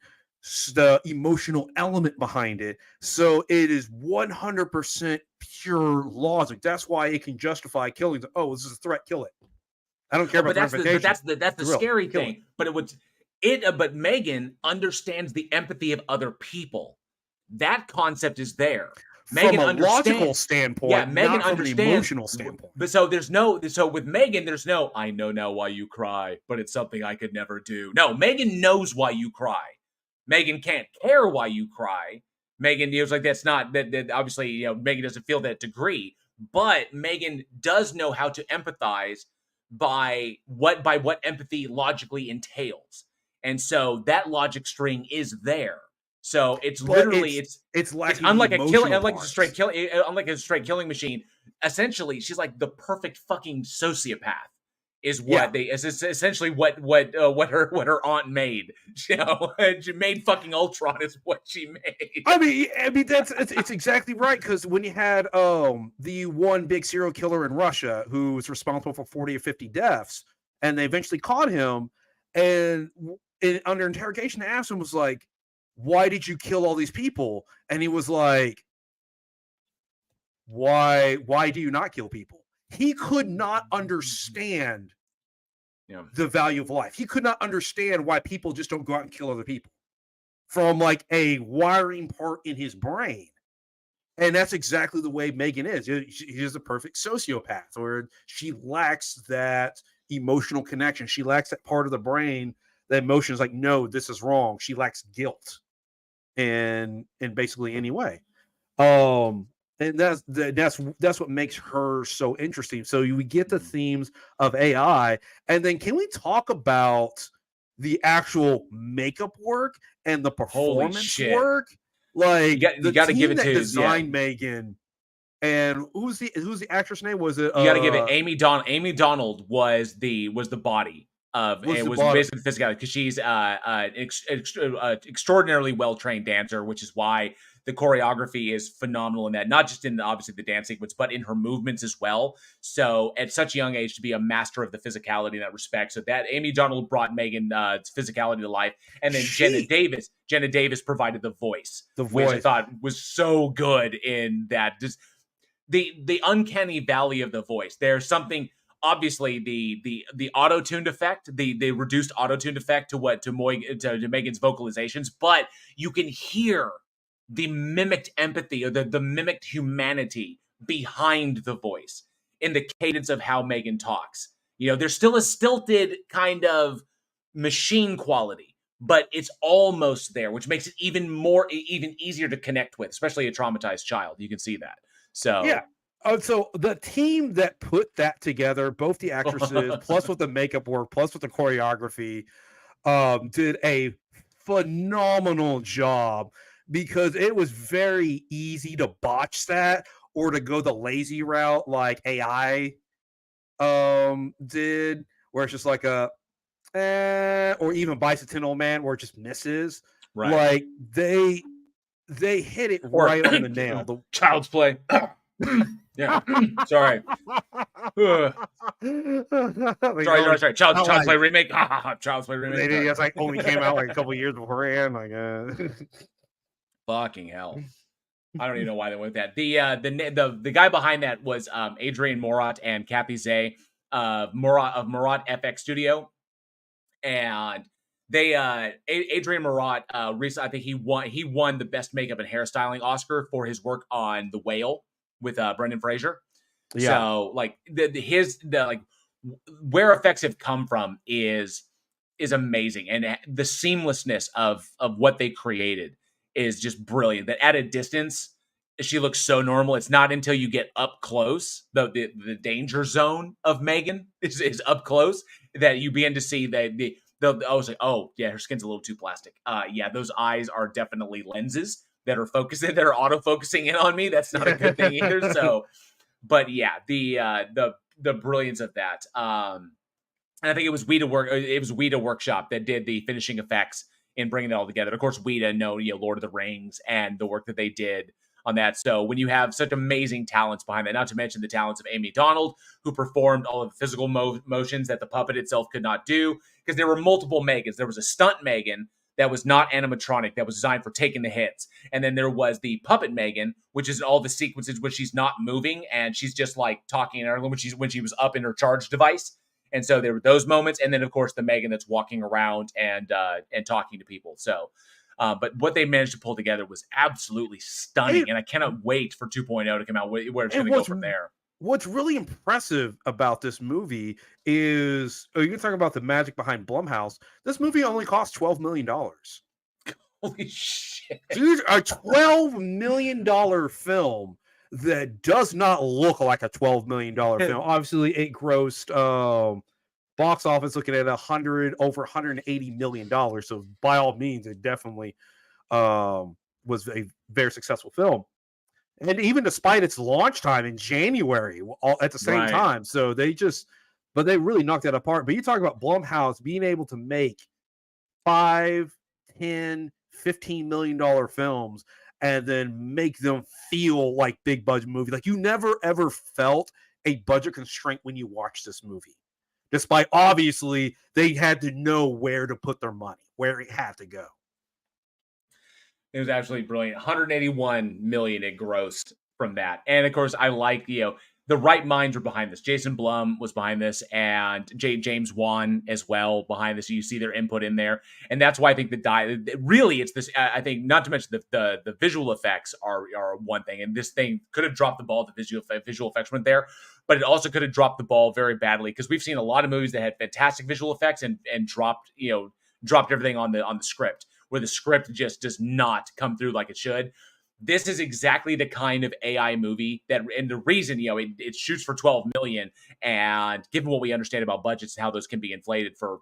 the emotional element behind it. So it is 100% pure logic. That's why it can justify killing. Oh, this is a threat, kill it. I don't care about that's the scary thing. But Megan understands the empathy of other people. That concept is there. Megan from a logical standpoint, Megan not from an emotional standpoint. But so with Megan, there's no, I know now why you cry, but it's something I could never do. No, Megan knows why you cry. Megan can't care why you cry. Megan, that's not that obviously, Megan doesn't feel that degree, but Megan does know how to empathize by what empathy logically entails. And so that logic string is there. So it's literally it's unlike unlike a straight killing machine. Essentially, she's like the perfect fucking sociopath. Is essentially what her aunt made. She made fucking Ultron is what she made. I mean it's exactly right, because when you had the one big serial killer in Russia who was responsible for 40 or 50 deaths, and they eventually caught him, and under interrogation, they asked him, was like, why did you kill all these people? And he was like, why do you not kill people? He could not understand the value of life. He could not understand why people just don't go out and kill other people from like a wiring part in his brain. And that's exactly the way M3GAN is. She is a perfect sociopath, where she lacks that emotional connection. She lacks that part of the brain that emotion is like, no, this is wrong. She lacks guilt in basically any way. And that's what makes her so interesting. So we get the themes of AI, and then can we talk about the actual makeup work and the performance work? Like you got to give it that to designed M3GAN. And who's the actress name? Was it? You got to give it Amy Donald. Amy Donald was the body of it was basically the physicality, because she's extraordinarily well trained dancer, which is why the choreography is phenomenal in that. Not just in obviously the dance sequence, but in her movements as well. So at such a young age to be a master of the physicality in that respect. So that Amy Donald brought M3GAN's physicality to life, and then Jenna Davis provided the voice, which I thought was so good in that. Just the uncanny valley of the voice. There's something, obviously the auto-tuned effect, the reduced auto-tuned effect to M3GAN's vocalizations, but you can hear the mimicked empathy, or the mimicked humanity behind the voice in the cadence of how M3GAN talks. There's still a stilted kind of machine quality, but it's almost there, which makes it even easier to connect with, especially a traumatized child. You can see that. So yeah. So the team that put that together, both the actresses, plus with the makeup work, plus with the choreography, did a phenomenal job, because it was very easy to botch that or to go the lazy route like AI did, where it's just like or even Bicentennial Man, where it just misses. Right. Like they hit it right on the nail. The Child's Play. Yeah. Sorry. Sorry. Child's Play remake. Child's Play remake. It's like only came out like a couple years beforehand. Like, fucking hell. I don't even know why they went with that. The guy behind that was Adrian Morat and Kathy Zay of Morat FX Studio, and they Adrian Morat recently, I think he won the best makeup and hairstyling Oscar for his work on The Whale with Brendan Fraser. Yeah. So like where effects have come from is amazing, and the seamlessness of what they created is just brilliant. That at a distance, she looks so normal. It's not until you get up close, the danger zone of M3GAN is up close, that you begin to see I was like, oh yeah, her skin's a little too plastic. Yeah, those eyes are definitely lenses that are auto-focusing in on me. That's not a good thing either. So, but yeah, the brilliance of that. And I think it was Weta Workshop that did the finishing effects in bringing it all together. Of course, Weta know Lord of the Rings and the work that they did on that. So when you have such amazing talents behind that, not to mention the talents of Amy Donald, who performed all of the physical motions that the puppet itself could not do, because there were multiple M3GANs. There was a stunt M3GAN that was not animatronic, that was designed for taking the hits. And then there was the puppet M3GAN, which is all the sequences where she's not moving and she's just like talking in her when she was up in her charge device. And so there were those moments. And then of course the M3GAN that's walking around and talking to people. So, but what they managed to pull together was absolutely stunning. And I cannot wait for 2.0 to come out, where it's going to go from there. What's really impressive about this movie is, you can talk about the magic behind Blumhouse. This movie only cost $12 million. Holy shit. Dude, a $12 million film that does not look like a $12 million film. Obviously, it grossed box office looking at over $180 million. So by all means, it definitely was a very successful film. And even despite its launch time in January, all at the same time. So they really knocked that apart. But you talk about Blumhouse being able to make $5, $10, $15 million films and then make them feel like big budget movies. Like you never ever felt a budget constraint when you watch this movie. Despite obviously they had to know where to put their money, where it had to go. It was absolutely brilliant. 181 million it grossed from that. And of course, I like, the right minds were behind this. Jason Blum was behind this, and James Wan as well behind this. You see their input in there, and that's why I think really it's this. I think not to mention the visual effects are one thing, and this thing could have dropped the ball. The visual effects weren't there, but it also could have dropped the ball very badly because we've seen a lot of movies that had fantastic visual effects and dropped everything on the script, where the script just does not come through like it should. This is exactly the kind of AI movie that, and the reason, it shoots for 12 million, and given what we understand about budgets and how those can be inflated for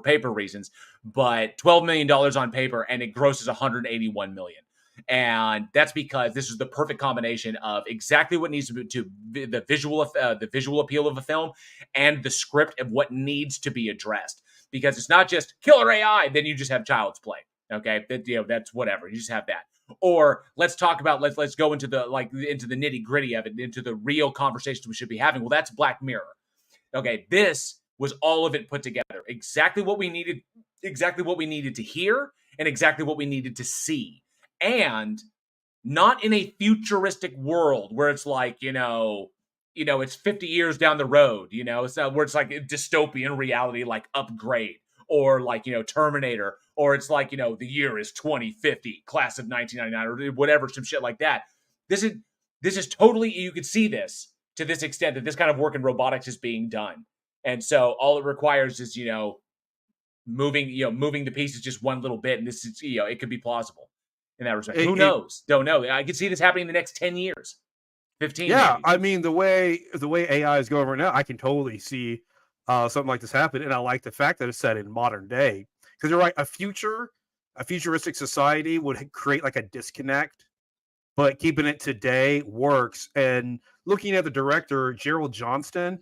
paper reasons, but $12 million on paper, and it grosses 181 million. And that's because this is the perfect combination of exactly what needs to be to the visual appeal of a film and the script of what needs to be addressed. Because it's not just killer AI, then you just have Child's Play. Okay, that's whatever. You just have that. Or let's talk about let's go into the nitty gritty of it, into the real conversations we should be having. Well, that's Black Mirror. Okay, this was all of it put together. Exactly what we needed to hear, and exactly what we needed to see. And not in a futuristic world where it's like, it's 50 years down the road, so where it's like a dystopian reality, like Upgrade, or like, Terminator, or it's like, the year is 2050, class of 1999, or whatever, some shit like that. This is totally, you could see this to this extent, that this kind of work in robotics is being done. And so all it requires is, moving the pieces just one little bit. And this is, it could be plausible in that respect. Who knows? Don't know. I could see this happening in the next 10 years, 15. Yeah. Maybe. I mean, the way AI is going right now, I can totally see something like this happen. And I like the fact that it's set in modern day, because you're right. A futuristic society would create like a disconnect, but keeping it today works. And looking at the director, Jared Johnstone,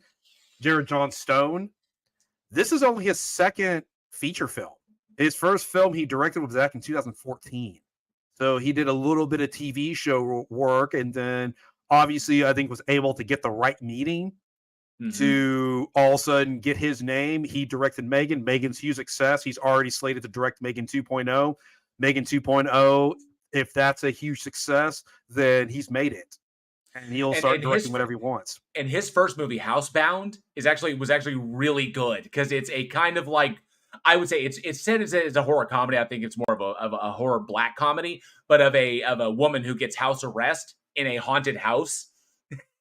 this is only his second feature film. His first film he directed was back in 2014. So he did a little bit of TV show work, and then obviously I think was able to get the right meeting to all of a sudden get his name. He directed M3GAN. M3GAN's huge success. He's already slated to direct M3GAN 2.0. M3GAN 2.0, if that's a huge success, then he's made it. And he'll start directing whatever he wants. And his first movie, Housebound, was actually really good, because it's a kind of like, I would say it's said as a horror comedy. I think it's more of a horror black comedy, but of a woman who gets house arrest in a haunted house.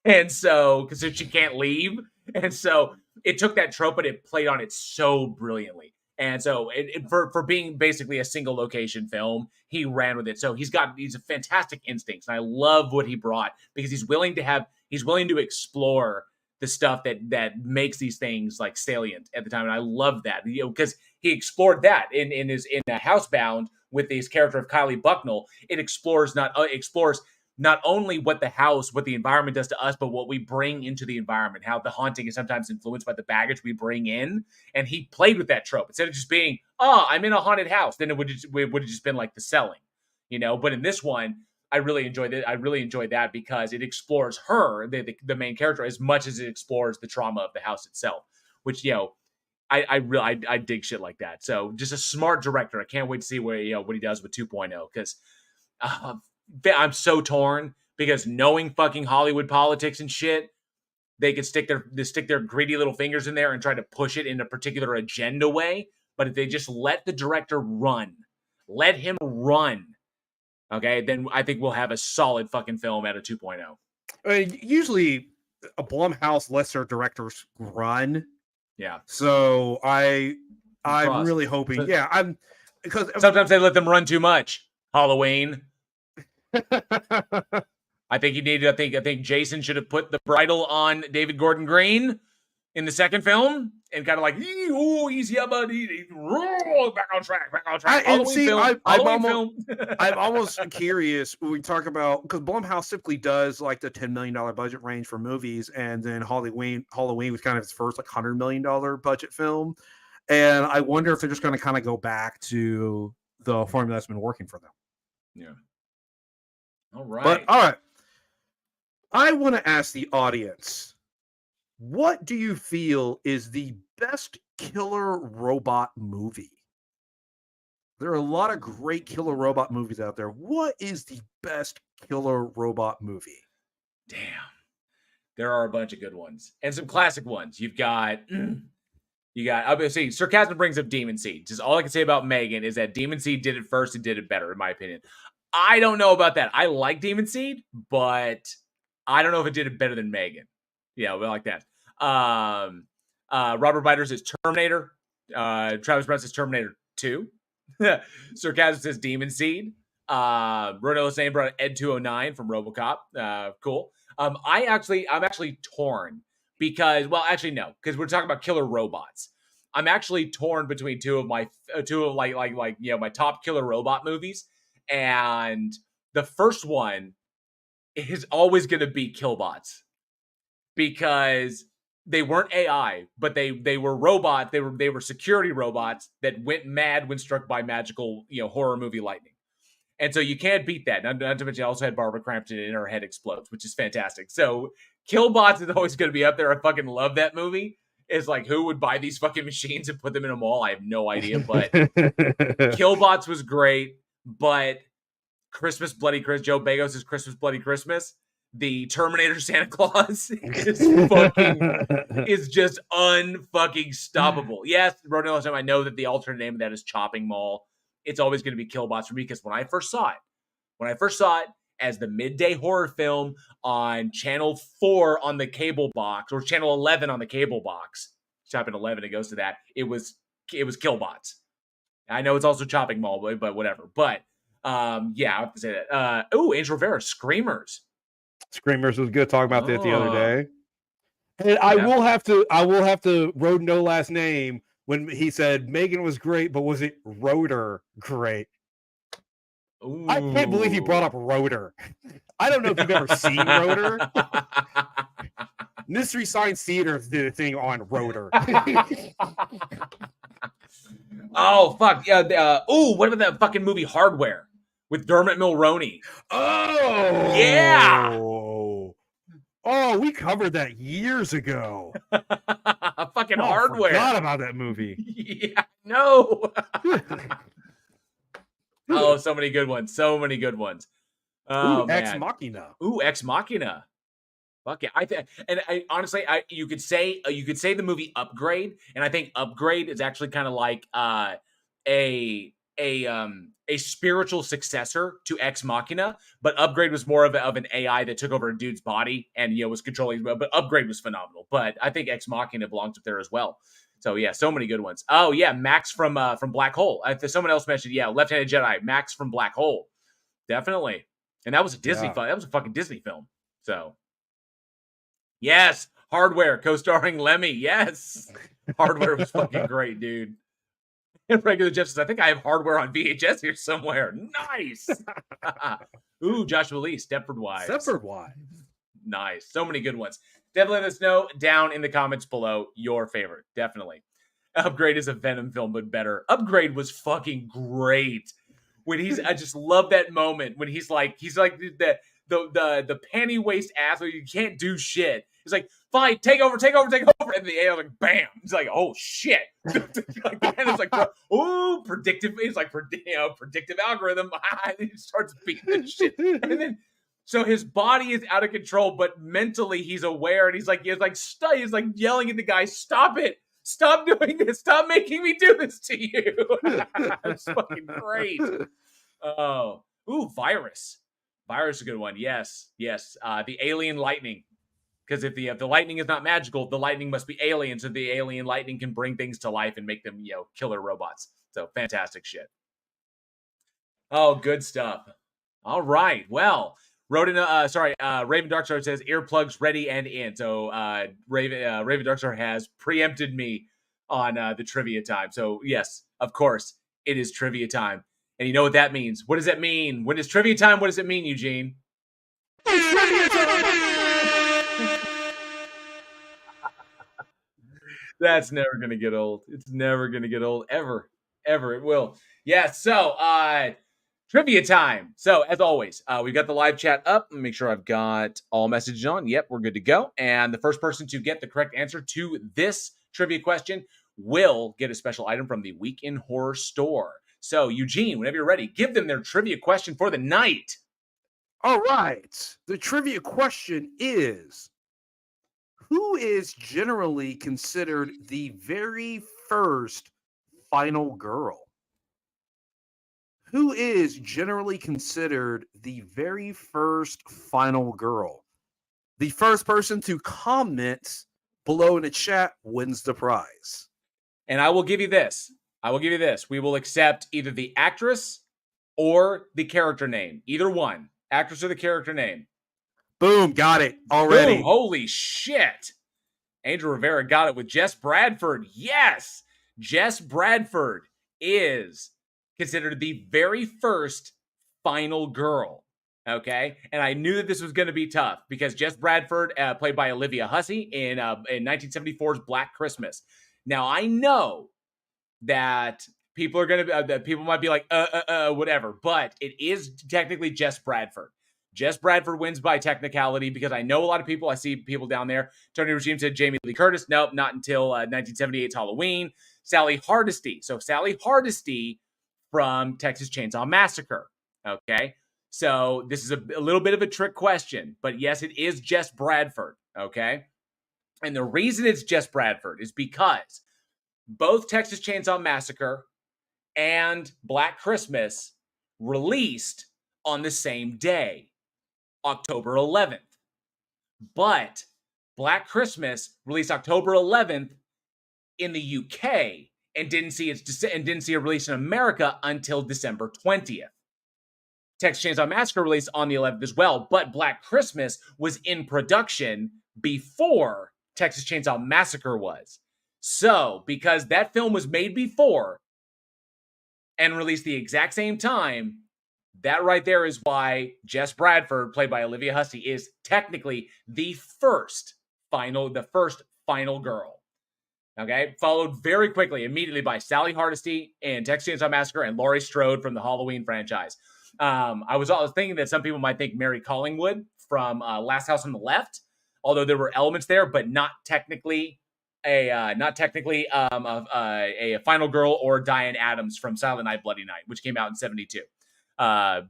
And so, because she can't leave. And so it took that trope, but it played on it so brilliantly. And so for being basically a single location film, he ran with it. So he's a fantastic instincts. And I love what he brought, because he's willing to explore the stuff that makes these things like salient at the time. And I love that, because he explored that in Housebound with this character of Kylie Bucknell. It explores not only what the environment does to us, but what we bring into the environment, how the haunting is sometimes influenced by the baggage we bring in. And he played with that trope. Instead of just being, I'm in a haunted house, then it would have just been like The Selling, But in this one, I really enjoyed it. I really enjoyed that because it explores her, the main character, as much as it explores the trauma of the house itself, which, I dig shit like that. So just a smart director. I can't wait to see what he does with 2.0, because I'm so torn, because knowing fucking Hollywood politics and shit, they could stick their greedy little fingers in there and try to push it in a particular agenda way. But if they just let the director let him run, okay, then I think we'll have a solid fucking film out of 2.0. Usually, a Blumhouse lets their directors run. Yeah. So I'm really hoping. Because sometimes they let them run too much. Halloween. I think Jason should have put the bridle on David Gordon Green in the second film and kind of like, easy, buddy, back on track. I'm almost curious when we talk about, because Blumhouse typically does like the $10 million budget range for movies, and then Halloween was kind of his first like $100 million budget film, and I wonder if they're just going to kind of go back to the formula that's been working for them. Yeah. All right. But all right, I want to ask the audience, what do you feel is the best killer robot movie? There are a lot of great killer robot movies out there. What is the best killer robot movie? Damn. There are a bunch of good ones and some classic ones. You got, obviously, sarcasm brings up Demon Seed. Just all I can say about M3GAN is that Demon Seed did it first and did it better, in my opinion. I don't know about that. I like Demon Seed, but I don't know if it did it better than M3GAN. Yeah, we like that. Robert Biters is Terminator. Travis Brent says Terminator 2. Sarcasm says Demon Seed. Ronello saying brought Ed 209 from RoboCop. Cool. I'm actually torn because, well, actually no, because we're talking about killer robots. I'm actually torn between two of my my top killer robot movies, and the first one is always going to be Killbots because they weren't AI, but they were robots. They were security robots that went mad when struck by magical horror movie lightning. And so you can't beat that. Not to mention, I also had Barbara Crampton and her head explodes, which is fantastic. So Killbots is always going to be up there. I fucking love that movie. It's like, who would buy these fucking machines and put them in a mall? I have no idea. But Killbots was great. But Christmas Bloody Christmas, Joe Bagos' Christmas Bloody Christmas, the Terminator Santa Claus is just unfucking stoppable. Yes, Ronello, I know that the alternate name of that is Chopping Mall. It's always going to be Killbots for me because when I first saw it as the midday horror film on Channel 4 on the cable box, or Channel 11 on the cable box, type in 11, it goes to that. It was Killbots. I know it's also Chopping Mall, but whatever. But yeah, I have to say that. Angel Rivera, Screamers. Screamers was good. Talking about that the other day. And I will have to road no last name when he said M3GAN was great, but was it Rotor great? Ooh. I can't believe he brought up Rotor. I don't know if you've ever seen Rotor. Mystery Science Theater did a thing on Rotor. Oh fuck yeah! What about that fucking movie Hardware with Dermot Mulroney? Oh yeah. Oh, we covered that years ago. Fucking Hardware. I forgot about that movie. Yeah, no. Oh, so many good ones. So many good ones. Oh, Ex Machina. Ex Machina. Fuck yeah. Honestly, you could say the movie Upgrade, and I think Upgrade is actually kind of like a spiritual successor to Ex Machina, but Upgrade was more of an AI that took over a dude's body and was controlling. But Upgrade was phenomenal. But I think Ex Machina belongs up there as well. So yeah, so many good ones. Oh yeah, Max from Black Hole. Someone else mentioned Left-Handed Jedi, Max from Black Hole, definitely. And that was a Disney film. That was a fucking Disney film. So yes, Hardware, co-starring Lemmy. Yes, Hardware was fucking great, dude. And Regular Jeff says, I think I have Hardware on VHS here somewhere. Nice. Joshua Lee, Stepford Wives. Stepford Wives. Nice. So many good ones. Definitely let us know down in the comments below your favorite. Definitely. Upgrade is a Venom film, but better. Upgrade was fucking great. I just love that moment when he's like the panty waist asshole. You can't do shit. He's like, fine, take over. And the AI was like, bam. He's like, oh shit. And it's like, oh, predictive. It's like, predictive algorithm. And he starts beating the shit. And then, so his body is out of control, but mentally he's aware, and he's like yelling at the guy, stop it. Stop doing this. Stop making me do this to you. It's fucking great. Oh, Virus. Virus is a good one. Yes. The alien lightning. Because if the lightning is not magical, the lightning must be alien. So the alien lightning can bring things to life and make them, killer robots. So fantastic shit. Oh, good stuff. All right. Well, Raven Darkstar says earplugs ready and in. So Raven Darkstar has preempted me on the trivia time. So yes, of course, it is trivia time. And you know what that means. What does that mean? When it's trivia time, what does it mean, Eugene? It's trivia time! That's never going to get old. It's never going to get old, ever. Ever. It will. Yeah, so trivia time. So as always, we've got the live chat up. Make sure I've got all messages on. Yep, we're good to go. And the first person to get the correct answer to this trivia question will get a special item from the Week in Horror store. So Eugene, whenever you're ready, give them their trivia question for the night. All right. The trivia question is, who is generally considered the very first final girl? Who is generally considered the very first final girl? The first person to comment below in the chat wins the prize. And I will give you this. We will accept either the actress or the character name. Either one. Actress or the character name. Boom. Got it already. Boom. Holy shit. Angel Rivera got it with Jess Bradford. Yes. Jess Bradford is considered the very first final girl. Okay. And I knew that this was going to be tough because Jess Bradford, played by Olivia Hussey in 1974's Black Christmas. Now, I know that people are going to that people might be like, whatever, but it is technically Jess Bradford. Jess Bradford wins by technicality because I know a lot of people. I see people down there. Tony Regime said Jamie Lee Curtis. Nope, not until 1978's Halloween. Sally Hardesty. So Sally Hardesty from Texas Chainsaw Massacre. Okay. So this is a little bit of a trick question, but yes, it is Jess Bradford. Okay. And the reason it's Jess Bradford is because both Texas Chainsaw Massacre and Black Christmas released on the same day, October 11th. But Black Christmas released October 11th in the UK and didn't see a release in America until December 20th. Texas Chainsaw Massacre released on the 11th as well, but Black Christmas was in production before Texas Chainsaw Massacre was. So, because that film was made before and released the exact same time, that right there is why Jess Bradford, played by Olivia Hussey, is technically the first final girl. Okay, followed very quickly, immediately by Sally Hardesty in Texas Chainsaw Massacre and Laurie Strode from the Halloween franchise. I was thinking that some people might think Mary Collingwood from Last House on the Left, although there were elements there, but not technically a final girl, or Diane Adams from Silent Night, Bloody Night, which came out in 1972.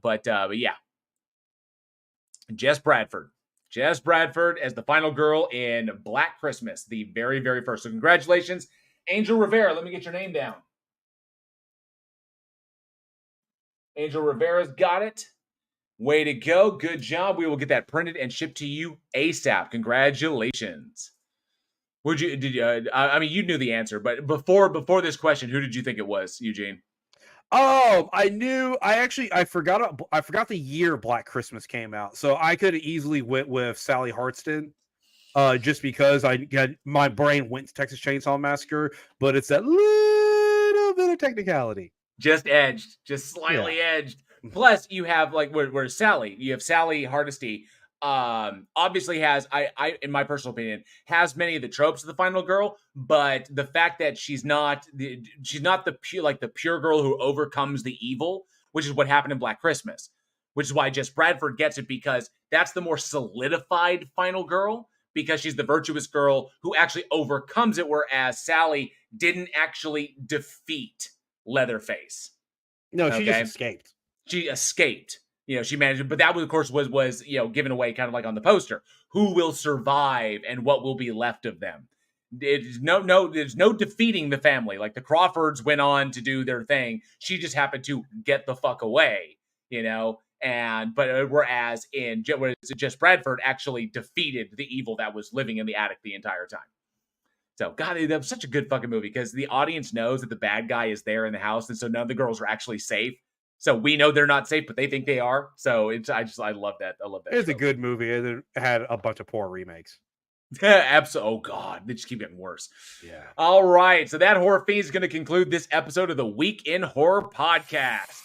But yeah, Jess Bradford as the final girl in Black Christmas, the very, very first. So congratulations, Angel Rivera. Let me get your name down. Angel Rivera's got it. Way to go. Good job. We will get that printed and shipped to you ASAP. Congratulations. I mean, you knew the answer, but before this question, who did you think it was, Eugene? Oh, I forgot the year Black Christmas came out. So I could have easily went with Sally Hardesty, just because my brain went to Texas Chainsaw Massacre, but it's that little bit of technicality. Just edged, just slightly edged. Plus, you have where Sally, you have Sally Hardesty, obviously has, I in my personal opinion, has many of the tropes of the final girl, but the fact that she's not the pure girl who overcomes the evil, which is what happened in Black Christmas, which is why Jess Bradford gets it, because that's the more solidified final girl, because she's the virtuous girl who actually overcomes it, whereas Sally didn't actually defeat Leatherface. No, she just escaped. She escaped. She managed, but that was, of course, was given away kind of like on the poster. Who will survive and what will be left of them? There's no defeating the family. Like the Crawfords went on to do their thing. She just happened to get the fuck away, whereas Jess Bradford actually defeated the evil that was living in the attic the entire time. So, God, that was such a good fucking movie because the audience knows that the bad guy is there in the house, and so none of the girls are actually safe. So we know they're not safe, but they think they are. So I love that. I love that. It's a good movie. It had a bunch of poor remakes. Absolutely. Oh God, they just keep getting worse. Yeah. All right. So that horror fiend is going to conclude this episode of the Week in Horror podcast.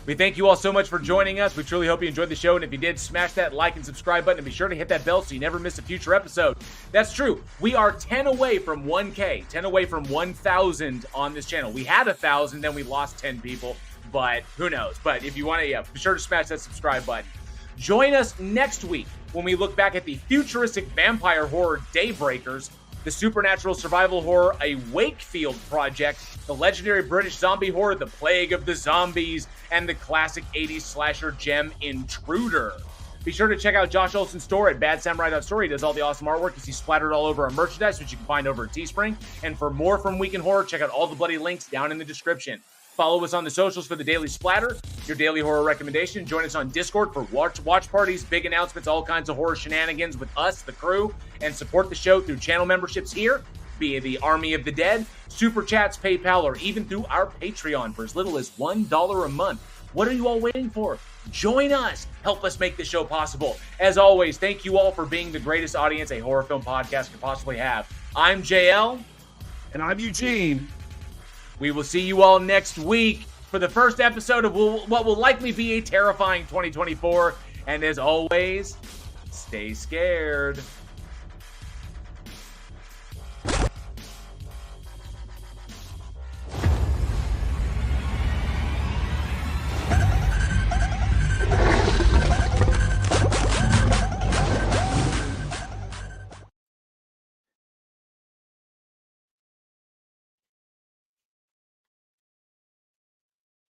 We thank you all so much for joining us. We truly hope you enjoyed the show. And if you did, smash that like and subscribe button and be sure to hit that bell so you never miss a future episode. That's true. We are 10 away from 1K, 10 away from 1,000 on this channel. We had 1,000, then we lost 10 people, but who knows? But if you want to, be sure to smash that subscribe button. Join us next week when we look back at the futuristic vampire horror Daybreakers, the supernatural survival horror A Wakefield Project, the legendary British zombie horror The Plague of the Zombies, and the classic 80s slasher gem Intruder. Be sure to check out Josh Olsen's store at badsamurai.store. He does all the awesome artwork. You see splattered all over our merchandise, which you can find over at Teespring. And for more from Week in Horror, check out all the bloody links down in the description. Follow us on the socials for the Daily Splatter, your daily horror recommendation. Join us on Discord for watch parties, big announcements, all kinds of horror shenanigans with us, the crew, and support the show through channel memberships here, be it the Army of the Dead, Super Chats, PayPal, or even through our Patreon for as little as $1 a month. What are you all waiting for? Join us. Help us make this show possible. As always, thank you all for being the greatest audience a horror film podcast could possibly have. I'm JL. And I'm Eugene. We will see you all next week for the first episode of what will likely be a terrifying 2024. And as always, stay scared.